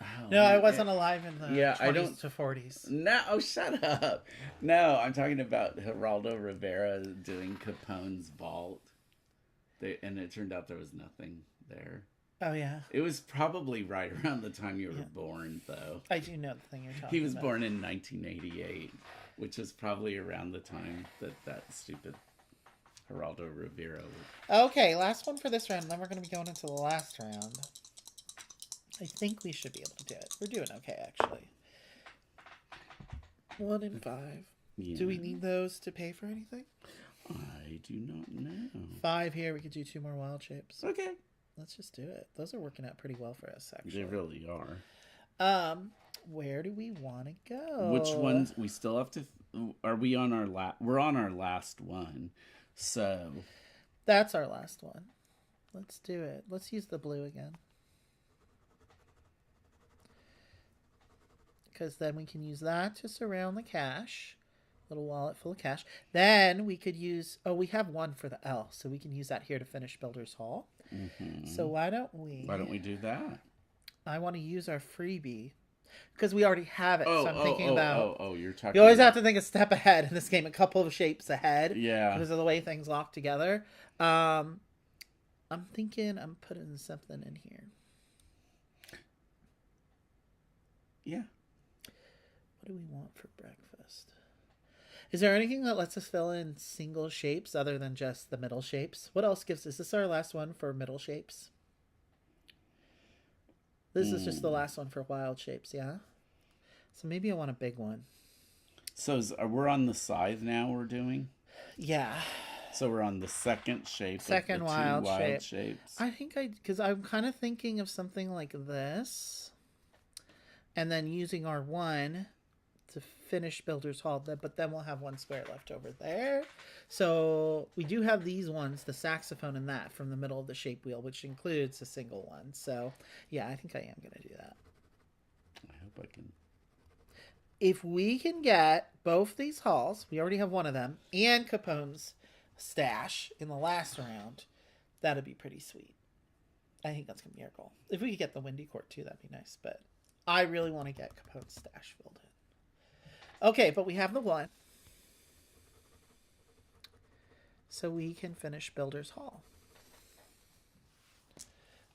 Speaker 2: Oh,
Speaker 1: no, I wasn't alive in the 20s to 40s.
Speaker 2: No, shut up. No, I'm talking about Geraldo Rivera doing Capone's Vault. And it turned out there was nothing there.
Speaker 1: Oh, yeah.
Speaker 2: It was probably right around the time you were born, though.
Speaker 1: I do know the thing you're talking about.
Speaker 2: He was born in 1988, which is probably around the time that stupid Geraldo Rivera was.
Speaker 1: Okay, last one for this round. Then we're going to be going into the last round. I think we should be able to do it. We're doing okay, actually. 1 in 5. Yeah. Do we need those to pay for anything?
Speaker 2: I do not know.
Speaker 1: 5 here. We could do 2 more wild shapes.
Speaker 2: Okay.
Speaker 1: Let's just do it. Those are working out pretty well for us, actually.
Speaker 2: They really are.
Speaker 1: Where do we want to go?
Speaker 2: Which ones? We still have to. Are we on our We're on our last one. So.
Speaker 1: That's our last one. Let's do it. Let's use the blue again. Because then we can use that to surround the cash. Little wallet full of cash. Then we could use... Oh, we have 1 for the L. So we can use that here to finish Builder's Hall. Mm-hmm. So why don't we do
Speaker 2: that?
Speaker 1: I want to use our freebie. Because we already have it. So I'm thinking about...
Speaker 2: you're talking...
Speaker 1: You always have to think a step ahead in this game. A couple of shapes ahead.
Speaker 2: Yeah.
Speaker 1: Because of the way things lock together. I'm I'm thinking I'm putting something in here.
Speaker 2: Yeah.
Speaker 1: What do we want for breakfast? Is there anything that lets us fill in single shapes other than just the middle shapes? What else gives us? Is this our last one for middle shapes? This is just the last one for wild shapes, yeah? So maybe I want a big one.
Speaker 2: So we're on the scythe now we're doing?
Speaker 1: Yeah.
Speaker 2: So we're on the second shape.
Speaker 1: Second
Speaker 2: of the
Speaker 1: wild,
Speaker 2: two wild
Speaker 1: shape.
Speaker 2: shapes.
Speaker 1: I think because I'm kind of thinking of something like this. And then using our one to finish Builder's Hall. But then we'll have one square left over there. So we do have these ones, the saxophone and that, from the middle of the shape wheel, which includes a single one. So, yeah, I think I am going to do that.
Speaker 2: I hope I can.
Speaker 1: If we can get both these halls, we already have one of them, and Capone's stash in the last round, that'd be pretty sweet. I think that's going to be our goal. If we could get the Windy Court too, that'd be nice. But I really want to get Capone's stash filled in. Okay, but we have the one. So we can finish Builder's Hall.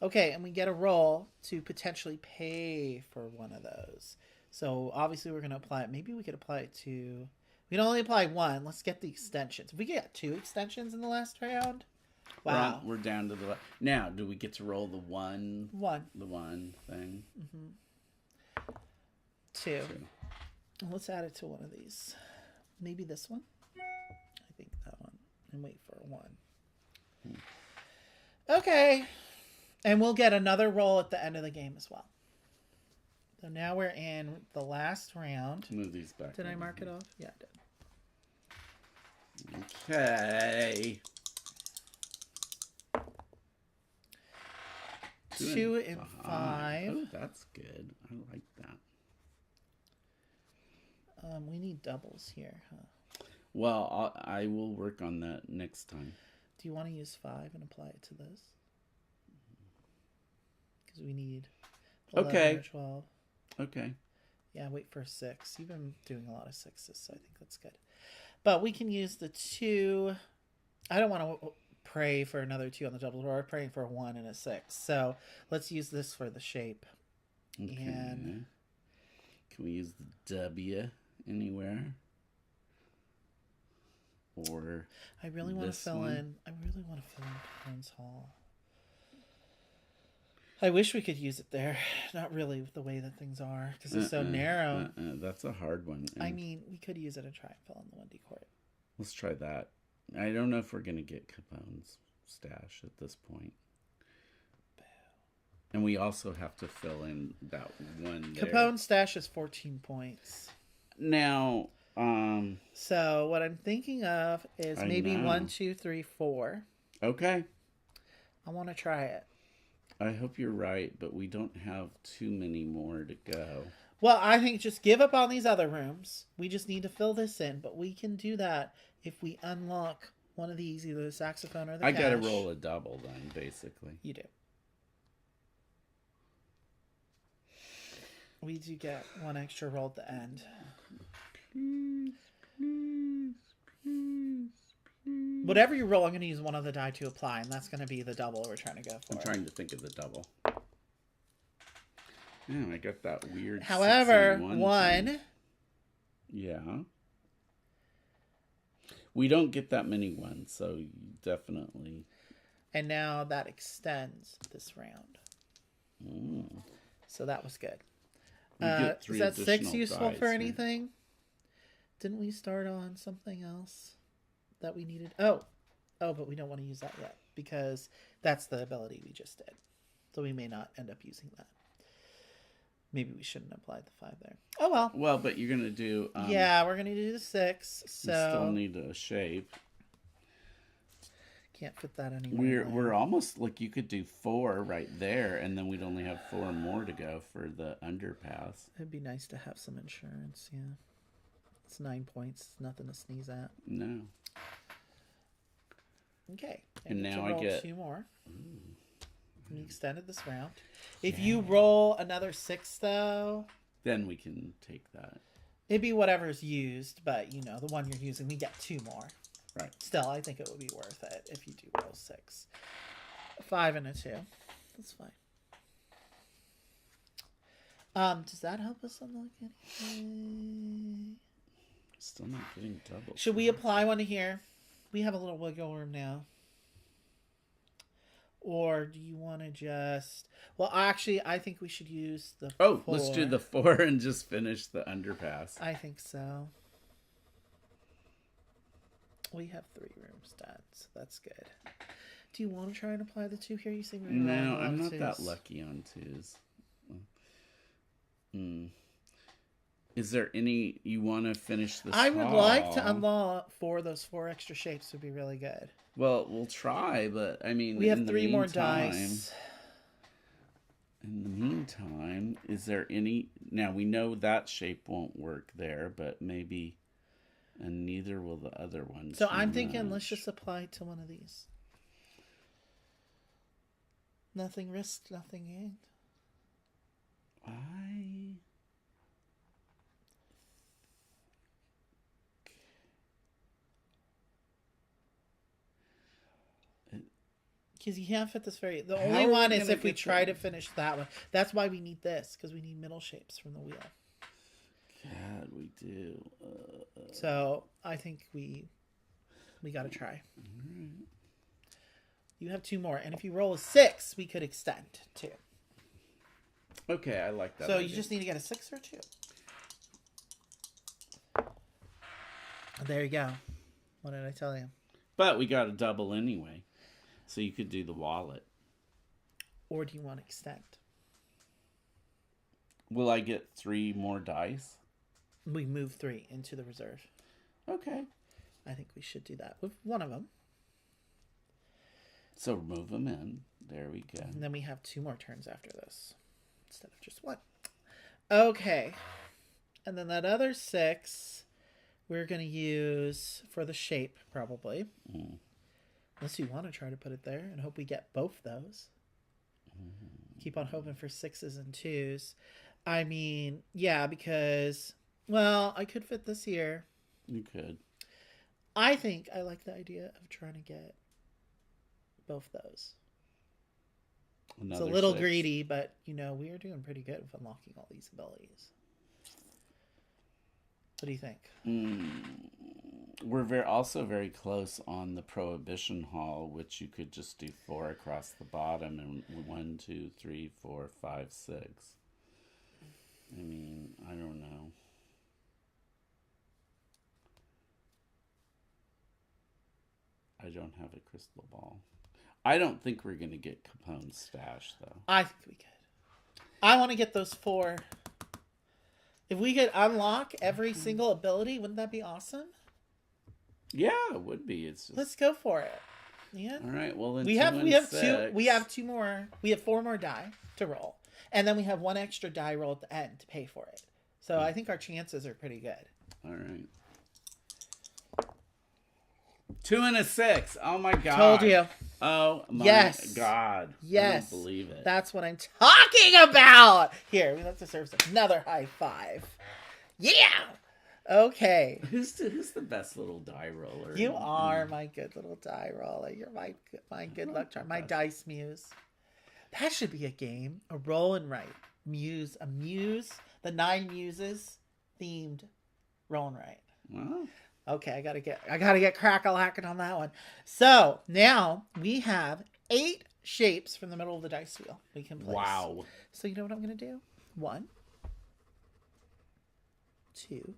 Speaker 1: Okay, and we get a roll to potentially pay for one of those. So obviously we're going to apply it. Maybe we could apply it to... We can only apply one. Let's get the extensions. If we get 2 extensions in the last round... Wow.
Speaker 2: We're down to the... Now, do we get to roll the one? The one thing?
Speaker 1: Mm-hmm. 2. Let's add it to one of these. Maybe this one? I think that one. And wait for a 1. Okay. And we'll get another roll at the end of the game as well. So now we're in the last round.
Speaker 2: Move these back.
Speaker 1: Did I mark it off? Yeah, I did.
Speaker 2: Okay.
Speaker 1: 2 and 5.
Speaker 2: Oh, that's good. I like that.
Speaker 1: We need doubles here, huh?
Speaker 2: Well, I will work on that next time.
Speaker 1: Do you want to use 5 and apply it to this? Because we need 11 or 12.
Speaker 2: Okay.
Speaker 1: Yeah, wait for 6. You've been doing a lot of 6s, so I think that's good. But we can use the 2. I don't want to pray for another 2 on the double. We're praying for a 1 and a 6. So let's use this for the shape.
Speaker 2: Okay.
Speaker 1: And
Speaker 2: can we use the W anywhere? Or
Speaker 1: I really want to fill in. I really want to fill in Capone's Hall. I wish we could use it there. Not really with the way that things are, because it's so narrow.
Speaker 2: That's a hard one.
Speaker 1: I mean, we could use it and try and fill in the Windy Court.
Speaker 2: Let's try that. I don't know if we're going to get Capone's stash at this point. And we also have to fill in that one there.
Speaker 1: Capone's stash is 14 points.
Speaker 2: Now,
Speaker 1: so what I'm thinking of is maybe 1, 2, 3, 4.
Speaker 2: Okay.
Speaker 1: I want to try it.
Speaker 2: I hope you're right, but we don't have too many more to go.
Speaker 1: Well, I think just give up on these other rooms. We just need to fill this in, but we can do that if we unlock one of these, either the saxophone or the
Speaker 2: I
Speaker 1: cash.
Speaker 2: got to roll a double then, basically.
Speaker 1: You do. We do get one extra roll at the end.
Speaker 2: Please, please, please, please.
Speaker 1: Whatever you roll, I'm going to use one of the die to apply, and that's going to be the double we're trying to go for.
Speaker 2: I'm trying to think of the double. Yeah, I got that weird.
Speaker 1: However,
Speaker 2: 1. Thing. Yeah. We don't get that many ones, so you definitely.
Speaker 1: And now that extends this round. So that was good. Is that 6 useful for anything? Didn't we start on something else that we needed? Oh, but we don't want to use that yet because that's the ability we just did. So we may not end up using that. Maybe we shouldn't apply the 5 there. Oh, well.
Speaker 2: Well, but you're going to do...
Speaker 1: yeah, we're going to do the 6. So
Speaker 2: you still need a shape.
Speaker 1: Can't fit that anywhere.
Speaker 2: We're almost like you could do 4 right there, and then we'd only have 4 more to go for the underpass.
Speaker 1: It'd be nice to have some insurance, yeah. It's 9 points. Nothing to sneeze at.
Speaker 2: No.
Speaker 1: Okay.
Speaker 2: And now I get
Speaker 1: 2 more. We extended this round. If you roll another 6, though,
Speaker 2: then we can take that.
Speaker 1: It'd be whatever's used, but the one you're using, we get 2 more.
Speaker 2: Right.
Speaker 1: Still, I think it would be worth it if you do roll 6. 5 and a 2. That's fine. Does that help us unlock anything?
Speaker 2: Still not getting double.
Speaker 1: Should we apply one to here? We have a little wiggle room now. Or do you want to just... Well, actually, I think we should use the 4.
Speaker 2: Let's do the 4 and just finish the underpass.
Speaker 1: I think so. We have 3 rooms done, so that's good. Do you want to try and apply the 2 here? You seem really
Speaker 2: No, I'm not that lucky on 2s. Is there any you want to finish this?
Speaker 1: I would like to unlock 4 of those 4 extra shapes would be really good.
Speaker 2: Well, we'll try, but I mean,
Speaker 1: we have 3 more dice.
Speaker 2: In the meantime, is there any? Now we know that shape won't work there, but maybe, and neither will the other one.
Speaker 1: So I'm thinking, let's just apply to one of these. Nothing risked, nothing gained. Because you can't fit this very... The only one is if we try to finish that one. That's why we need this, because we need middle shapes from the wheel.
Speaker 2: God, we do.
Speaker 1: So I think we got to try.
Speaker 2: Right.
Speaker 1: You have 2 more, and if you roll a 6, we could extend 2.
Speaker 2: Okay, I like that.
Speaker 1: So you just need to get a 6 or 2. There you go. What did I tell you?
Speaker 2: But we got a double anyway. So you could do the wallet.
Speaker 1: Or do you want to extend?
Speaker 2: Will I get 3 more dice?
Speaker 1: We move 3 into the reserve.
Speaker 2: Okay.
Speaker 1: I think we should do that with one of them.
Speaker 2: So move them in. There we go.
Speaker 1: And then we have 2 more turns after this. Instead of just 1. Okay. And then that other 6, we're going to use for the shape, probably. Unless you want to try to put it there and hope we get both those. Keep on hoping for 6s and 2s. I mean, yeah, because, well, I could fit this here.
Speaker 2: You could.
Speaker 1: I think I like the idea of trying to get both those. It's a little
Speaker 2: 6.
Speaker 1: greedy, but, you know, we are doing pretty good with unlocking all these abilities. What do you think?
Speaker 2: We're also very close on the Prohibition Hall, which you could just do 4 across the bottom and 1, 2, 3, 4, 5, 6. I mean, I don't know. I don't have a crystal ball. I don't think we're going to get Capone's stash, though.
Speaker 1: I think we could. I want to get those 4. If we could unlock every single ability, wouldn't that be awesome?
Speaker 2: Yeah, it would be. It's just...
Speaker 1: Let's go for it. Yeah.
Speaker 2: All right. Well, then
Speaker 1: we have 2. We have 2 more. We have 4 more die to roll, and then we have 1 extra die roll at the end to pay for it. So I think our chances are pretty good.
Speaker 2: All right. 2 and a 6. Oh my God.
Speaker 1: Told you.
Speaker 2: Oh my God.
Speaker 1: Yes.
Speaker 2: I don't believe it.
Speaker 1: That's what I'm talking about. Here, we have to serve another high 5. Yeah. Okay.
Speaker 2: Who's the best little die roller?
Speaker 1: You are my good little die roller. You're my good luck charm. My dice muse. That should be a game. A roll and write. Muse. A muse. The 9 muses themed roll and write.
Speaker 2: Well.
Speaker 1: Okay, I gotta get crack-a-lacking on that one. So now we have 8 shapes from the middle of the dice wheel we can place.
Speaker 2: Wow.
Speaker 1: So you know what I'm gonna do? 1, 2,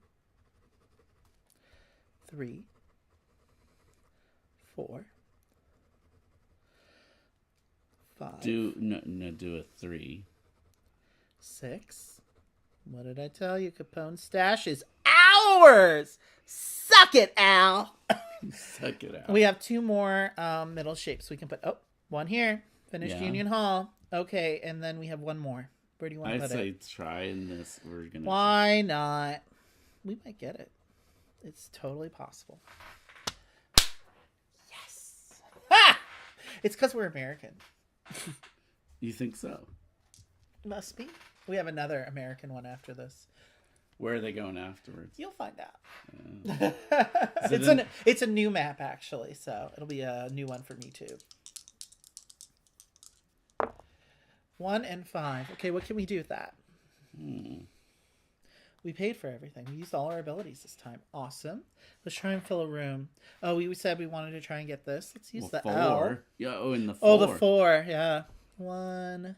Speaker 1: 3, 4, 5.
Speaker 2: Do a 3.
Speaker 1: 6. What did I tell you? Capone's stash is ours. Suck it, Al.
Speaker 2: Suck it out.
Speaker 1: We have 2 more middle shapes we can put. Oh, 1 here. Finished Union Hall. Okay, and then we have 1 more. Where do you want to put it?
Speaker 2: I'd say trying this. We're gonna.
Speaker 1: Why not? We might get it. It's totally possible. Yes. Ha! It's because we're American.
Speaker 2: You think so?
Speaker 1: Must be. We have another American one after this.
Speaker 2: Where are they going afterwards?
Speaker 1: You'll find out. Yeah. It's a new map, actually, so it'll be a new one for me, too. 1 and 5. Okay, what can we do with that?
Speaker 2: Hmm.
Speaker 1: We paid for everything. We used all our abilities this time. Awesome. Let's try and fill a room. Oh, we said we wanted to try and get this. Let's use the
Speaker 2: 4.
Speaker 1: L.
Speaker 2: Yeah. Oh, and the 4.
Speaker 1: Oh, the 4. Yeah. 1,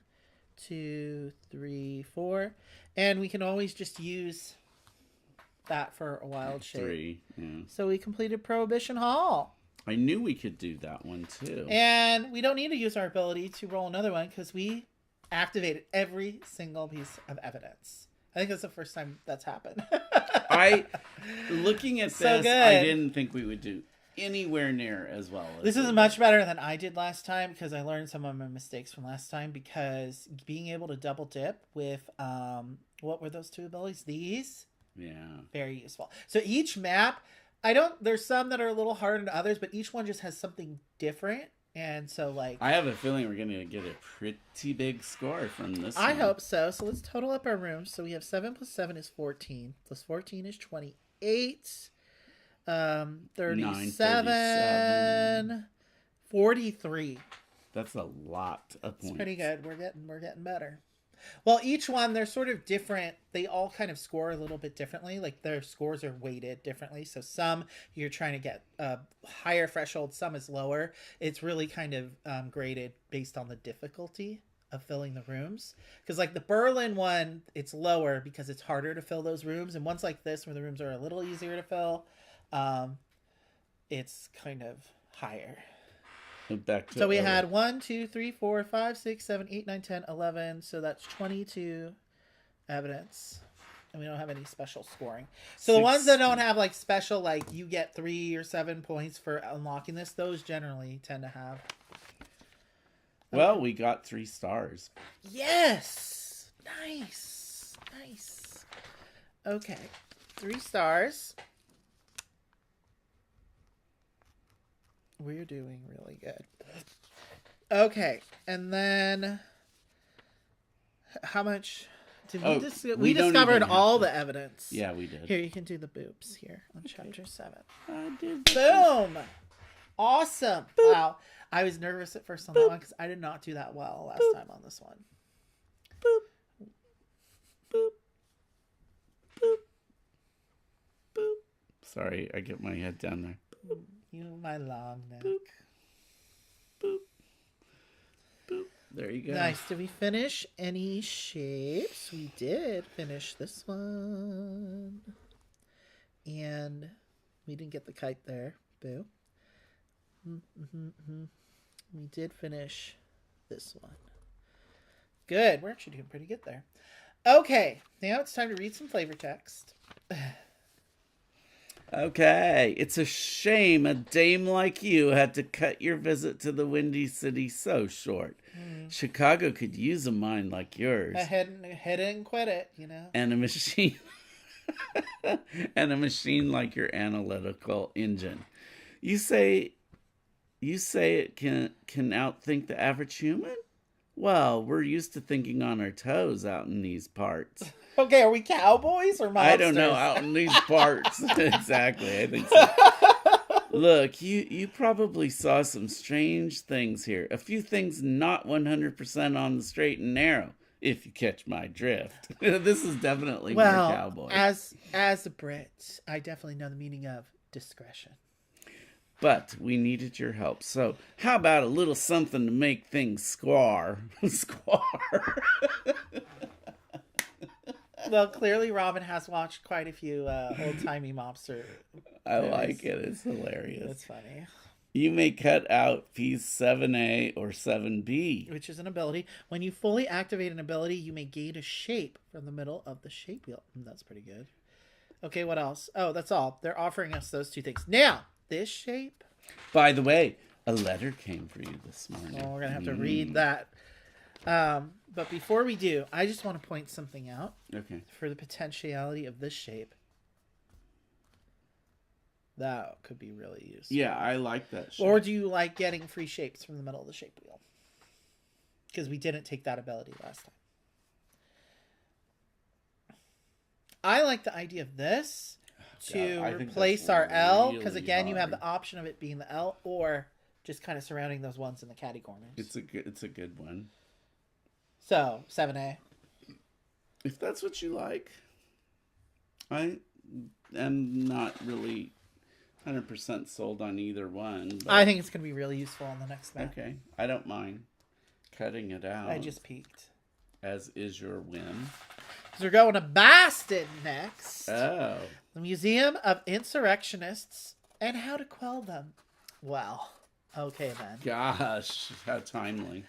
Speaker 1: 2, 3, 4. And we can always just use that for a wild shape.
Speaker 2: 3. Yeah.
Speaker 1: So we completed Prohibition Hall.
Speaker 2: I knew we could do that one too.
Speaker 1: And we don't need to use our ability to roll another one because we activated every single piece of evidence. I think that's the first time that's happened.
Speaker 2: Looking at
Speaker 1: So
Speaker 2: this,
Speaker 1: good.
Speaker 2: I didn't think we would do anywhere near as well.
Speaker 1: This is much better than I did last time because I learned some of my mistakes from last time, because being able to double dip with, what were those 2 abilities? These?
Speaker 2: Yeah.
Speaker 1: Very useful. So each map, there's some that are a little harder than others, but each one just has something different. And so, like,
Speaker 2: I have a feeling we're going to get a pretty big score from this
Speaker 1: I
Speaker 2: one.
Speaker 1: hope so. So let's total up our rooms. So we have 7 plus 7 is 14. Plus 14 is 28. 37. 43.
Speaker 2: That's a lot of points.
Speaker 1: It's pretty good. We're getting better. Well, each one, they're sort of different. They all kind of score a little bit differently. Like, their scores are weighted differently. So some you're trying to get a higher threshold, some is lower. It's really kind of graded based on the difficulty of filling the rooms. Because, like, the Berlin one, it's lower because it's harder to fill those rooms. And ones like this, where the rooms are a little easier to fill, it's kind of higher. So we had 1, 2, 3, 4, 5, 6, 7, 8, 9, 10, 11. So that's 22 evidence. And we don't have any special scoring. So the ones that don't have, like, special, like, you get 3 or 7 points for unlocking this, those generally tend to have.
Speaker 2: Well, we got 3 stars.
Speaker 1: Yes! Nice. Nice. Okay. 3 stars. We're doing really good. Okay, and then how much did we discovered all the evidence?
Speaker 2: Yeah, we did.
Speaker 1: Here, you can do the boobs here on chapter 7.
Speaker 2: I did.
Speaker 1: Boom! Awesome. Boop. Wow. I was nervous at first on that one because I did not do that well last time on this one. Boop.
Speaker 2: Boop. Boop. Boop. Sorry, I get my head down there.
Speaker 1: You, my long neck.
Speaker 2: Boop. Boop. Boop. There you go.
Speaker 1: Nice. Did we finish any shapes? We did finish this one. And we didn't get the kite there. Boo. We did finish this one. Good. We're actually doing pretty good there. Okay. Now it's time to read some flavor text.
Speaker 2: Okay, it's a shame a dame like you had to cut your visit to the Windy City so short. Chicago could use a mind like yours.
Speaker 1: Head and quit it, you know.
Speaker 2: And a machine and a machine like your analytical engine. You say it can outthink the average human? Well, we're used to thinking on our toes out in these parts.
Speaker 1: Okay, are we cowboys or monsters?
Speaker 2: I don't know, out in these parts. Exactly, I think so. Look, you probably saw some strange things here. A few things not 100% on the straight and narrow, if you catch my drift. This is definitely more cowboy.
Speaker 1: As a Brit, I definitely know the meaning of discretion.
Speaker 2: But we needed your help. So how about a little something to make things squar? Squar.
Speaker 1: Well, clearly Robin has watched quite a few old-timey mobster.
Speaker 2: I like it. It's hilarious.
Speaker 1: It's funny.
Speaker 2: You may cut out piece 7A or 7B.
Speaker 1: Which is an ability. When you fully activate an ability, you may gain a shape from the middle of the shape wheel. That's pretty good. Okay, what else? Oh, that's all. They're offering us those 2 things. Now, this shape.
Speaker 2: By the way, a letter came for you this morning.
Speaker 1: Oh, we're going to have to read that. But before we do, I just want to point something out.
Speaker 2: Okay.
Speaker 1: For the potentiality of this shape. That could be really useful.
Speaker 2: Yeah, I like that shape.
Speaker 1: Or do you like getting free shapes from the middle of the shape wheel? Because we didn't take that ability last time. I like the idea of this to replace our L. Because again, you have the option of it being the L or just kind of surrounding those ones in the catty corners.
Speaker 2: It's a good one.
Speaker 1: So 7A.
Speaker 2: If that's what you like. I am not really 100% sold on either one. But
Speaker 1: I think it's going to be really useful in the next map.
Speaker 2: okay. I don't mind cutting it out.
Speaker 1: I just peeked.
Speaker 2: As is your whim.
Speaker 1: So we're going to Boston next.
Speaker 2: Oh.
Speaker 1: The Museum of Insurrectionists and How to Quell Them. Well, okay then.
Speaker 2: Gosh, how timely.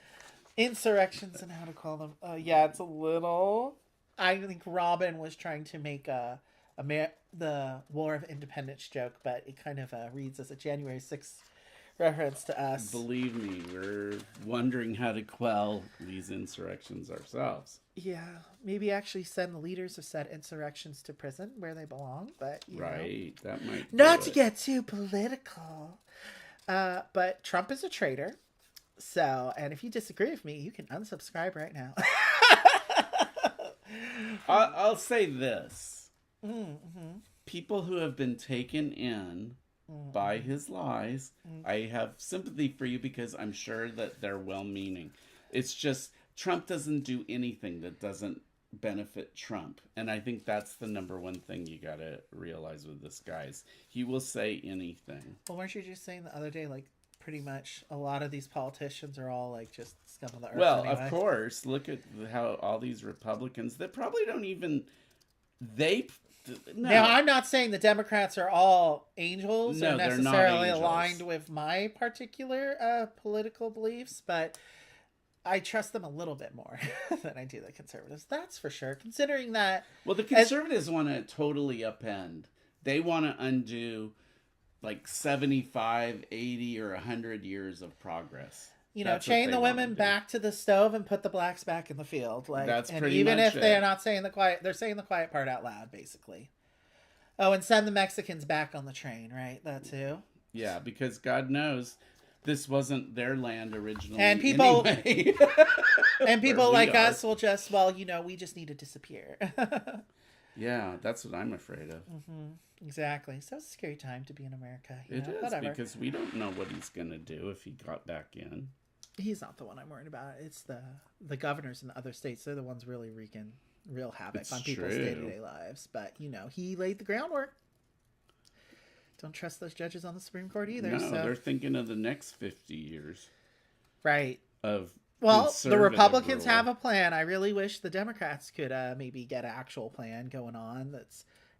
Speaker 1: Insurrections and How to Quell Them. Yeah, it's a little... I think Robin was trying to make the War of Independence joke, but it kind of reads as a January 6th reference to us.
Speaker 2: Believe me, we're wondering how to quell these insurrections ourselves.
Speaker 1: Yeah, maybe actually send the leaders of said insurrections to prison where they belong, but you
Speaker 2: right,
Speaker 1: know,
Speaker 2: that might
Speaker 1: not to get too political. But Trump is a traitor. So, and if you disagree with me, you can unsubscribe right now.
Speaker 2: I'll say this:
Speaker 1: mm-hmm.
Speaker 2: people who have been taken in by his lies, I have sympathy for you because I'm sure that they're well-meaning. It's just Trump doesn't do anything that doesn't benefit Trump. And I think that's the number one thing you got to realize with this guy is he will say anything.
Speaker 1: Well, weren't you just saying the other day, like, pretty much a lot of these politicians are all, like, just scum of the earth
Speaker 2: Well,
Speaker 1: anyway?
Speaker 2: of course. Look at how all these Republicans that probably don't even... No.
Speaker 1: Now, I'm not saying the Democrats are all angels or
Speaker 2: they're not
Speaker 1: necessarily
Speaker 2: angels.
Speaker 1: aligned with my particular political beliefs, but I trust them a little bit more than I do the conservatives. That's for sure. Considering that...
Speaker 2: Well, the conservatives want to totally upend. They want to undo like 75, 80, or 100 years of progress.
Speaker 1: You know, chain the women back to the stove and put the blacks back in the field. Like,
Speaker 2: that's
Speaker 1: and
Speaker 2: pretty
Speaker 1: even
Speaker 2: much
Speaker 1: if they're not saying the quiet, they're saying the quiet part out loud, basically. Oh, and send the Mexicans back on the train, right? That too.
Speaker 2: Yeah, because God knows this wasn't their land originally.
Speaker 1: And people,
Speaker 2: anyway.
Speaker 1: and people like us will just, well, you know, we just need to disappear.
Speaker 2: Yeah, that's what I'm afraid of.
Speaker 1: Mm-hmm. Exactly. So it's a scary time to be in America.
Speaker 2: It is,
Speaker 1: whatever.
Speaker 2: because we don't know what he's going to do if he got back in.
Speaker 1: He's not the one I'm worried about. It's the governors in the other states. They're the ones really wreaking real havoc on people's day-to-day lives. But, you know, he laid the groundwork. Don't trust those judges on the Supreme Court either.
Speaker 2: No,
Speaker 1: so.
Speaker 2: They're thinking of the next 50 years.
Speaker 1: Right.
Speaker 2: Well,
Speaker 1: the Republicans have a plan. I really wish the Democrats could maybe get an actual plan going on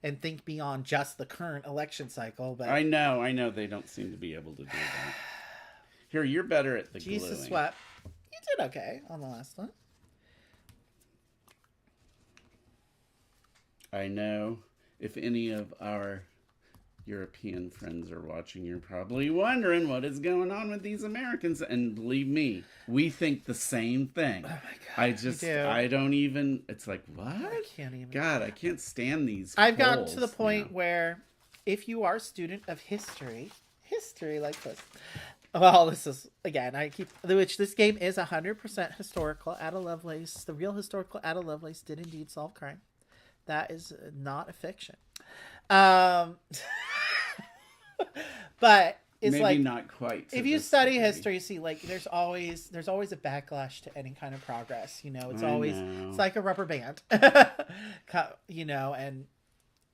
Speaker 1: and think beyond just the current election cycle. But
Speaker 2: I know. They don't seem to be able to do that. Here, you're better at the
Speaker 1: Jesus
Speaker 2: gluing.
Speaker 1: sweat. You did okay on the last one.
Speaker 2: I know if any of our European friends are watching, you're probably wondering what is going on with these Americans. And believe me, we think the same thing.
Speaker 1: Oh my God.
Speaker 2: I don't even, it's like, what?
Speaker 1: I can't even.
Speaker 2: God, I can't stand these
Speaker 1: I've gotten
Speaker 2: polls
Speaker 1: to the point
Speaker 2: now.
Speaker 1: where if you are a student of history like this. Well, this is, again, which this game is 100% historical. Ada Lovelace, the real historical Ada Lovelace did indeed solve crime. That is not a fiction. But it's
Speaker 2: maybe
Speaker 1: like,
Speaker 2: not quite.
Speaker 1: If you study history, see, like there's always a backlash to any kind of progress. You know, it's like a rubber band. You know, and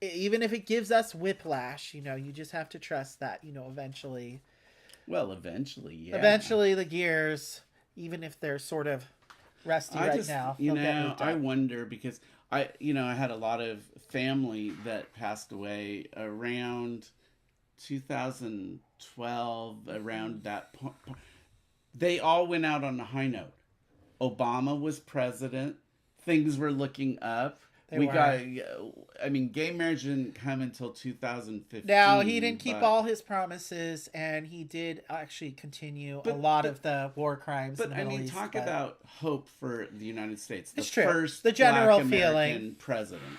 Speaker 1: even if it gives us whiplash, you know, you just have to trust that, you know, eventually.
Speaker 2: Well, eventually, yeah.
Speaker 1: Eventually, the gears, even if they're sort of rusty now,
Speaker 2: you know, I wonder because I had a lot of family that passed away around 2012, around that point. They all went out on a high note. Obama was president. Things were looking up. Gay marriage didn't come until 2015.
Speaker 1: Now, he didn't keep all his promises, and he did actually continue a lot of the war crimes in the Middle East.
Speaker 2: Talk about hope for the United States.
Speaker 1: It's true.
Speaker 2: First
Speaker 1: the general
Speaker 2: Black
Speaker 1: feeling.
Speaker 2: American president.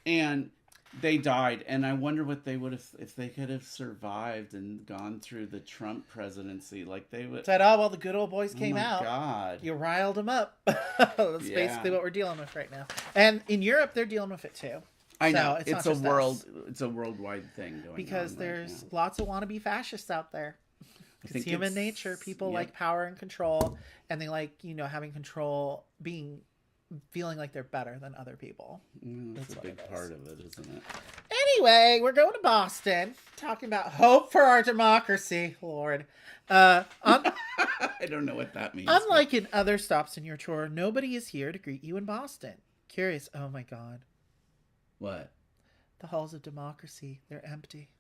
Speaker 2: And they died, and I wonder what they would have, if they could have survived and gone through the Trump presidency. Like they would
Speaker 1: said, "Oh well, the good old boys came out.
Speaker 2: God,
Speaker 1: you riled them up." That's basically what we're dealing with right now. And in Europe, they're dealing with it too.
Speaker 2: I know
Speaker 1: it's
Speaker 2: a worldwide thing going
Speaker 1: because
Speaker 2: on
Speaker 1: there's lots of wannabe fascists out there. It's human nature. People like power and control, and they like having control feeling like they're better than other people.
Speaker 2: That's a big part of it, isn't it?
Speaker 1: Anyway, we're going to Boston, talking about hope for our democracy. Lord.
Speaker 2: I don't know what that means.
Speaker 1: Unlike in other stops in your tour, nobody is here to greet you in Boston. Curious. Oh my God.
Speaker 2: What?
Speaker 1: The halls of democracy. They're empty.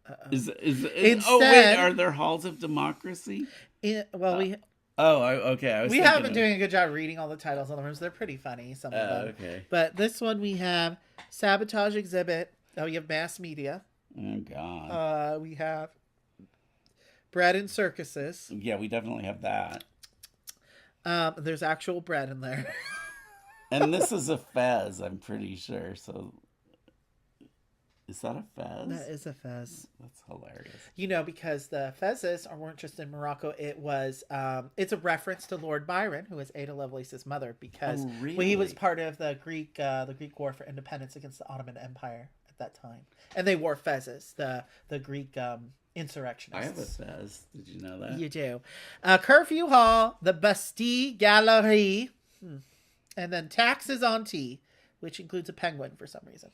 Speaker 2: Oh, wait. Are there halls of democracy? Okay.
Speaker 1: We haven't been doing a good job reading all the titles on the rooms. They're pretty funny, some of them.
Speaker 2: Okay.
Speaker 1: But this one we have Sabotage Exhibit. Oh, we have Mass Media.
Speaker 2: Oh, God.
Speaker 1: We have Bread and Circuses.
Speaker 2: Yeah, we definitely have that.
Speaker 1: There's actual bread in there.
Speaker 2: And this is a fez, I'm pretty sure. So, is that a fez?
Speaker 1: That is a fez.
Speaker 2: That's hilarious.
Speaker 1: Because the fezes weren't just in Morocco. It was, it's a reference to Lord Byron, who was Ada Lovelace's mother, because he was part of the Greek War for independence against the Ottoman Empire at that time, and they wore fezes. The Greek insurrectionists.
Speaker 2: I have a fez. Did you know that?
Speaker 1: You do. Curfew Hall, the Bastille Gallery, and then Taxes on Tea, which includes a penguin for some reason.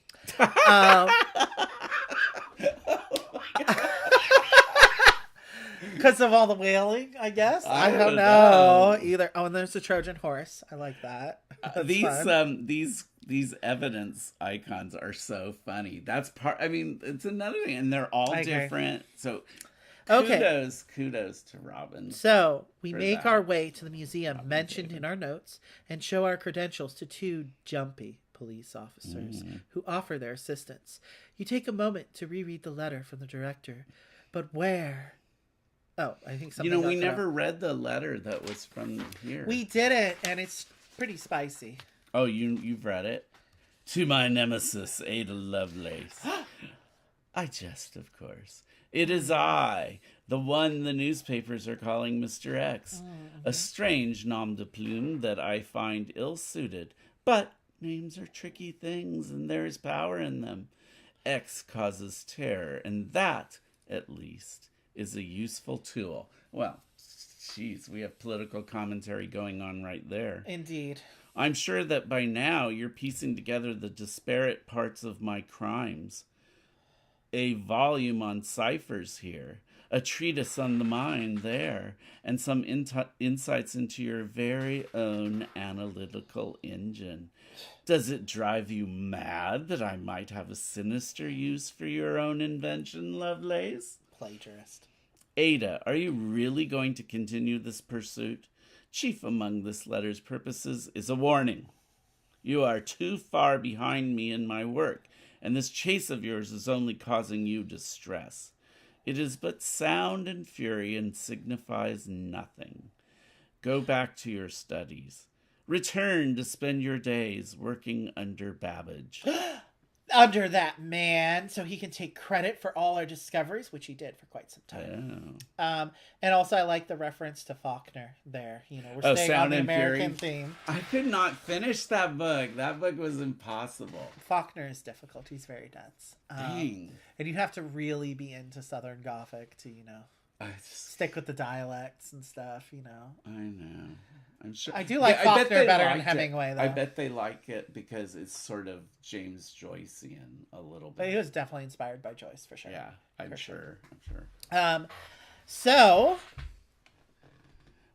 Speaker 1: Because of all the whaling, I guess. I don't know either. Oh, and there's a Trojan horse. I like that.
Speaker 2: These evidence icons are so funny. That's part. I mean, it's another thing, and they're all different. So, kudos to Robin.
Speaker 1: So we make our way to the museum mentioned in our notes and show our credentials to two jumpy police officers who offer their assistance. You take a moment to reread the letter from the director, but where? Oh, I think something.
Speaker 2: We never read the letter that was from here.
Speaker 1: We didn't, and it's pretty spicy.
Speaker 2: Oh, you've read it? To my nemesis, Ada Lovelace. I jest, of course. It is I, the one the newspapers are calling Mr. X. A strange nom de plume that I find ill-suited. But names are tricky things, and there is power in them. X causes terror, and that, at least, is a useful tool. Well, geez, we have political commentary going on right there.
Speaker 1: Indeed.
Speaker 2: I'm sure that by now you're piecing together the disparate parts of my crimes. A volume on ciphers here, a treatise on the mind there, and some insights into your very own analytical engine. Does it drive you mad that I might have a sinister use for your own invention, Lovelace?
Speaker 1: Plagiarist.
Speaker 2: Ada, are you really going to continue this pursuit? Chief among this letter's purposes is a warning. You are too far behind me in my work, and this chase of yours is only causing you distress. It is but sound and fury and signifies nothing. Go back to your studies. Return to spend your days working under Babbage.
Speaker 1: Under that man, so he can take credit for all our discoveries, which he did for quite some time.
Speaker 2: Oh.
Speaker 1: And also I like the reference to Faulkner there. We're staying on the American theme.
Speaker 2: I could not finish that book. That book was impossible.
Speaker 1: Faulkner is difficult. He's very dense.
Speaker 2: Dang.
Speaker 1: And you have to really be into Southern Gothic to, stick with the dialects and stuff,
Speaker 2: I know. I'm sure.
Speaker 1: I do like Faulkner better than Hemingway, though.
Speaker 2: I bet they like it because it's sort of James Joycean a little bit.
Speaker 1: But he was definitely inspired by Joyce, for sure.
Speaker 2: Yeah, I'm sure.
Speaker 1: So...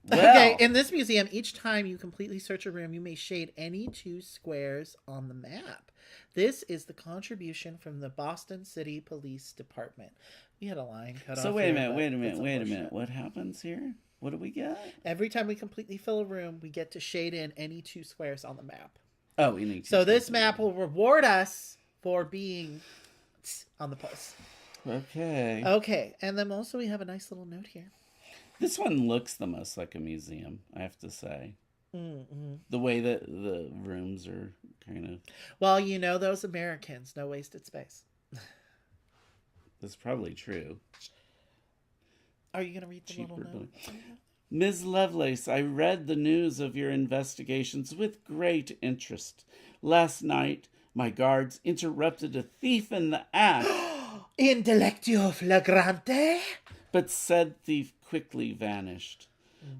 Speaker 2: Well,
Speaker 1: okay, in this museum, each time you completely search a room, you may shade any two squares on the map. This is the contribution from the Boston City Police Department. We had a line cut off.
Speaker 2: So wait a minute. What happens here? What do we get?
Speaker 1: Every time we completely fill a room, we get to shade in any two squares on the map.
Speaker 2: Oh, we need to.
Speaker 1: So this map will reward us for being on the post.
Speaker 2: Okay.
Speaker 1: Okay, and then also we have a nice little note here.
Speaker 2: This one looks the most like a museum, I have to say.
Speaker 1: Mm-hmm.
Speaker 2: The way that the rooms are kind of...
Speaker 1: Well, those Americans, no wasted space.
Speaker 2: That's probably true.
Speaker 1: Are you going to read the little note?
Speaker 2: Ms. Lovelace, I read the news of your investigations with great interest. Last night, my guards interrupted a thief in the act.
Speaker 1: Intellectio flagrante?
Speaker 2: But said thief quickly vanished.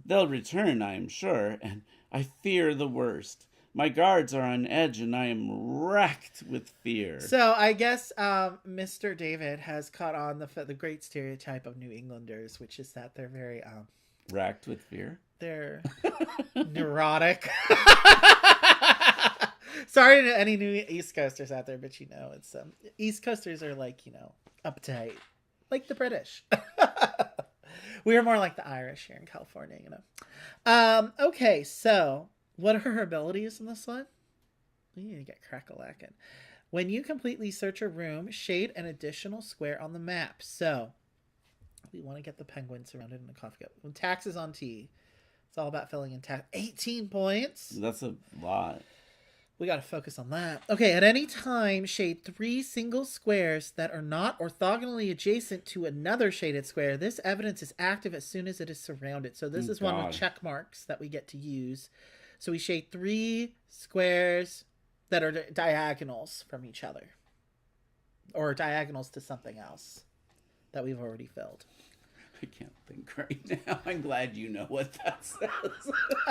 Speaker 2: They'll return, I am sure, and I fear the worst. My guards are on edge and I am racked with fear.
Speaker 1: So I guess Mr. David has caught on the great stereotype of New Englanders, which is that they're very
Speaker 2: Racked with fear?
Speaker 1: they're neurotic. Sorry to any new East Coasters out there, but it's East Coasters are like uptight, like the British. We are more like the Irish here in California, Okay, so what are her abilities in this one? We need to get crack-a-lackin'. When you completely search a room, shade an additional square on the map. So we want to get the penguin surrounded in a coffee cup. When tax is on T, it's all about filling in tax. 18 points.
Speaker 2: That's a lot.
Speaker 1: We got to focus on that. Okay, at any time, shade 3 single squares that are not orthogonally adjacent to another shaded square. This evidence is active as soon as it is surrounded. So this is one with check marks that we get to use. So we shade 3 squares that are diagonals from each other. Or diagonals to something else that we've already filled.
Speaker 2: I can't think right now. I'm glad you know what that says.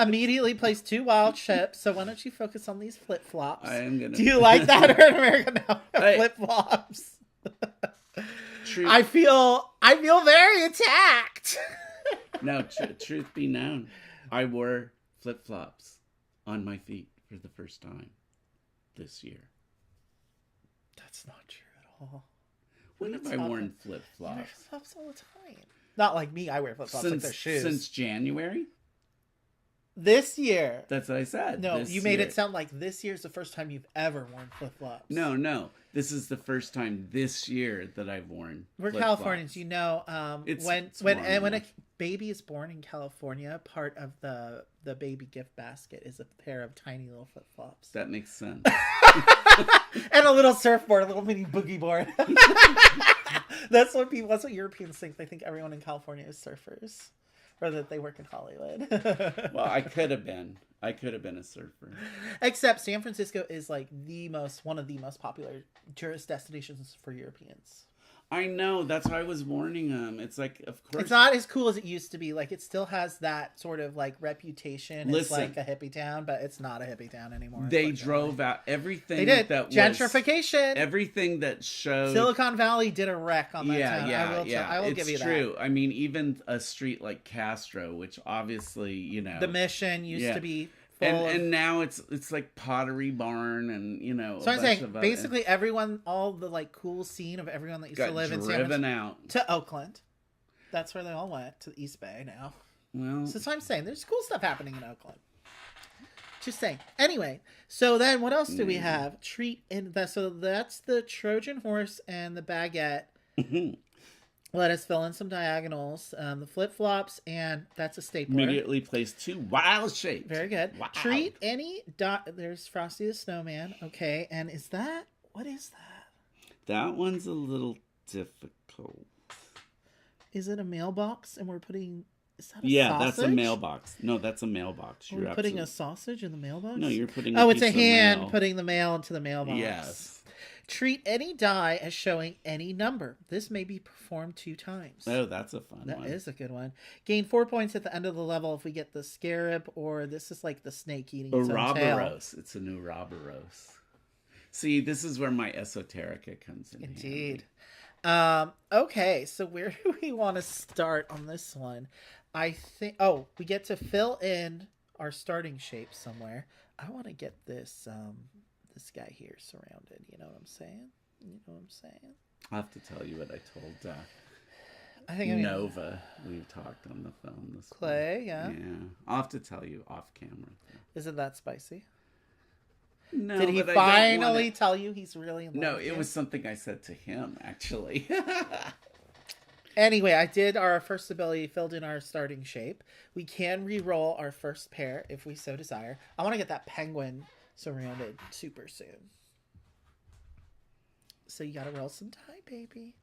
Speaker 1: Immediately place 2 wild chips. So why don't you focus on these flip-flops?
Speaker 2: I am gonna.
Speaker 1: Do you like that or in America now? Flip-flops. I feel very attacked.
Speaker 2: No, truth be known, I wore flip-flops on my feet for the first time this year.
Speaker 1: That's not true at all.
Speaker 2: When have I worn flip-flops?
Speaker 1: I wear flip-flops all the time. Not like me, I wear flip-flops like they're shoes.
Speaker 2: Since January?
Speaker 1: This year.
Speaker 2: That's what I said.
Speaker 1: No, you made it sound like this year's the first time you've ever worn flip-flops.
Speaker 2: No. This is the first time this year that I've worn
Speaker 1: We're
Speaker 2: flip-flops.
Speaker 1: Californians, when a baby is born in California, part of the baby gift basket is a pair of tiny little flip-flops.
Speaker 2: That makes sense.
Speaker 1: And a little surfboard, a little mini boogie board. That's what Europeans think. They think everyone in California is surfers. Or that they work in Hollywood.
Speaker 2: Well, I could have been a surfer.
Speaker 1: Except San Francisco is like one of the most popular tourist destinations for Europeans.
Speaker 2: I know. That's why I was warning them. It's like, of course.
Speaker 1: It's not as cool as it used to be. Like, it still has that sort of like reputation. It's like a hippie town, but it's not a hippie town anymore.
Speaker 2: They drove out everything.
Speaker 1: They did.
Speaker 2: That
Speaker 1: gentrification.
Speaker 2: Everything that showed.
Speaker 1: Silicon Valley did a wreck on that town. I will give you that.
Speaker 2: It's true. I mean, even a street like Castro, which obviously,
Speaker 1: The Mission used to be.
Speaker 2: And now it's like Pottery Barn and
Speaker 1: So I'm saying basically everyone, all the like cool scene of everyone that used to live in San Francisco
Speaker 2: out
Speaker 1: to Oakland. That's where they all went, to the East Bay now.
Speaker 2: Well,
Speaker 1: so that's what I'm saying. There's cool stuff happening in Oakland. Just saying. Anyway, so then what else do we have? So that's the Trojan horse and the baguette. Let us fill in some diagonals, the flip-flops, and that's a stapler.
Speaker 2: Immediately place 2 wild shapes.
Speaker 1: Very good.
Speaker 2: Wow.
Speaker 1: Treat any there's Frosty the Snowman. Okay, and what is that?
Speaker 2: That one's a little difficult.
Speaker 1: Is it a mailbox? And we're putting... Is that a
Speaker 2: sausage?
Speaker 1: That's
Speaker 2: a mailbox. No, that's a mailbox.
Speaker 1: You're putting a sausage in the mailbox?
Speaker 2: No, you're putting
Speaker 1: it's a hand putting the mail into the mailbox.
Speaker 2: Yes.
Speaker 1: Treat any die as showing any number. This may be performed 2 times.
Speaker 2: Oh, that's a fun one.
Speaker 1: That is a good one. Gain 4 points at the end of the level if we get the scarab, or this is like the snake eating its own tail.
Speaker 2: Ouroboros. It's a new Ouroboros. See, this is where my esoterica comes in.
Speaker 1: Indeed. Okay, so where do we want to start on this one? I think... we get to fill in our starting shape somewhere. I want to get this... this guy here surrounded. You know what I'm saying?
Speaker 2: I'll have to tell you what I told
Speaker 1: I think
Speaker 2: Nova. We've talked on the phone this
Speaker 1: Clay,
Speaker 2: week.
Speaker 1: yeah.
Speaker 2: I'll have to tell you off camera.
Speaker 1: Isn't that spicy?
Speaker 2: No.
Speaker 1: Did he finally tell you he's really in love
Speaker 2: No,
Speaker 1: with
Speaker 2: it
Speaker 1: you?
Speaker 2: was something I said to him, actually.
Speaker 1: Anyway, I did our first ability, filled in our starting shape. We can re-roll our first pair if we so desire. I want to get that penguin surrounded super soon. So you gotta roll some die, baby.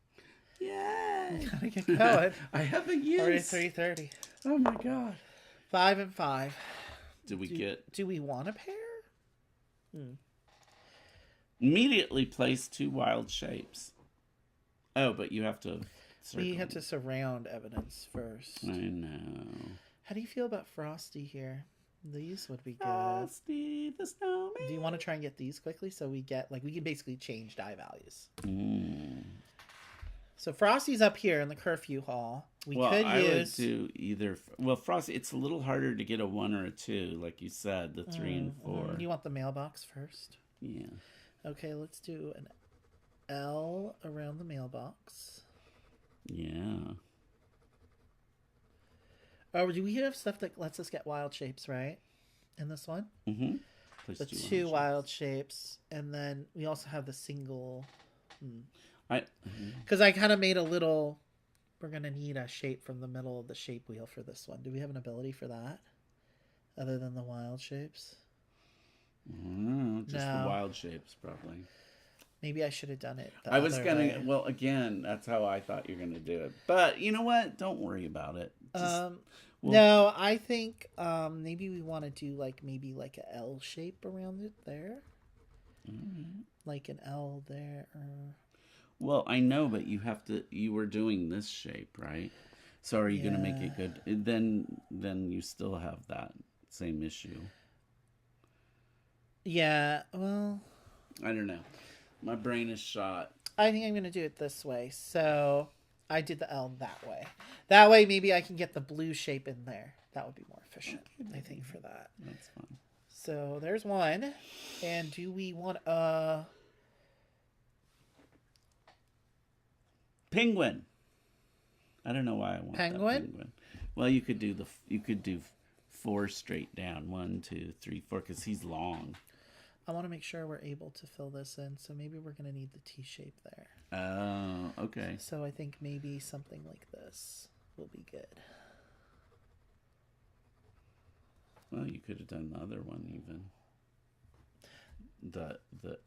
Speaker 2: Yeah.
Speaker 1: You gotta get going.
Speaker 2: I haven't used
Speaker 1: 3:30.
Speaker 2: Oh my god.
Speaker 1: 5 and 5.
Speaker 2: Do
Speaker 1: we want a pair?
Speaker 2: Immediately place 2 wild shapes. Oh, but you have to
Speaker 1: We have to surround evidence first.
Speaker 2: I know.
Speaker 1: How do you feel about Frosty here? These would be good.
Speaker 2: Frosty the Snowman.
Speaker 1: Do you want to try and get these quickly so we get, like, we can basically change die values. So Frosty's up here in the curfew hall. We could use...
Speaker 2: would do either... Well, Frosty, it's a little harder to get a 1 or a 2, like you said, the 3 and 4.
Speaker 1: You want the mailbox first?
Speaker 2: Yeah.
Speaker 1: Okay, let's do an L around the mailbox.
Speaker 2: Yeah.
Speaker 1: Oh, do we have stuff that lets us get wild shapes, right? In this one?
Speaker 2: Mm-hmm.
Speaker 1: The 2 wild shapes. And then we also have the single... Because I kind of made a little... We're going to need a shape from the middle of the shape wheel for this one. Do we have an ability for that? Other than the wild shapes?
Speaker 2: No, just the wild shapes, probably.
Speaker 1: Maybe I should have done it
Speaker 2: I was going to... Well, again, that's how I thought you were going to do it. But, you know what? Don't worry about it. No,
Speaker 1: I think maybe we want to do, like, maybe like a L shape around it there.
Speaker 2: Mm-hmm.
Speaker 1: Like an L there.
Speaker 2: Well, I know, but you were doing this shape, right? So are you going to make it good? Then you still have that same issue.
Speaker 1: Yeah, well...
Speaker 2: I don't know. My brain is shot.
Speaker 1: I think I'm going to do it this way. So I did the L that way. That way maybe I can get the blue shape in there. That would be more efficient, I think, for that.
Speaker 2: That's fine.
Speaker 1: So there's one. And do we want
Speaker 2: penguin? I don't know why I want
Speaker 1: penguin?
Speaker 2: That penguin. Well, you could do 4 straight down. 1, 2, 3, 4, because he's long.
Speaker 1: I want to make sure we're able to fill this in, so maybe we're going to need the T shape there.
Speaker 2: Oh, okay.
Speaker 1: So I think maybe something like this will be good.
Speaker 2: Well, you could have done the other one even. The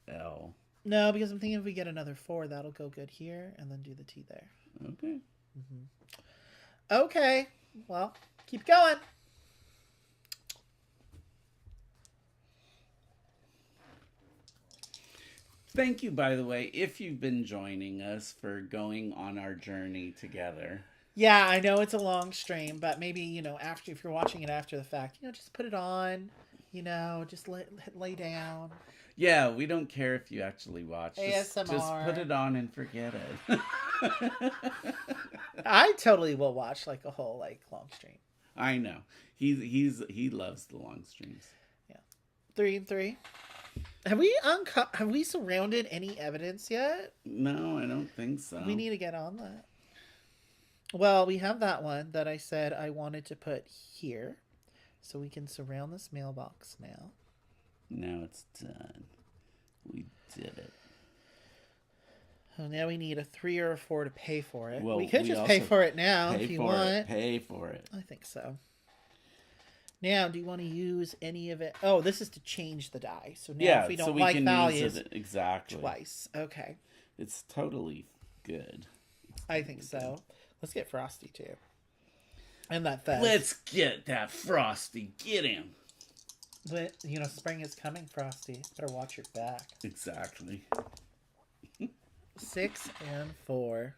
Speaker 2: L.
Speaker 1: No, because I'm thinking if we get another 4, that'll go good here, and then do the T there.
Speaker 2: Okay.
Speaker 1: Okay. Well, keep going.
Speaker 2: Thank you, by the way, if you've been joining us for going on our journey together.
Speaker 1: Yeah, I know it's a long stream, but maybe, after, if you're watching it after the fact, just put it on, just lay down.
Speaker 2: Yeah, we don't care if you actually watch.
Speaker 1: ASMR.
Speaker 2: Just put it on and forget it.
Speaker 1: I totally will watch like a whole long stream.
Speaker 2: I know. He loves the long streams.
Speaker 1: Yeah. 3 and 3. Have we surrounded any evidence yet?
Speaker 2: No, I don't think so.
Speaker 1: We need to get on that. Well, we have that one that I said I wanted to put here. So we can surround this mailbox now.
Speaker 2: Now it's done. We did it.
Speaker 1: Well, now we need a 3 or a 4 to pay for it.
Speaker 2: Well,
Speaker 1: we could just pay for it now if you want.
Speaker 2: Pay for it.
Speaker 1: I think so. Now, do you want to use any of it? Oh, this is to change the die. So now if we don't like values,
Speaker 2: use it exactly
Speaker 1: twice. Okay.
Speaker 2: It's totally good.
Speaker 1: I think so. Let's get Frosty too. And that Fez.
Speaker 2: Let's get that Frosty. Get him.
Speaker 1: But, spring is coming, Frosty. Better watch your back.
Speaker 2: Exactly.
Speaker 1: 6 and 4.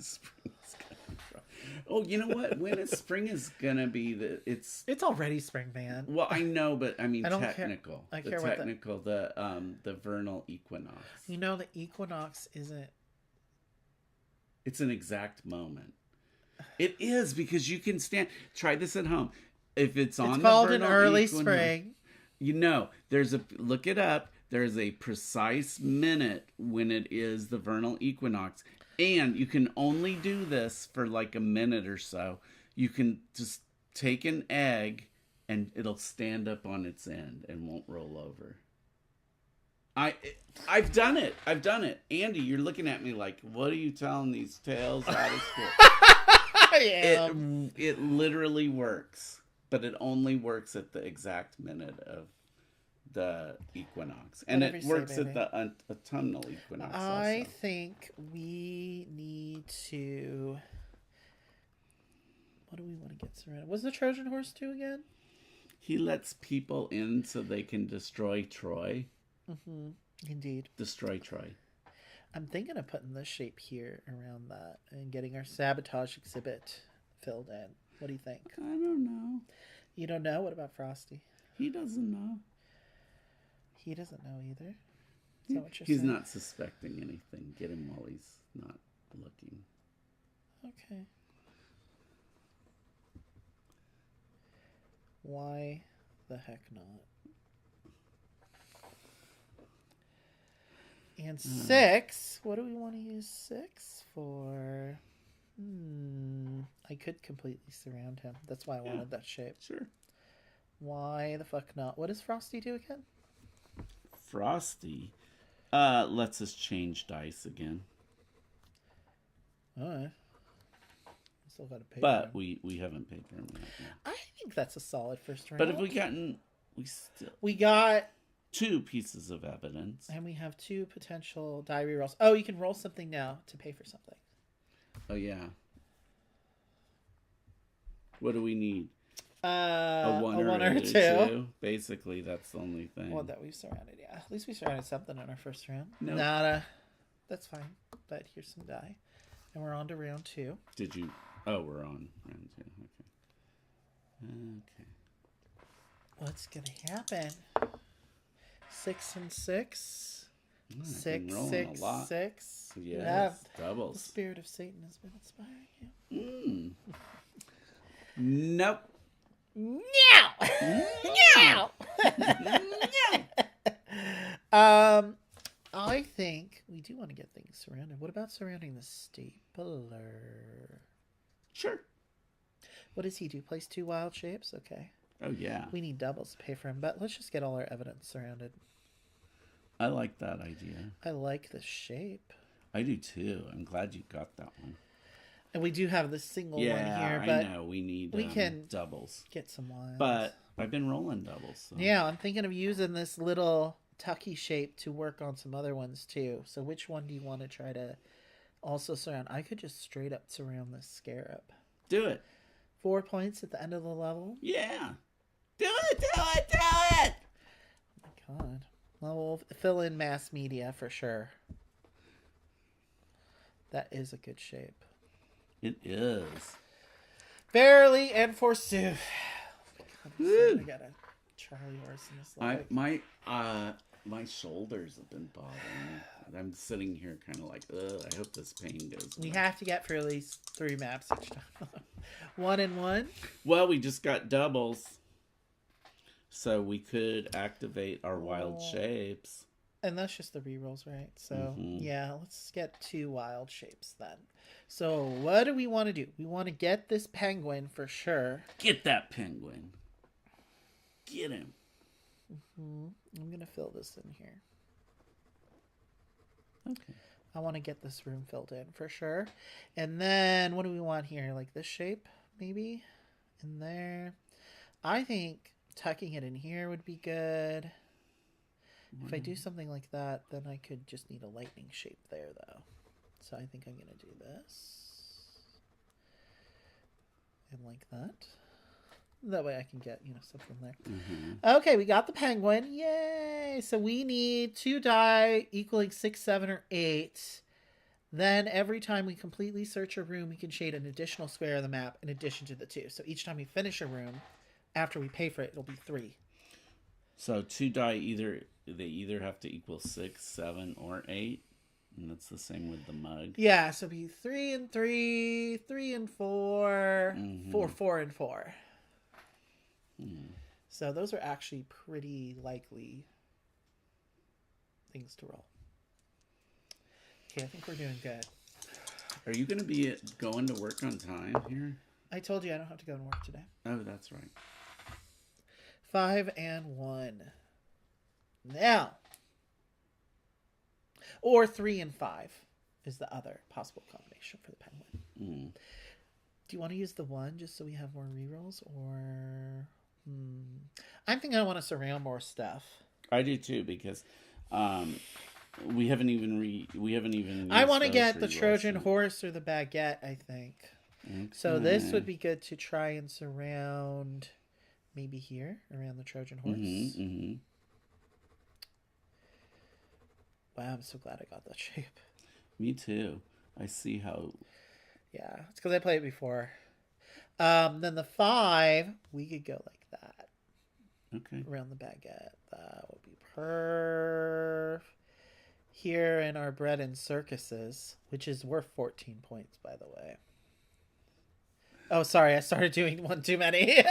Speaker 2: Spring's coming from. Oh, you know what? When spring is gonna be it's
Speaker 1: already spring, man.
Speaker 2: Well, I know, but I mean
Speaker 1: I don't
Speaker 2: technical.
Speaker 1: Care. I care
Speaker 2: the vernal equinox.
Speaker 1: The equinox isn't.
Speaker 2: It's an exact moment. It is, because you can try this at home. If it's on, it's
Speaker 1: called an early spring.
Speaker 2: Look it up. There's a precise minute when it is the vernal equinox. And you can only do this for like a minute or so. You can just take an egg and it'll stand up on its end and won't roll over. I've done it. Andy, you're looking at me like, what are you telling these tales out of school? It literally works. But it only works at the exact minute of the equinox. And it works at the autumnal equinox
Speaker 1: I think we need to... What do we want to get surrounded? What's the Trojan horse do again?
Speaker 2: He lets people in so they can destroy Troy.
Speaker 1: Mm-hmm. Indeed.
Speaker 2: Destroy Troy.
Speaker 1: I'm thinking of putting this shape here around that and getting our sabotage exhibit filled in. What do you think?
Speaker 2: I don't know.
Speaker 1: You don't know? What about Frosty?
Speaker 2: He doesn't know.
Speaker 1: He doesn't know either. Is that what you're
Speaker 2: He's
Speaker 1: saying?
Speaker 2: not suspecting anything. Get him while he's not looking.
Speaker 1: Okay. Why the heck not? And 6. What do we want to use 6 for? I could completely surround him. That's why I wanted that shape.
Speaker 2: Sure.
Speaker 1: Why the fuck not? What does Frosty do again?
Speaker 2: Frosty lets us change dice again.
Speaker 1: Alright. Still got to pay.
Speaker 2: But we haven't paid for him yet.
Speaker 1: I think that's a solid first round.
Speaker 2: But if we
Speaker 1: got
Speaker 2: 2 pieces of evidence.
Speaker 1: And we have 2 potential die rerolls. Oh, you can roll something now to pay for something.
Speaker 2: Oh, yeah. What do we need?
Speaker 1: A 1 or a 2.
Speaker 2: 2. Basically, that's the only thing.
Speaker 1: Well, that we've surrounded, yeah. At least we surrounded something in our first round.
Speaker 2: Nope.
Speaker 1: Nada. That's fine. But here's some die. And we're on to round 2.
Speaker 2: Did you... Oh, we're on round 2. Okay.
Speaker 1: What's going to happen? 6 and 6.
Speaker 2: Oh,
Speaker 1: 6,
Speaker 2: rolling
Speaker 1: 6,
Speaker 2: a lot.
Speaker 1: 6.
Speaker 2: Yes,
Speaker 1: The
Speaker 2: doubles.
Speaker 1: spirit of Satan has been inspiring you.
Speaker 2: Nope.
Speaker 1: Meow! I think we do want to get things surrounded. What about surrounding the stapler?
Speaker 2: Sure.
Speaker 1: What does he do? Place 2 wild shapes? Okay.
Speaker 2: Oh, yeah.
Speaker 1: We need doubles to pay for him, but let's just get all our evidence surrounded.
Speaker 2: I like that idea.
Speaker 1: I like the shape.
Speaker 2: I do, too. I'm glad you got that one.
Speaker 1: And we do have the single one here,
Speaker 2: I
Speaker 1: but
Speaker 2: know. We need
Speaker 1: we can
Speaker 2: doubles.
Speaker 1: get some wilds.
Speaker 2: But I've been rolling doubles. So.
Speaker 1: Yeah, I'm thinking of using this little tucky shape to work on some other ones, too. So which one do you want to try to also surround? I could just straight up surround this scarab.
Speaker 2: Do it.
Speaker 1: 4 points at the end of the level.
Speaker 2: Yeah. Do it.
Speaker 1: Oh my god. Well, we'll fill in mass media for sure. That is a good shape.
Speaker 2: It is.
Speaker 1: Verily and forsooth.
Speaker 2: Woo.
Speaker 1: I got a Charlie horse in this leg.
Speaker 2: My shoulders have been bothering me. I'm sitting here kind of like, ugh, I hope this pain goes away.
Speaker 1: We have to get for at least 3 maps each time. 1 and 1.
Speaker 2: Well, we just got doubles. So we could activate our wild shapes.
Speaker 1: And that's just the rerolls, right? So, yeah, let's get 2 wild shapes then. So, what do we want to do? We want to get this penguin for sure.
Speaker 2: Get that penguin. Get him.
Speaker 1: I'm going to fill this in here.
Speaker 2: Okay.
Speaker 1: I want to get this room filled in for sure. And then, what do we want here? Like this shape, maybe? In there. I think tucking it in here would be good. If I do something like that, then I could just need a lightning shape there, though. So I think I'm going to do this. And like that. That way I can get, something there. Okay, we got the penguin. Yay! So we need 2 die equaling 6, 7, or 8. Then every time we completely search a room, we can shade an additional square of the map in addition to the 2. So each time we finish a room, after we pay for it, it'll be 3.
Speaker 2: So 2 die either have to equal 6, 7, or 8. And that's the same with the mug.
Speaker 1: Yeah, so it'll be 3 and 3, 3 and 4, 4, 4 and 4. So those are actually pretty likely things to roll. Okay, I think we're doing good.
Speaker 2: Are you going to be going to work on time here?
Speaker 1: I told you I don't have to go to work today.
Speaker 2: Oh, that's right.
Speaker 1: 5 and 1. Now. Or 3 and 5 is the other possible combination for the penguin. Do you want to use the 1 just so we have more rerolls? Or... I'm thinking I want to surround more stuff.
Speaker 2: I do too, because we haven't even
Speaker 1: I want to get the
Speaker 2: rerolls
Speaker 1: Trojan
Speaker 2: yet.
Speaker 1: horse or the baguette, I think.
Speaker 2: Okay.
Speaker 1: So this would be good to try and surround maybe here around the Trojan horse. Wow, I'm so glad I got that shape.
Speaker 2: Me too. I see how.
Speaker 1: Yeah, it's because I played it before. Then the 5, we could go like
Speaker 2: Okay.
Speaker 1: around the baguette. That would be perfect. Here in our bread and circuses, which is worth 14 points, by the way. Oh, sorry, I started doing one too many.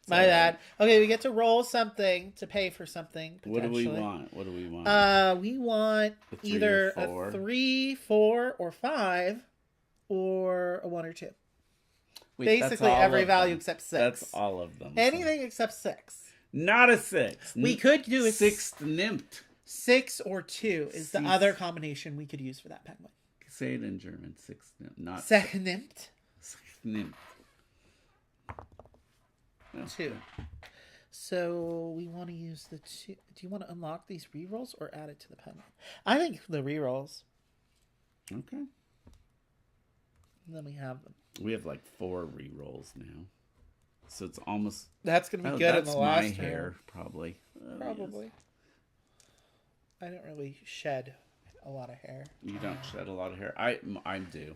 Speaker 1: My bad. Okay, we get to roll something to pay for something.
Speaker 2: What do we want?
Speaker 1: We want either a 3, 4, or 5, or a 1 or 2.
Speaker 2: Wait,
Speaker 1: basically every value except 6.
Speaker 2: That's all of them.
Speaker 1: Anything except 6.
Speaker 2: Not a 6.
Speaker 1: We could do a
Speaker 2: sixth nimmt.
Speaker 1: 6 or 2 is the other combination we could use for that penguin.
Speaker 2: Say it in German. Sixth nimmt. Not
Speaker 1: Sechnimmt.
Speaker 2: Nimmt.
Speaker 1: 2. So we want to use the 2. Do you want to unlock these rerolls or add it to the penguin? I think the rerolls.
Speaker 2: Okay.
Speaker 1: And then we have them.
Speaker 2: We have like 4 rerolls now. So it's almost...
Speaker 1: That's going to be good in the last
Speaker 2: That's my hair,
Speaker 1: round.
Speaker 2: probably.
Speaker 1: Probably. Yes. I don't really shed a lot of hair.
Speaker 2: You don't shed a lot of hair. I do.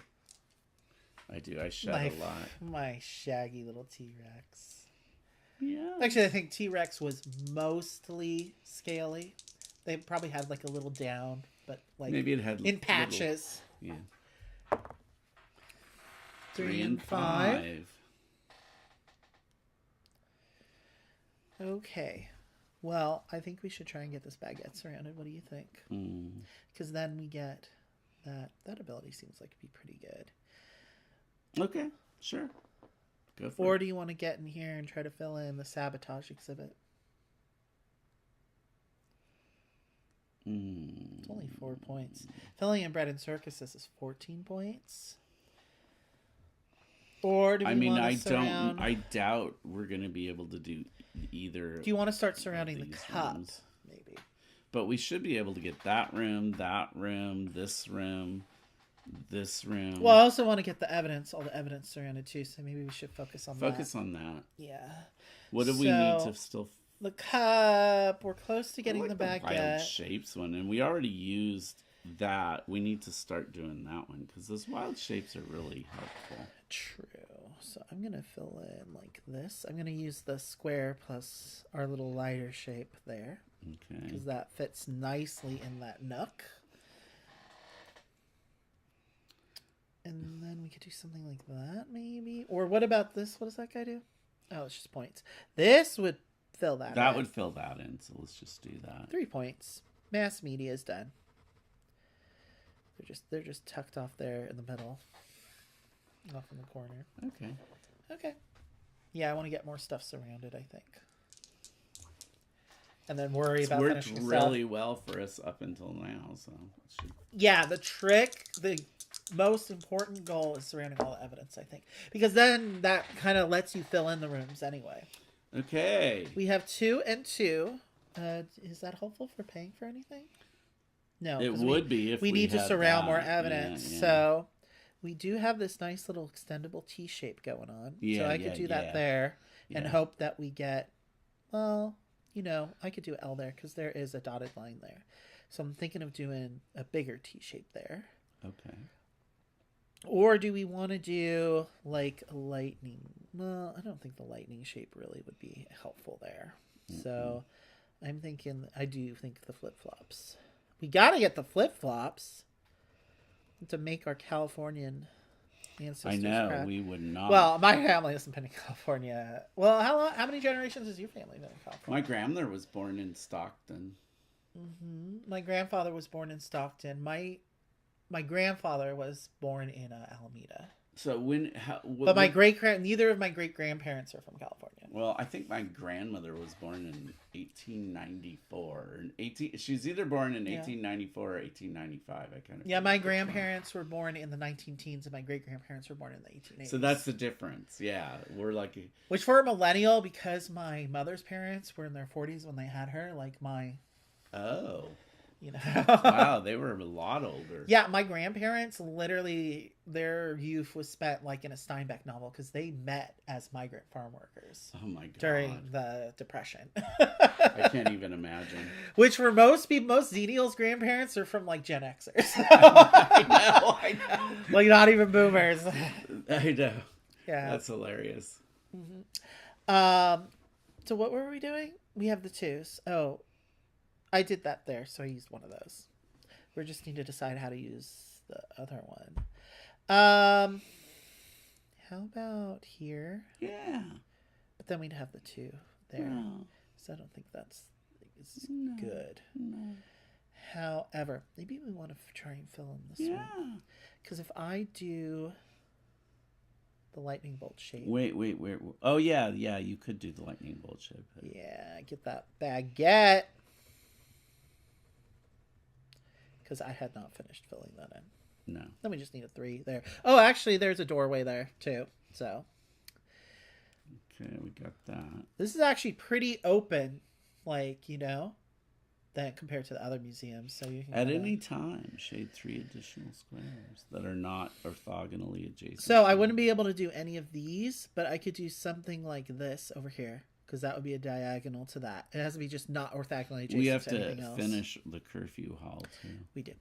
Speaker 2: I do. I shed a lot.
Speaker 1: My shaggy little T-Rex.
Speaker 2: Yeah.
Speaker 1: Actually, I think T-Rex was mostly scaly. They probably had like a little down, but like
Speaker 2: maybe it had
Speaker 1: in patches.
Speaker 2: Yeah.
Speaker 1: 3 and 5. Okay. Well, I think we should try and get this baguette surrounded. What do you think? Because then we get that. That ability seems like it'd be pretty good.
Speaker 2: Okay, sure. Go for it.
Speaker 1: Or do you want to get in here and try to fill in the sabotage exhibit? It's only 4 points. Filling in bread and circuses is 14 points. Or do we want to surround...
Speaker 2: I doubt we're going to be able to do either.
Speaker 1: Do you want to start surrounding the cup?
Speaker 2: Rooms.
Speaker 1: Maybe.
Speaker 2: But we should be able to get that room, this room.
Speaker 1: Well, I also want to get the evidence, all the evidence surrounded too, so maybe we should focus on that.
Speaker 2: Focus on that.
Speaker 1: Yeah.
Speaker 2: What do we need to still...
Speaker 1: The cup. We're close to getting the baguette.
Speaker 2: Wild shapes one, and we already used that. We need to start doing that one, because those wild shapes are really helpful.
Speaker 1: True. So I'm going to fill in like this. I'm going to use the square plus our little lighter shape there.
Speaker 2: Okay.
Speaker 1: Because that fits nicely in that nook. And then we could do something like that, maybe. Or what about this? What does that guy do? Oh, it's just points. This would fill that in.
Speaker 2: That would fill that in, so let's just do that.
Speaker 1: 3 points. Mass media is done. They're just tucked off there in the middle. Off in the corner. Okay. Yeah, I want to get more stuff surrounded, I think. And then worry about finishing
Speaker 2: stuff. It's worked really well for us up until now, so it should...
Speaker 1: Yeah, the most important goal is surrounding all the evidence, I think. Because then that kind of lets you fill in the rooms anyway.
Speaker 2: Okay.
Speaker 1: We have 2 and 2. Is that helpful for paying for anything? No.
Speaker 2: It would be if
Speaker 1: we need to surround more evidence.
Speaker 2: Yeah.
Speaker 1: So we do have this nice little extendable T shape going on.
Speaker 2: Yeah,
Speaker 1: so I could do that there and hope that we get, well, I could do L there because there is a dotted line there. So I'm thinking of doing a bigger T shape there.
Speaker 2: Okay.
Speaker 1: Or do we want to do like a lightning? No, I don't think the lightning shape really would be helpful there. Mm-hmm. So I'm thinking, I do think the flip-flops. We got to get the flip-flops to make our Californian ancestors
Speaker 2: I know,
Speaker 1: proud.
Speaker 2: we would not.
Speaker 1: Well, my family hasn't been in California. Well, how many generations has your family been in California?
Speaker 2: My grandmother was born in Stockton.
Speaker 1: Mm-hmm. My grandfather was born in Stockton. My grandfather was born in Alameda.
Speaker 2: So
Speaker 1: but neither of my great grandparents are from California.
Speaker 2: Well, I think my grandmother was born in 1894. She's either born in 1894 or 1895. I kind of.
Speaker 1: Yeah, my grandparents were born in the 19-teens, and my great grandparents were born in the 1880s.
Speaker 2: So that's the difference. Yeah, we're lucky.
Speaker 1: Which for a millennial, because my mother's parents were in their 40s when they had her, like my.
Speaker 2: Oh.
Speaker 1: Wow,
Speaker 2: they were a lot older.
Speaker 1: Yeah, my grandparents, literally, their youth was spent like in a Steinbeck novel because they met as migrant farm workers.
Speaker 2: Oh my god!
Speaker 1: During the Depression.
Speaker 2: I can't even imagine.
Speaker 1: Which for most people, most Xenials' grandparents are from like Gen Xers.
Speaker 2: I know.
Speaker 1: Like not even boomers.
Speaker 2: I know.
Speaker 1: Yeah,
Speaker 2: that's hilarious.
Speaker 1: Mm-hmm. So what were we doing? We have the 2s. Oh, I did that there, so I used one of those. We just need to decide how to use the other one. How about here?
Speaker 2: Yeah.
Speaker 1: But then we'd have the 2 there.
Speaker 2: No.
Speaker 1: So I don't think that's
Speaker 2: No.
Speaker 1: good.
Speaker 2: No.
Speaker 1: However, maybe we want to try and fill in this
Speaker 2: Yeah.
Speaker 1: one. Because if I do the lightning bolt shape.
Speaker 2: Wait. Oh, yeah. You could do the lightning bolt shape.
Speaker 1: Yeah, get that baguette. Because I had not finished filling that in.
Speaker 2: No.
Speaker 1: Then we just need a 3 there. Oh, actually, there's a doorway there, too. So.
Speaker 2: Okay, we got that.
Speaker 1: This is actually pretty open, like, than compared to the other museums. So you can
Speaker 2: At any time, shade 3 additional squares that are not orthogonally adjacent.
Speaker 1: So I wouldn't be able to do any of these, but I could do something like this over here. Because that would be a diagonal to that. It has to be just not orthogonally adjacent
Speaker 2: we have
Speaker 1: to
Speaker 2: to
Speaker 1: anything else.
Speaker 2: finish the curfew hall, too.
Speaker 1: We do.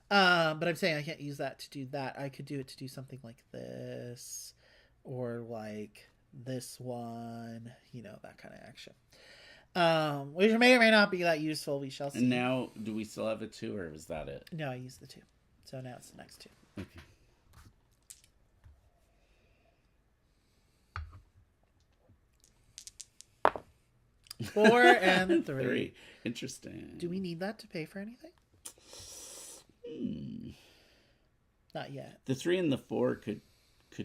Speaker 1: But I'm saying I can't use that to do that. I could do it to do something like this. Or like this one. That kind of action. Which may or may not be that useful. We shall see.
Speaker 2: And now, do we still have a 2, or is that it?
Speaker 1: No, I used the 2. So now it's the next 2.
Speaker 2: Okay.
Speaker 1: 4 and 3.
Speaker 2: Interesting.
Speaker 1: Do we need that to pay for anything? Not yet.
Speaker 2: The 3 and the 4 could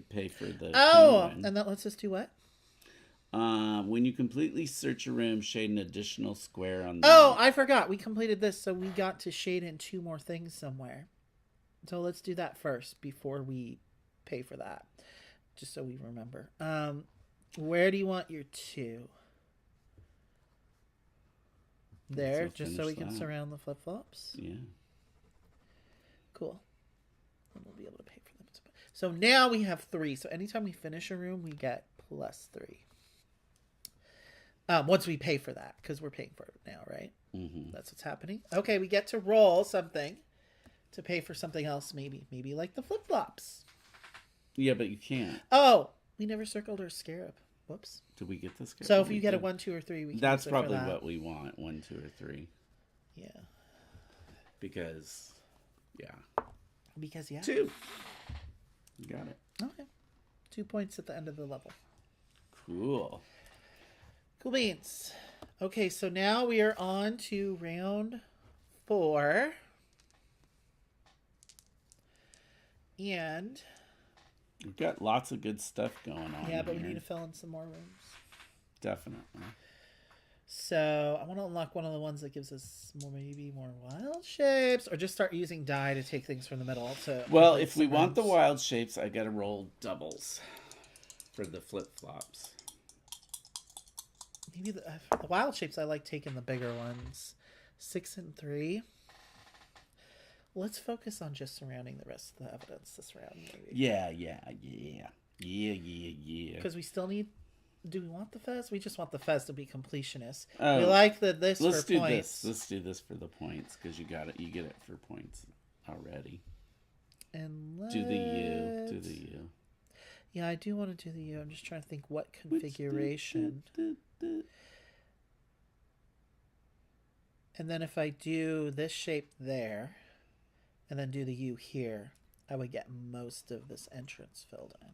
Speaker 2: pay for the
Speaker 1: penguin. And that lets us do what?
Speaker 2: When you completely search a room, shade an additional square on the
Speaker 1: map. I forgot. We completed this, so we got to shade in 2 more things somewhere. So let's do that first before we pay for that. Just so we remember. Where do you want your 2? There, just so we can surround the flip-flops?
Speaker 2: Yeah.
Speaker 1: Cool. And we'll be able to pay for them. So now we have 3. So anytime we finish a room, we get +3. Once we pay for that, because we're paying for it now, right?
Speaker 2: Mm-hmm.
Speaker 1: That's what's happening. Okay, we get to roll something to pay for something else, maybe. Maybe like the flip-flops.
Speaker 2: Yeah, but you can't.
Speaker 1: Oh, we never circled our scarab. Whoops.
Speaker 2: Did we get the scarab?
Speaker 1: So if you get a 1, 2, or 3, we can
Speaker 2: That's probably what we want, 1, 2, or 3.
Speaker 1: Yeah.
Speaker 2: Because, yeah. 2. You got it.
Speaker 1: Okay. 2 points at the end of the level.
Speaker 2: Cool.
Speaker 1: Cool beans. Okay, so now we are on to round 4. And
Speaker 2: we've got lots of good stuff going on.
Speaker 1: Yeah, but
Speaker 2: here.
Speaker 1: we need to fill in some more rooms.
Speaker 2: Definitely.
Speaker 1: So I want to unlock one of the ones that gives us maybe more wild shapes, or just start using die to take things from the middle.
Speaker 2: Well, if we want the wild shapes, I got to roll doubles for the flip-flops.
Speaker 1: Maybe the wild shapes, I like taking the bigger ones. 6 and 3. Let's focus on just surrounding the rest of the evidence this round. Maybe.
Speaker 2: Yeah.
Speaker 1: Because we still need... Do we want the fez? We just want the fez to be completionist.
Speaker 2: Oh,
Speaker 1: we like this for points.
Speaker 2: Let's do this for the points, because you got it. You get it for points already.
Speaker 1: And
Speaker 2: do the U.
Speaker 1: Yeah, I do want to do the U. I'm just trying to think what configuration. And then if I do this shape there, and then do the U here, I would get most of this entrance filled in.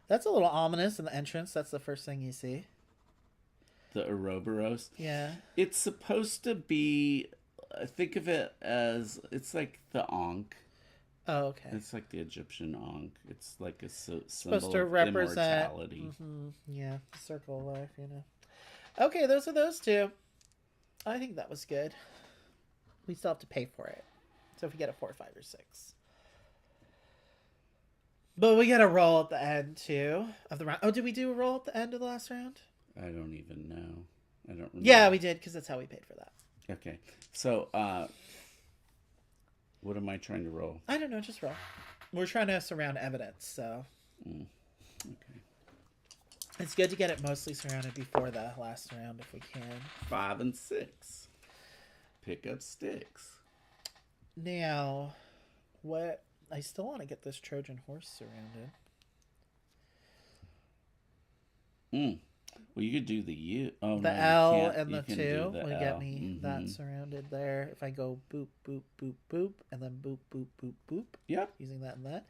Speaker 1: That's a little ominous in the entrance. That's the first thing you see.
Speaker 2: The Ouroboros?
Speaker 1: Yeah.
Speaker 2: It's supposed to be, think of it as, it's like the Ankh.
Speaker 1: Oh, okay.
Speaker 2: It's like the Egyptian Ankh. It's like a
Speaker 1: supposed
Speaker 2: symbol
Speaker 1: to
Speaker 2: of
Speaker 1: represent
Speaker 2: immortality.
Speaker 1: Mm-hmm. Yeah, circle of life, Okay, those are those 2. I think that was good. We still have to pay for it. So if we get a 4, 5, or 6. But we got a roll at the end, too, of the round. Oh, did we do a roll at the end of the last round?
Speaker 2: I don't even know. I don't remember.
Speaker 1: Yeah, we did, because that's how we paid for that.
Speaker 2: Okay. So, what am I trying to roll?
Speaker 1: I don't know, just roll. We're trying to surround evidence, so...
Speaker 2: Okay.
Speaker 1: It's good to get it mostly surrounded before the last round, if we can.
Speaker 2: 5 and 6. Pick up sticks.
Speaker 1: Now, what... I still want to get this Trojan horse surrounded.
Speaker 2: Well, you could do the U. Oh,
Speaker 1: The
Speaker 2: no, you
Speaker 1: L
Speaker 2: can't.
Speaker 1: and
Speaker 2: You
Speaker 1: the
Speaker 2: can
Speaker 1: 2
Speaker 2: do the
Speaker 1: would
Speaker 2: L.
Speaker 1: get me that
Speaker 2: Mhm.
Speaker 1: surrounded there. If I go boop, boop, boop, boop, and then boop, boop, boop, boop,
Speaker 2: Yep.
Speaker 1: using that and that.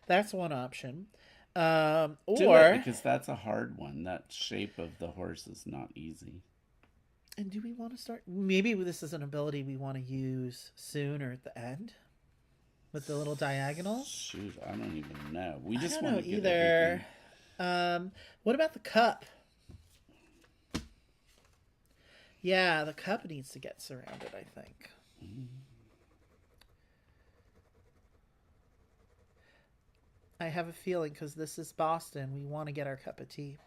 Speaker 1: That's one option.
Speaker 2: Do it,
Speaker 1: Or,
Speaker 2: because that's a hard one. That shape of the horse is not easy.
Speaker 1: and do we want to start? Maybe this is an ability we want to use soon or at the end with the little diagonals.
Speaker 2: Shoot, I don't even know. We
Speaker 1: I
Speaker 2: just
Speaker 1: don't
Speaker 2: want
Speaker 1: know
Speaker 2: to get
Speaker 1: either.
Speaker 2: everything.
Speaker 1: What about the cup? Yeah, the cup needs to get surrounded, I think. I have a feeling because this is Boston, we want to get our cup of tea.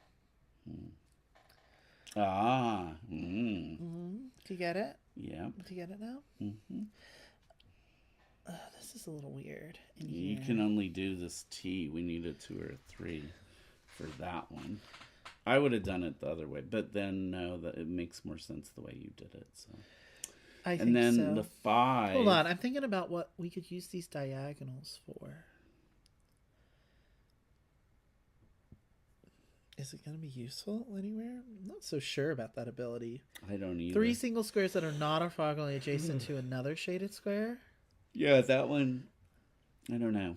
Speaker 2: Ah.
Speaker 1: Do you get it?
Speaker 2: Yeah.
Speaker 1: Do you get it now? This is a little weird.
Speaker 2: You can only do this T. We need a 2 or a 3 for that one. I would have done it the other way, but then no, that it makes more sense the way you did it. So,
Speaker 1: I think
Speaker 2: and then
Speaker 1: so.
Speaker 2: the 5.
Speaker 1: Hold on, I'm thinking about what we could use these diagonals for. Is it going to be useful anywhere? I'm not so sure about that ability.
Speaker 2: I don't either.
Speaker 1: 3 single squares that are not orthogonally adjacent to another shaded square.
Speaker 2: Yeah, that one. I don't know.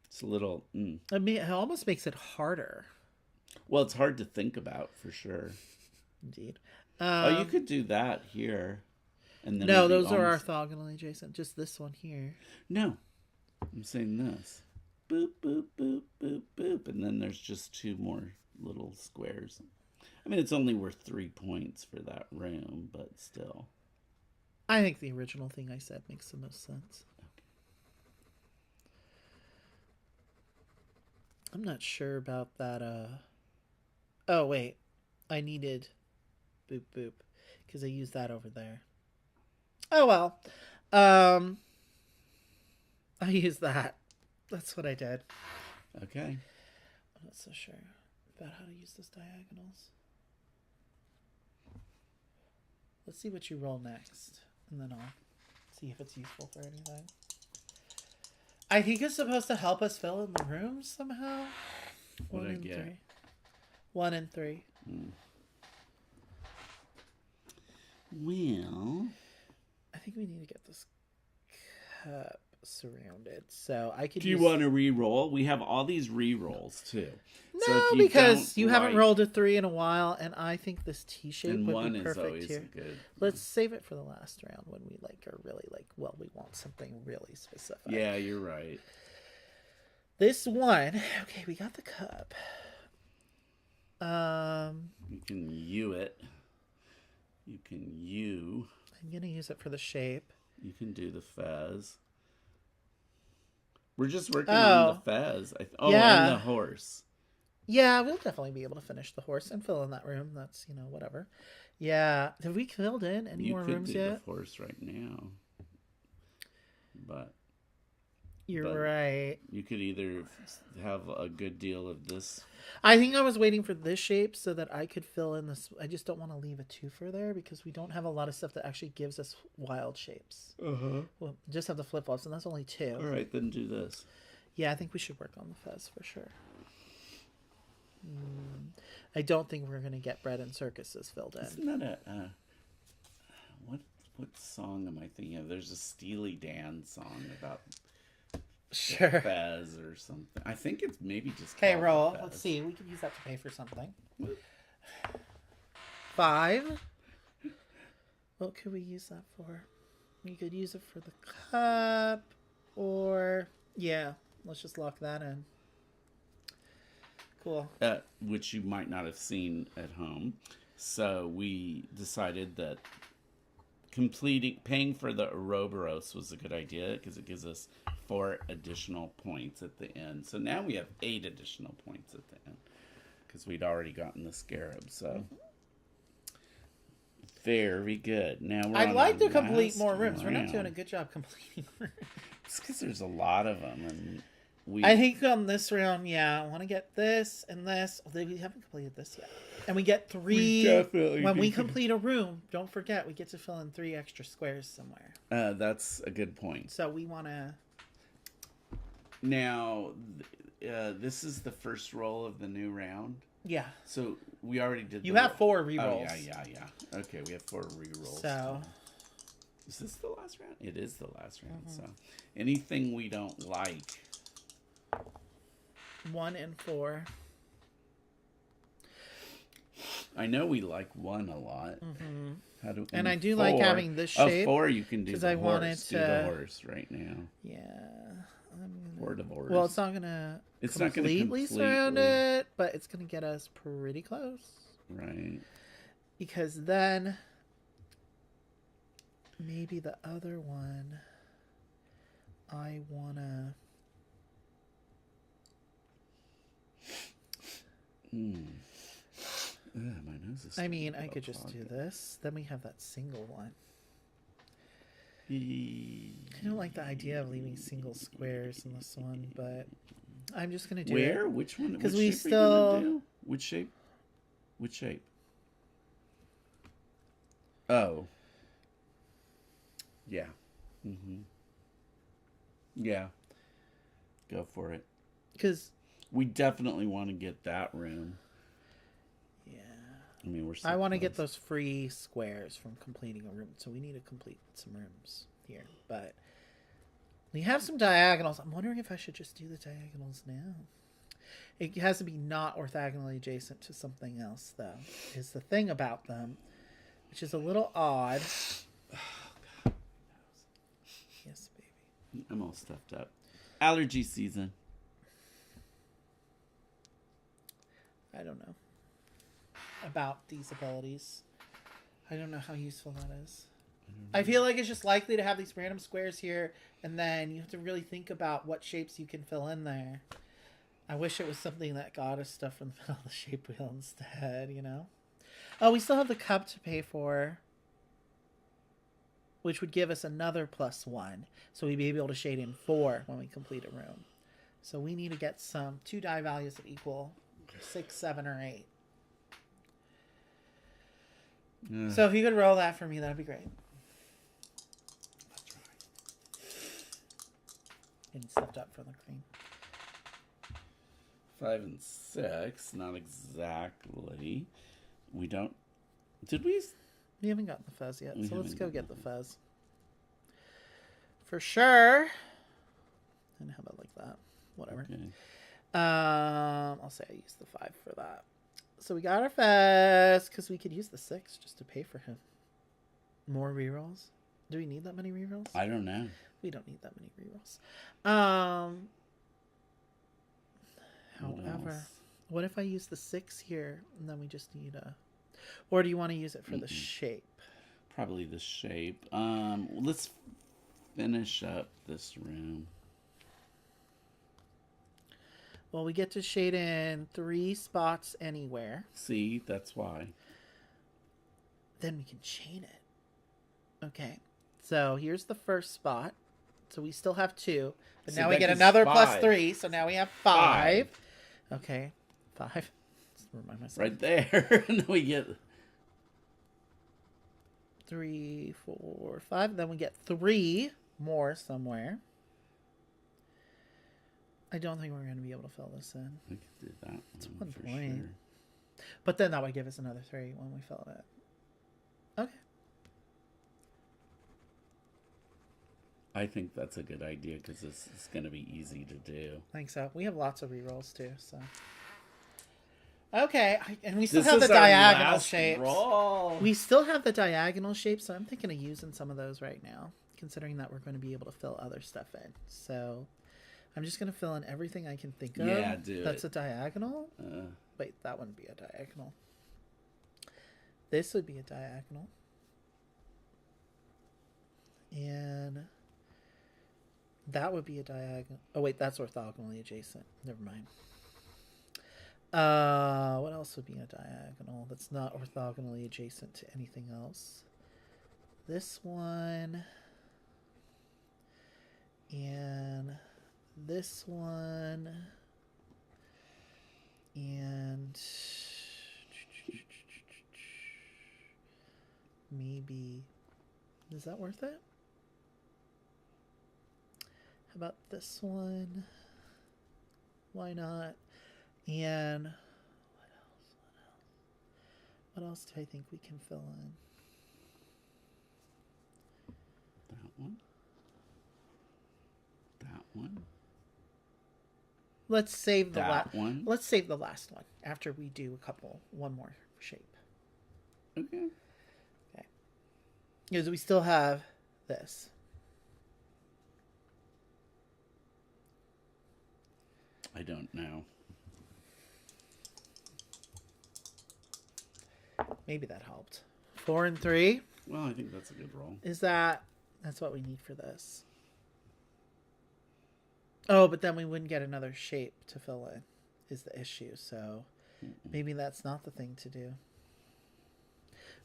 Speaker 2: It's a little.
Speaker 1: I mean, it almost makes it harder.
Speaker 2: Well, it's hard to think about for sure.
Speaker 1: Indeed.
Speaker 2: You could do that here, and then
Speaker 1: no,
Speaker 2: it'd be
Speaker 1: those are
Speaker 2: almost...
Speaker 1: orthogonally adjacent. Just this one here.
Speaker 2: No, I'm saying this. Boop boop boop boop boop, and then there's just 2 more little squares. I mean, it's only worth 3 points for that room, but still.
Speaker 1: I think the original thing I said makes the most sense.
Speaker 2: Okay.
Speaker 1: I'm not sure about that. Oh, wait. I needed boop boop because I used that over there. Oh, well. I used that. That's what I did.
Speaker 2: Okay.
Speaker 1: I'm not so sure about how to use those diagonals. Let's see what you roll next, and then I'll see if it's useful for anything. I think it's supposed to help us fill in the rooms somehow.
Speaker 2: What
Speaker 1: 1
Speaker 2: did I
Speaker 1: and
Speaker 2: get?
Speaker 1: 3. 1 and 3.
Speaker 2: Well,
Speaker 1: I think we need to get this cup surrounded. So I could.
Speaker 2: do you want to re-roll? We have all these re-rolls too.
Speaker 1: No,
Speaker 2: So if
Speaker 1: because
Speaker 2: don't
Speaker 1: you haven't
Speaker 2: like-
Speaker 1: rolled a 3 in a while, and I think this T shape
Speaker 2: And
Speaker 1: would
Speaker 2: 1
Speaker 1: be
Speaker 2: is
Speaker 1: perfect
Speaker 2: always
Speaker 1: here.
Speaker 2: good.
Speaker 1: Let's save it for the last round when we are really well, we want something really specific.
Speaker 2: Yeah, you're right.
Speaker 1: This one, okay, we got the cup.
Speaker 2: You can U it. You can U.
Speaker 1: I'm gonna use it for the shape.
Speaker 2: You can do the fez. We're just working on the fez.
Speaker 1: Yeah.
Speaker 2: And the horse.
Speaker 1: Yeah, we'll definitely be able to finish the horse and fill in that room. That's, whatever. Yeah. Have we filled in any more rooms
Speaker 2: You
Speaker 1: yet?
Speaker 2: could do the horse right now. But
Speaker 1: You're right.
Speaker 2: you could either have a good deal of this.
Speaker 1: I think I was waiting for this shape so that I could fill in this. I just don't want to leave a 2 for there because we don't have a lot of stuff that actually gives us wild shapes. We'll just have the flip-flops, and that's only 2.
Speaker 2: All right, then do this.
Speaker 1: Yeah, I think we should work on the fez for sure. I don't think we're going to get bread and circuses filled in.
Speaker 2: Isn't that a... what song am I thinking of? There's a Steely Dan song about...
Speaker 1: Sure.
Speaker 2: Fez or something. I think it's maybe just.
Speaker 1: Okay,
Speaker 2: called
Speaker 1: roll.
Speaker 2: Fez.
Speaker 1: Let's see. We could use that to pay for something. 5. What could we use that for? We could use it for the cup, or yeah, let's just lock that in. Cool.
Speaker 2: Which you might not have seen at home. So we decided that paying for the Ouroboros was a good idea because it gives us 4 additional points at the end. So now we have 8 additional points at the end because we'd already gotten the scarab. So very good. Now
Speaker 1: I'd like to complete more rooms. We're not doing a
Speaker 2: round.
Speaker 1: good job completing rooms.
Speaker 2: It's because there's a lot of them, and
Speaker 1: I think on this round, I want to get this and this. Although we haven't completed this yet. And we get 3.
Speaker 2: We definitely
Speaker 1: when we
Speaker 2: need to-
Speaker 1: complete a room, don't forget, we get to fill in 3 extra squares somewhere.
Speaker 2: That's a good point.
Speaker 1: So we want to...
Speaker 2: Now, this is the first roll of the new round.
Speaker 1: Yeah.
Speaker 2: So we already did.
Speaker 1: You have 4 rerolls.
Speaker 2: Oh yeah. Okay, we have 4 rerolls.
Speaker 1: So.
Speaker 2: Is this the last round? It is the last round. So anything we don't like.
Speaker 1: 1 and 4.
Speaker 2: I know we like 1 a lot. How do?
Speaker 1: And I do
Speaker 2: 4,
Speaker 1: like having this shape.
Speaker 2: 4 you can do.
Speaker 1: 'cause
Speaker 2: The
Speaker 1: I
Speaker 2: horse.
Speaker 1: wanted
Speaker 2: Do the
Speaker 1: to-
Speaker 2: horse right now.
Speaker 1: Yeah.
Speaker 2: Or divorce.
Speaker 1: Well, it's not gonna completely surround it, but it's gonna get us pretty close.
Speaker 2: Right.
Speaker 1: Because then maybe the other one I wanna.
Speaker 2: My nose is.
Speaker 1: I mean, I could just do this. Then we have that single one. I don't like the idea of leaving single squares in this one, but I'm just gonna do it.
Speaker 2: Where? Which one?
Speaker 1: Because
Speaker 2: we
Speaker 1: we still.
Speaker 2: do? Which shape? Which shape? Oh. Yeah. Yeah. Go for it.
Speaker 1: Because
Speaker 2: we definitely want to get that room.
Speaker 1: Yeah.
Speaker 2: I mean,
Speaker 1: I want to get those free squares from completing a room, so we need to complete some rooms here. But we have some diagonals. I'm wondering if I should just do the diagonals now. It has to be not orthogonally adjacent to something else, though, is the thing about them, which is a little odd. Yes, baby.
Speaker 2: I'm all stuffed up. Allergy season.
Speaker 1: I don't know about these abilities. I don't know how useful that is. I feel like it's just likely to have these random squares here, and then you have to really think about what shapes you can fill in there. I wish it was something that got us stuff from the middle of the shape wheel instead, you know? Oh, we still have the cup to pay for, which would give us another +1. So we'd be able to shade in 4 when we complete a room. So we need to get some 2 die values that equal 6, 7, or 8. So if you could roll that for me, that'd be great.
Speaker 2: That's right.
Speaker 1: Getting stuffed up for the cream.
Speaker 2: 5 and 6, not exactly. We don't. Did we?
Speaker 1: We haven't gotten the fuzz yet, so let's go get the fuzz. For sure. And how about like that? Whatever.
Speaker 2: Okay.
Speaker 1: I'll say I used the 5 for that. So we got our fuzz because we could use the 6 just to pay for him. More rerolls. Do we need that many rerolls?
Speaker 2: I don't know.
Speaker 1: We don't need that many rerolls. However, what if I use the 6 here and then we just need a... Or do you want to use it for the shape?
Speaker 2: Probably the shape. Let's finish up this room.
Speaker 1: Well, we get to shade in 3 spots anywhere.
Speaker 2: See, that's why.
Speaker 1: Then we can chain it. Okay. So here's the first spot. So we still have 2. But
Speaker 2: So
Speaker 1: now we
Speaker 2: that
Speaker 1: get
Speaker 2: gives
Speaker 1: another
Speaker 2: 5.
Speaker 1: +3. So now we have 5. Okay. 5. Let's remind myself.
Speaker 2: Right there. And then we get
Speaker 1: 3, 4, 5. Then we get 3 more somewhere. I don't think we're going to be able to fill this in.
Speaker 2: we could do that.
Speaker 1: It's 1
Speaker 2: for
Speaker 1: point.
Speaker 2: sure.
Speaker 1: But then that would give us another 3 when we fill it. Okay.
Speaker 2: I think that's a good idea because this is going to be easy to do.
Speaker 1: I think so. We have lots of rerolls too, so. Okay, and we still
Speaker 2: This
Speaker 1: have the
Speaker 2: is our
Speaker 1: diagonal
Speaker 2: last
Speaker 1: shapes.
Speaker 2: roll.
Speaker 1: We still have the diagonal shapes, so I'm thinking of using some of those right now, considering that we're going to be able to fill other stuff in. So I'm just going to fill in everything I can think of.
Speaker 2: Yeah, do
Speaker 1: That's
Speaker 2: it.
Speaker 1: a diagonal. Wait, that wouldn't be a diagonal. This would be a diagonal. And that would be a diagonal. Oh, wait, that's orthogonally adjacent. Never mind. What else would be a diagonal that's not orthogonally adjacent to anything else? This one. And this one. And maybe, is that worth it? How about this one? Why not? And what What else do I think we can fill in?
Speaker 2: That one. That one.
Speaker 1: Let's save the
Speaker 2: That one.
Speaker 1: Let's save the last one after we do one more shape.
Speaker 2: Okay.
Speaker 1: Okay. Because we still have this.
Speaker 2: I don't know.
Speaker 1: Maybe that helped. 4 and 3.
Speaker 2: Well, I think that's a good roll.
Speaker 1: That's what we need for this. Oh, but then we wouldn't get another shape to fill in, is the issue. So maybe that's not the thing to do.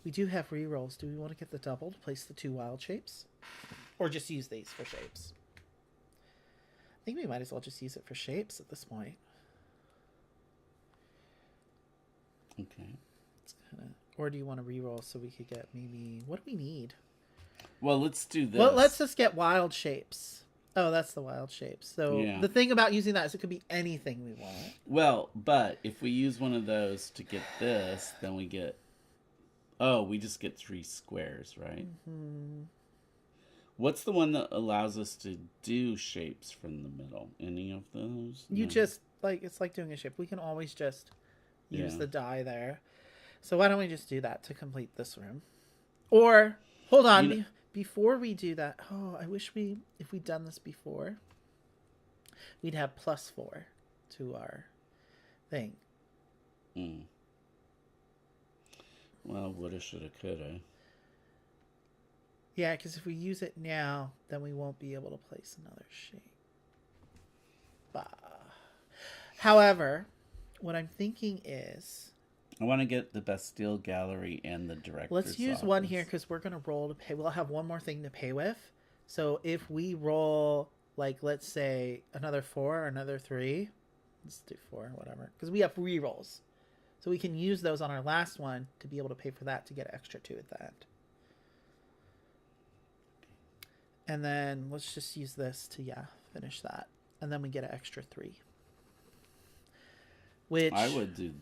Speaker 1: We do have rerolls. Do we want to get the double to place the 2 wild shapes? Or just use these for shapes? I think we might as well just use it for shapes at this point.
Speaker 2: Okay.
Speaker 1: Or do you want to reroll so we could get maybe... What do we need?
Speaker 2: Well, let's do this.
Speaker 1: Well, let's just get wild shapes. Oh, that's the wild shapes. So
Speaker 2: Yeah.
Speaker 1: the thing about using that is it could be anything we want.
Speaker 2: Well, but if we use one of those to get this, then we get... Oh, we just get 3 squares, right?
Speaker 1: Mm-hmm.
Speaker 2: What's the one that allows us to do shapes from the middle? Any of those?
Speaker 1: You
Speaker 2: No.
Speaker 1: just, it's like doing a shape. We can always just use
Speaker 2: Yeah.
Speaker 1: the die there. So why don't we just do that to complete this room? Or, hold on, before we do that, I wish if we'd done this before, we'd have +4 to our thing.
Speaker 2: Well, woulda, shoulda, coulda.
Speaker 1: Yeah, because if we use it now, then we won't be able to place another shape. Bah. However, what I'm thinking is...
Speaker 2: I want to get the Bastille Gallery and the director's
Speaker 1: Let's use
Speaker 2: office.
Speaker 1: one here because we're going to roll to pay. We'll have one more thing to pay with. So if we roll, let's say another 4 or another 3. Let's do 4, whatever. Because we have re-rolls. So we can use those on our last one to be able to pay for that to get extra 2 at the end. And then let's just use this to, finish that. And then we get an extra 3. Which...
Speaker 2: I would do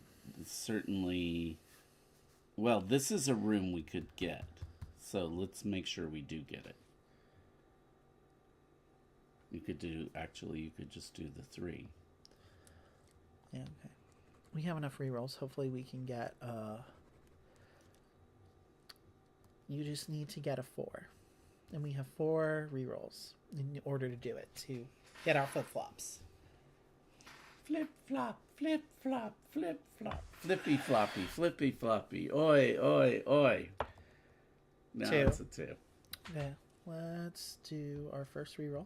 Speaker 2: certainly... Well, this is a room we could get. So let's make sure we do get it. You could just do the 3.
Speaker 1: Yeah, okay. We have enough rerolls. Hopefully we can get... You just need to get a 4. And we have 4 rerolls in order to do it, to get our flip-flops.
Speaker 2: Flip-flop, flip-flop, flip-flop. Flippy-floppy, flippy-floppy. Oi, oi, oi. No,
Speaker 1: 2.
Speaker 2: it's a 2.
Speaker 1: Okay, let's do our first reroll.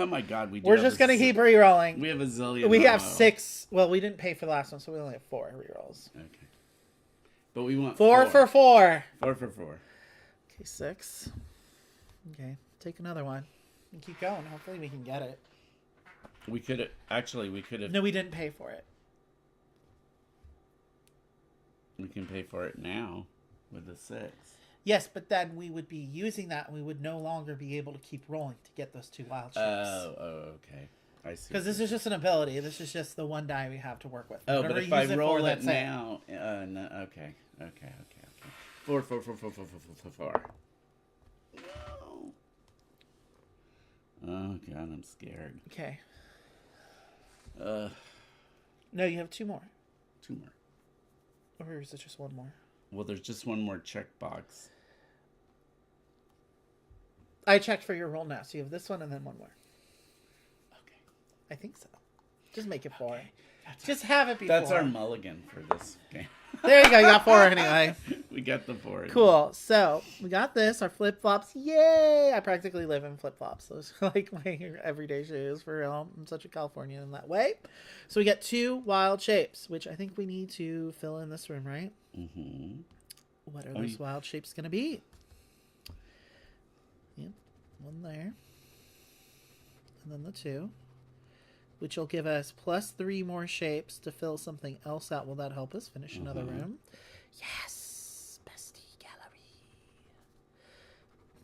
Speaker 2: Oh my god,
Speaker 1: We're just going to keep rerolling.
Speaker 2: We have a zillion.
Speaker 1: We have 6. Well, we didn't pay for the last one, so we only have 4 rerolls.
Speaker 2: Okay. But we want
Speaker 1: 4 for 4.
Speaker 2: 4 for 4.
Speaker 1: Okay, 6. Okay, take another one. And keep going. Hopefully we can get it.
Speaker 2: We could have...
Speaker 1: No, we didn't pay for it.
Speaker 2: We can pay for it now with the 6.
Speaker 1: Yes, but then we would be using that and we would no longer be able to keep rolling to get those 2 wild shapes.
Speaker 2: Oh, okay. I see.
Speaker 1: Because this is just an ability. This is just the one die we have to work with.
Speaker 2: Oh,
Speaker 1: Whatever
Speaker 2: but if
Speaker 1: you
Speaker 2: I
Speaker 1: use
Speaker 2: roll
Speaker 1: for,
Speaker 2: it now... no, okay. 4. No. Oh, God, I'm scared.
Speaker 1: Okay. No, you have 2 more.
Speaker 2: 2 more.
Speaker 1: Or is it just 1 more?
Speaker 2: Well, there's just 1 more checkbox.
Speaker 1: I checked for your roll now, so you have this one and then 1 more.
Speaker 2: Okay.
Speaker 1: I think so. Just make it 4.
Speaker 2: Okay.
Speaker 1: Just have it before.
Speaker 2: That's our mulligan for this game.
Speaker 1: There you go. You got 4 anyway.
Speaker 2: We got the 4.
Speaker 1: Cool. So we got this. Our flip-flops. Yay! I practically live in flip-flops. Those are like my everyday shoes for real. I'm such a Californian in that way. So we get 2 wild shapes, which I think we need to fill in this room, right?
Speaker 2: Mm-hmm.
Speaker 1: What are those wild shapes going to be? Yep. 1 there. And then the 2. Which will give us +3 more shapes to fill something else out. Will that help us finish another room? Yes! Bestie Gallery.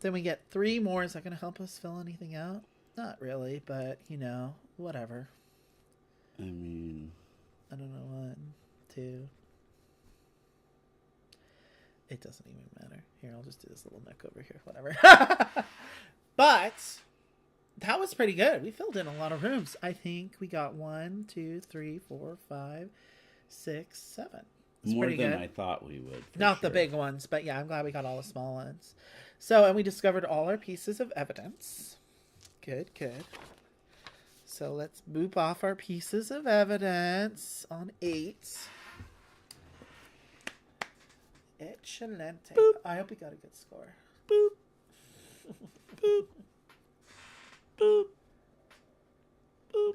Speaker 1: Then we get 3 more. Is that going to help us fill anything out? Not really, but, whatever.
Speaker 2: I mean...
Speaker 1: I don't know. 1, 2. It doesn't even matter. Here, I'll just do this little neck over here. Whatever. But that was pretty good. We filled in a lot of rooms. I think we got 1, 2, 3, 4, 5, 6, 7. It's
Speaker 2: More
Speaker 1: pretty
Speaker 2: than
Speaker 1: good.
Speaker 2: I thought we would.
Speaker 1: Not
Speaker 2: sure.
Speaker 1: the big ones, but yeah, I'm glad we got all the small ones. So, and we discovered all our pieces of evidence. Good, good. So let's boop off our pieces of evidence on 8. Excelente. Boop. I hope we got a good score.
Speaker 2: Boop. Boop. Boop. Boop.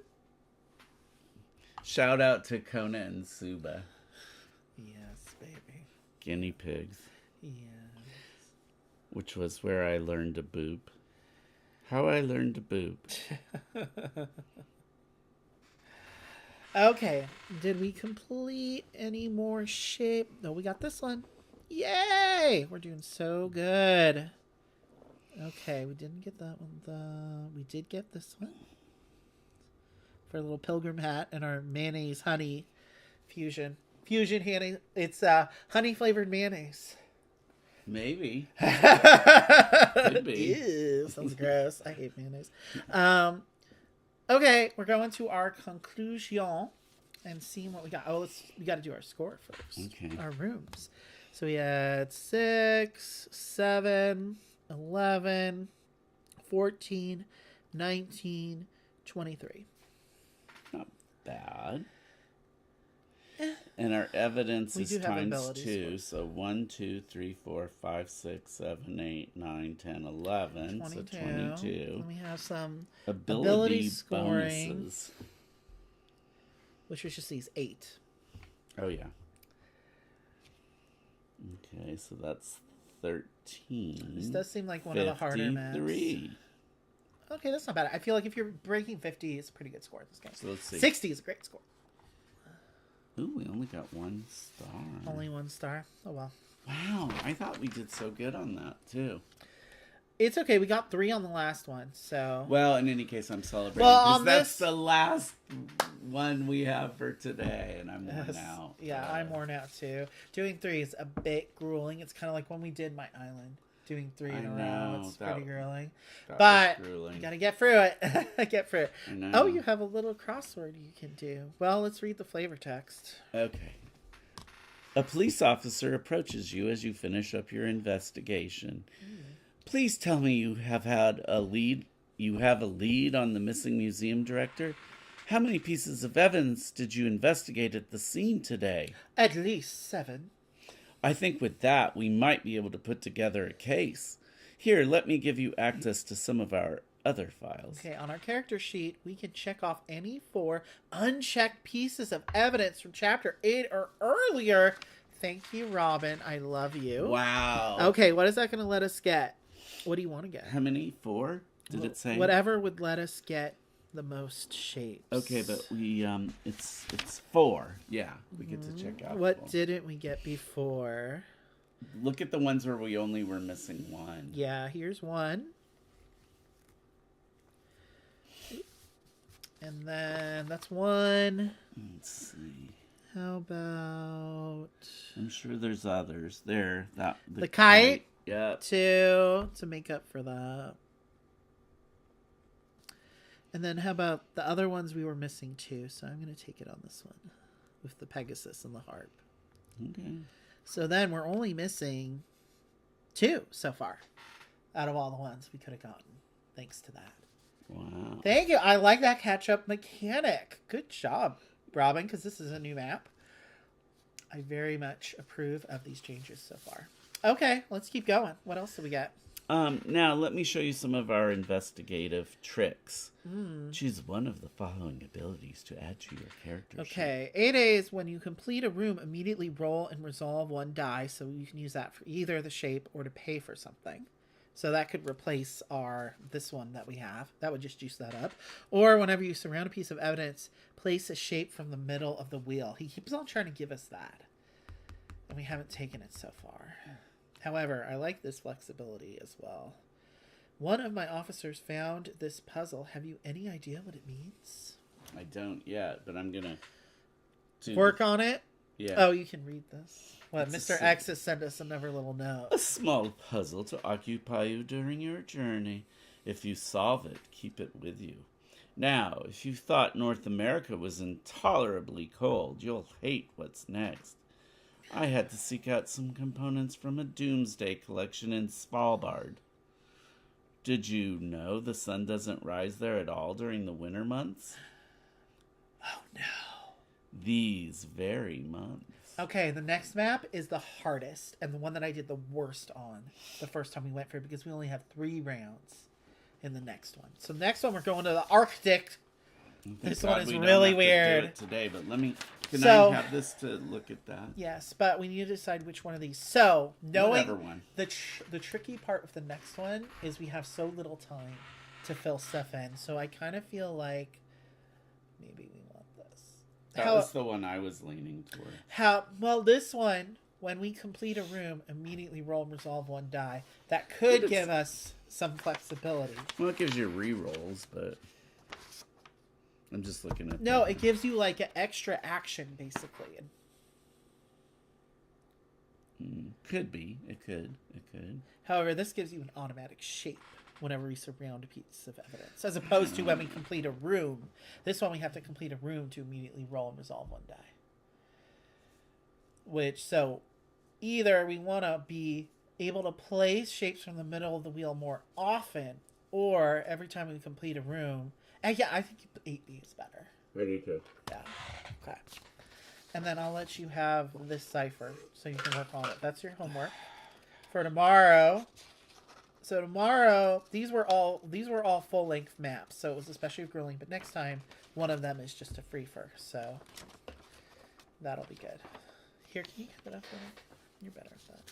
Speaker 2: Shout out to Kona and Suba.
Speaker 1: Yes, baby.
Speaker 2: Guinea pigs.
Speaker 1: Yes.
Speaker 2: Which was where I learned to boop. How I learned to boop.
Speaker 1: Okay. Did we complete any more shape? No, we got this one. Yay! We're doing so good. Okay, we didn't get that one. We did get this one. For a little pilgrim hat and our mayonnaise honey fusion. Fusion honey. It's honey flavored mayonnaise.
Speaker 2: Maybe.
Speaker 1: Could be. Ew, sounds gross. I hate mayonnaise. Okay, we're going to our conclusion and seeing what we got. Oh, we got to do our score first.
Speaker 2: Okay.
Speaker 1: Our rooms. So we had 6, 7, 11, 14, 19, 23.
Speaker 2: Not bad. And our evidence is times 2. So 1, 2, 3, 4, 5, 6, 7, 8, 9, 10, 11.
Speaker 1: 22.
Speaker 2: So 22.
Speaker 1: And we have some
Speaker 2: ability
Speaker 1: scoring,
Speaker 2: bonuses.
Speaker 1: which was just these 8.
Speaker 2: Oh, yeah. Okay, so that's 13.
Speaker 1: This does seem like one of the harder maps.
Speaker 2: 53.
Speaker 1: Okay, that's not bad. I feel like if you're breaking 50, it's a pretty good score in this game.
Speaker 2: So let's see.
Speaker 1: 60 is a great score.
Speaker 2: Ooh, we only got 1 star.
Speaker 1: Only 1 star. Oh, well.
Speaker 2: Wow, I thought we did so good on that, too.
Speaker 1: It's okay. We got 3 on the last one, so...
Speaker 2: Well, in any case, I'm celebrating.
Speaker 1: Well,
Speaker 2: because that's the last one we have for today, and I'm worn out.
Speaker 1: Yeah, I'm worn out, too. Doing 3 is a bit grueling. It's kind of like when we did My Island. Doing 3 in a row. It's pretty grueling. But you got to get through it. Get through it. Oh, you have a little crossword you can do. Well, let's read the flavor text.
Speaker 2: Okay. A police officer approaches you as you finish up your investigation. Please tell me you have a lead on the missing museum director. How many pieces of evidence did you investigate at the scene today?
Speaker 1: At least 7.
Speaker 2: I think with that, we might be able to put together a case. Here, let me give you access to some of our other files.
Speaker 1: Okay, on our character sheet, we can check off any 4 unchecked pieces of evidence from Chapter 8 or earlier. Thank you, Robin. I love you.
Speaker 2: Wow.
Speaker 1: Okay, what is that going to let us get? What do you want to get?
Speaker 2: How many? 4? Did it say?
Speaker 1: Whatever would let us get the most shapes.
Speaker 2: Okay, but we it's 4. Yeah, we get to check out.
Speaker 1: What didn't we get before?
Speaker 2: Look at the ones where we only were missing 1.
Speaker 1: Yeah, here's 1. And then that's 1.
Speaker 2: Let's see.
Speaker 1: How about...
Speaker 2: I'm sure there's others. There, the
Speaker 1: kite.
Speaker 2: Yep.
Speaker 1: 2 to make up for that. And then how about the other ones we were missing 2? So I'm going to take it on this one with the Pegasus and the harp.
Speaker 2: Okay.
Speaker 1: So then we're only missing 2 so far out of all the ones we could have gotten. Thanks to that.
Speaker 2: Wow.
Speaker 1: Thank you. I like that catch-up mechanic. Good job, Robin, because this is a new map. I very much approve of these changes so far. Okay, let's keep going. What else do we got?
Speaker 2: Now, let me show you some of our investigative tricks. Choose one of the following abilities to add to your character sheet.
Speaker 1: Okay, 8A is when you complete a room, immediately roll and resolve 1 die, so you can use that for either the shape or to pay for something. So that could replace this one that we have. That would just juice that up. Or whenever you surround a piece of evidence, place a shape from the middle of the wheel. He keeps on trying to give us that, and we haven't taken it so far. However, I like this flexibility as well. One of my officers found this puzzle. Have you any idea what it means?
Speaker 2: I don't yet, but I'm going to...
Speaker 1: Work on it?
Speaker 2: Yeah.
Speaker 1: Oh, you can read this. What,
Speaker 2: It's a
Speaker 1: Mr.
Speaker 2: sim-
Speaker 1: X has sent us another little note.
Speaker 2: A small puzzle to occupy you during your journey. If you solve it, keep it with you. Now, if you thought North America was intolerably cold, you'll hate what's next. I had to seek out some components from a doomsday collection in Svalbard. Did you know the sun doesn't rise there at all during the winter months?
Speaker 1: Oh, no.
Speaker 2: These very months.
Speaker 1: Okay, the next map is the hardest and the one that I did the worst on the first time we went for it because we only have 3 rounds in the next one. So next one we're going to the Arctic. This one is really weird
Speaker 2: today, but can
Speaker 1: So-
Speaker 2: I have this to look at that?
Speaker 1: Yes, but we need to decide which one of these. So, knowing
Speaker 2: Whatever one.
Speaker 1: the tricky part with the next one is we have so little time to fill stuff in. So I kind of feel like maybe we want this.
Speaker 2: That was the one I was leaning toward.
Speaker 1: Well, this one, when we complete a room, immediately roll and resolve 1 die. That could give us some flexibility.
Speaker 2: Well, it gives you re-rolls, but I'm just looking at
Speaker 1: No, it gives you like an extra action, basically.
Speaker 2: Could be. It could.
Speaker 1: However, this gives you an automatic shape whenever we surround a piece of evidence, as opposed to when we complete a room. This one we have to complete a room to immediately roll and resolve 1 die. So either we want to be able to place shapes from the middle of the wheel more often, or every time we complete a room. And yeah, I think 8B is better.
Speaker 2: I do too.
Speaker 1: Yeah. Okay. And then I'll let you have this cipher so you can work on it. That's your homework for tomorrow. So tomorrow, these were all full length maps, so it was especially grilling. But next time, one of them is just a free first, so that'll be good. Here, can you give it up for me? You're better at that.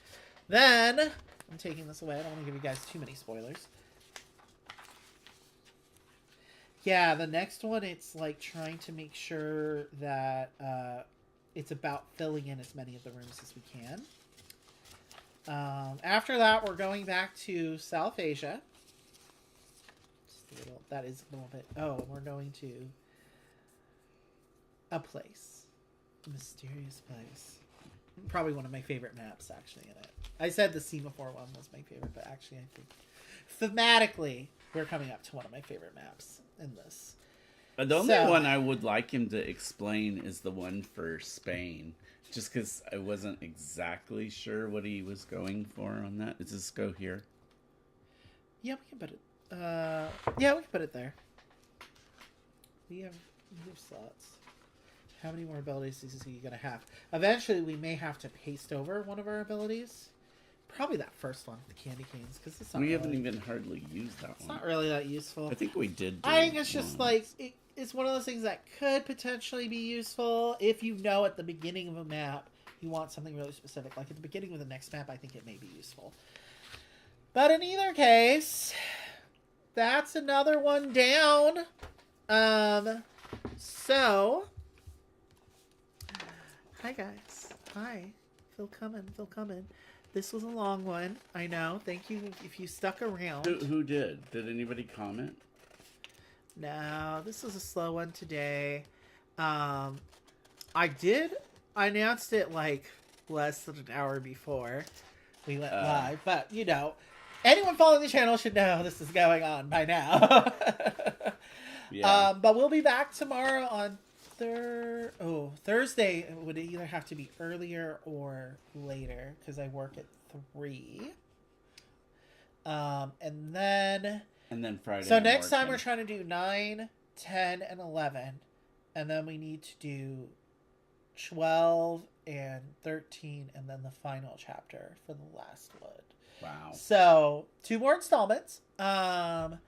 Speaker 1: Then I'm taking this away. I don't want to give you guys too many spoilers. Yeah, the next one, it's like trying to make sure that it's about filling in as many of the rooms as we can. After that, we're going back to South Asia. That is a little bit... Oh, we're going to a place. A mysterious place. Probably one of my favorite maps, actually, in it. I said the Semaphore one was my favorite, but actually, I think thematically, we're coming up to one of my favorite maps in this.
Speaker 2: The only one I would like him to explain is the one for Spain. Just because I wasn't exactly sure what he was going for on that. Does this go here?
Speaker 1: Yeah, we can put it. Yeah, we can put it there. We have slots. How many more abilities is he gonna have? Eventually, we may have to paste over one of our abilities. Probably that first one, the candy canes, because it's not.
Speaker 2: We haven't even hardly used that one.
Speaker 1: It's not really that useful.
Speaker 2: I think we did.
Speaker 1: I think it's just like it's one of those things that could potentially be useful if you know at the beginning of a map you want something really specific. Like at the beginning of the next map, I think it may be useful. But in either case, that's another one down. So, hi guys. Hi. Feel coming. This was a long one. I know. Thank you if you stuck around.
Speaker 2: Who did? Did anybody comment?
Speaker 1: No, this was a slow one today. I announced it like less than an hour before we went live. But, you know, anyone following the channel should know this is going on by now.
Speaker 2: Yeah.
Speaker 1: But we'll be back tomorrow on Thursday. It would either have to be earlier or later because I work at 3. And then
Speaker 2: Friday.
Speaker 1: So next time we're trying to do 9, 10, and 11. And then we need to do 12 and 13 and then the final chapter for the last one.
Speaker 2: Wow.
Speaker 1: So 2 more installments. Do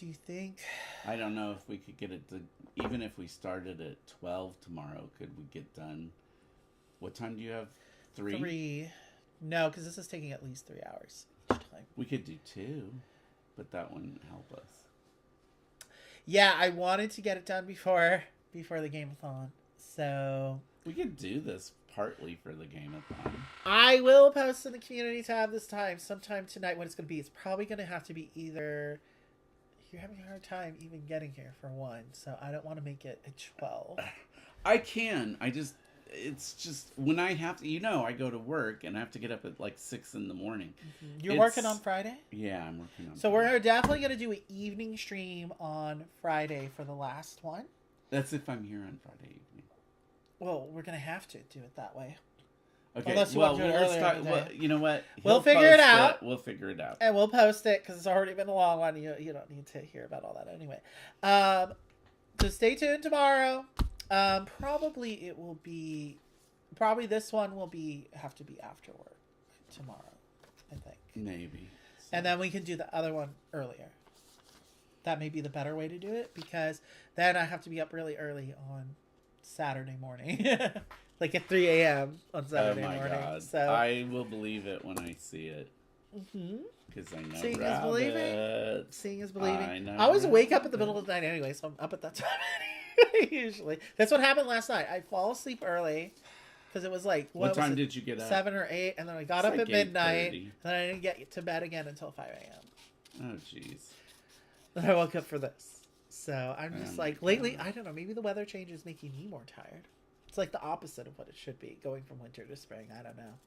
Speaker 1: you think...
Speaker 2: I don't know if we could get it to... Even if we started at 12 tomorrow, could we get done... What time do you have? 3?
Speaker 1: 3. No, because this is taking at least 3 hours each time.
Speaker 2: We could do 2, but that wouldn't help us.
Speaker 1: Yeah, I wanted to get it done before the game-a-thon. So...
Speaker 2: We could do this partly for the game-a-thon.
Speaker 1: I will post in the community tab this time, sometime tonight, what it's going to be. It's probably going to have to be either... You're having a hard time even getting here for 1, so I don't want to make it at 12.
Speaker 2: I can. I just... it's just when I have to, I go to work and I have to get up at like 6 in the morning.
Speaker 1: You're working on Friday?
Speaker 2: Yeah, I'm working on
Speaker 1: So
Speaker 2: Friday.
Speaker 1: we're definitely going to do an evening stream on Friday for the last one.
Speaker 2: That's if I'm here on Friday evening.
Speaker 1: Well, we're going to have to do it that way.
Speaker 2: Okay,
Speaker 1: Unless you want to do it earlier in the day.
Speaker 2: you know what?
Speaker 1: We'll figure it out.
Speaker 2: We'll figure it out.
Speaker 1: And we'll post it because it's already been a long one. You don't need to hear about all that anyway. So stay tuned tomorrow. Probably this one will have to be after work tomorrow, I think.
Speaker 2: Maybe.
Speaker 1: And then we can do the other one earlier. That may be the better way to do it because then I have to be up really early on Saturday morning. Like at 3 a.m. on Saturday morning.
Speaker 2: Oh my God.
Speaker 1: So
Speaker 2: I will believe it when I see it. Because I know
Speaker 1: Seeing is believing. Seeing is believing.
Speaker 2: I know
Speaker 1: I always wake up at the middle of the night anyway, so I'm up at that time anyway, usually. That's what happened last night. I fall asleep early because it was like...
Speaker 2: What time did you get up?
Speaker 1: 7 or 8, and then I got up
Speaker 2: like
Speaker 1: at midnight,
Speaker 2: 8:30.
Speaker 1: and then I didn't get to bed again until 5 a.m.
Speaker 2: Oh, jeez.
Speaker 1: Then I woke up for this. So I'm just
Speaker 2: my
Speaker 1: lately,
Speaker 2: God.
Speaker 1: I don't know, maybe the weather change is making me more tired. It's like the opposite of what it should be, going from winter to spring. I don't know.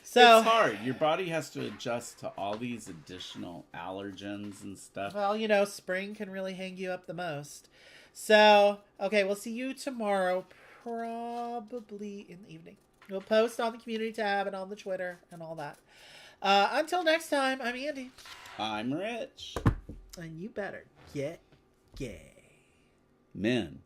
Speaker 1: So
Speaker 2: it's hard. Your body has to adjust to all these additional allergens and stuff.
Speaker 1: Well, spring can really hang you up the most. So, okay, we'll see you tomorrow, probably in the evening. We'll post on the community tab and on the Twitter and all that. Until next time, I'm Andy.
Speaker 2: I'm Rich.
Speaker 1: And you better get gay.
Speaker 2: Men.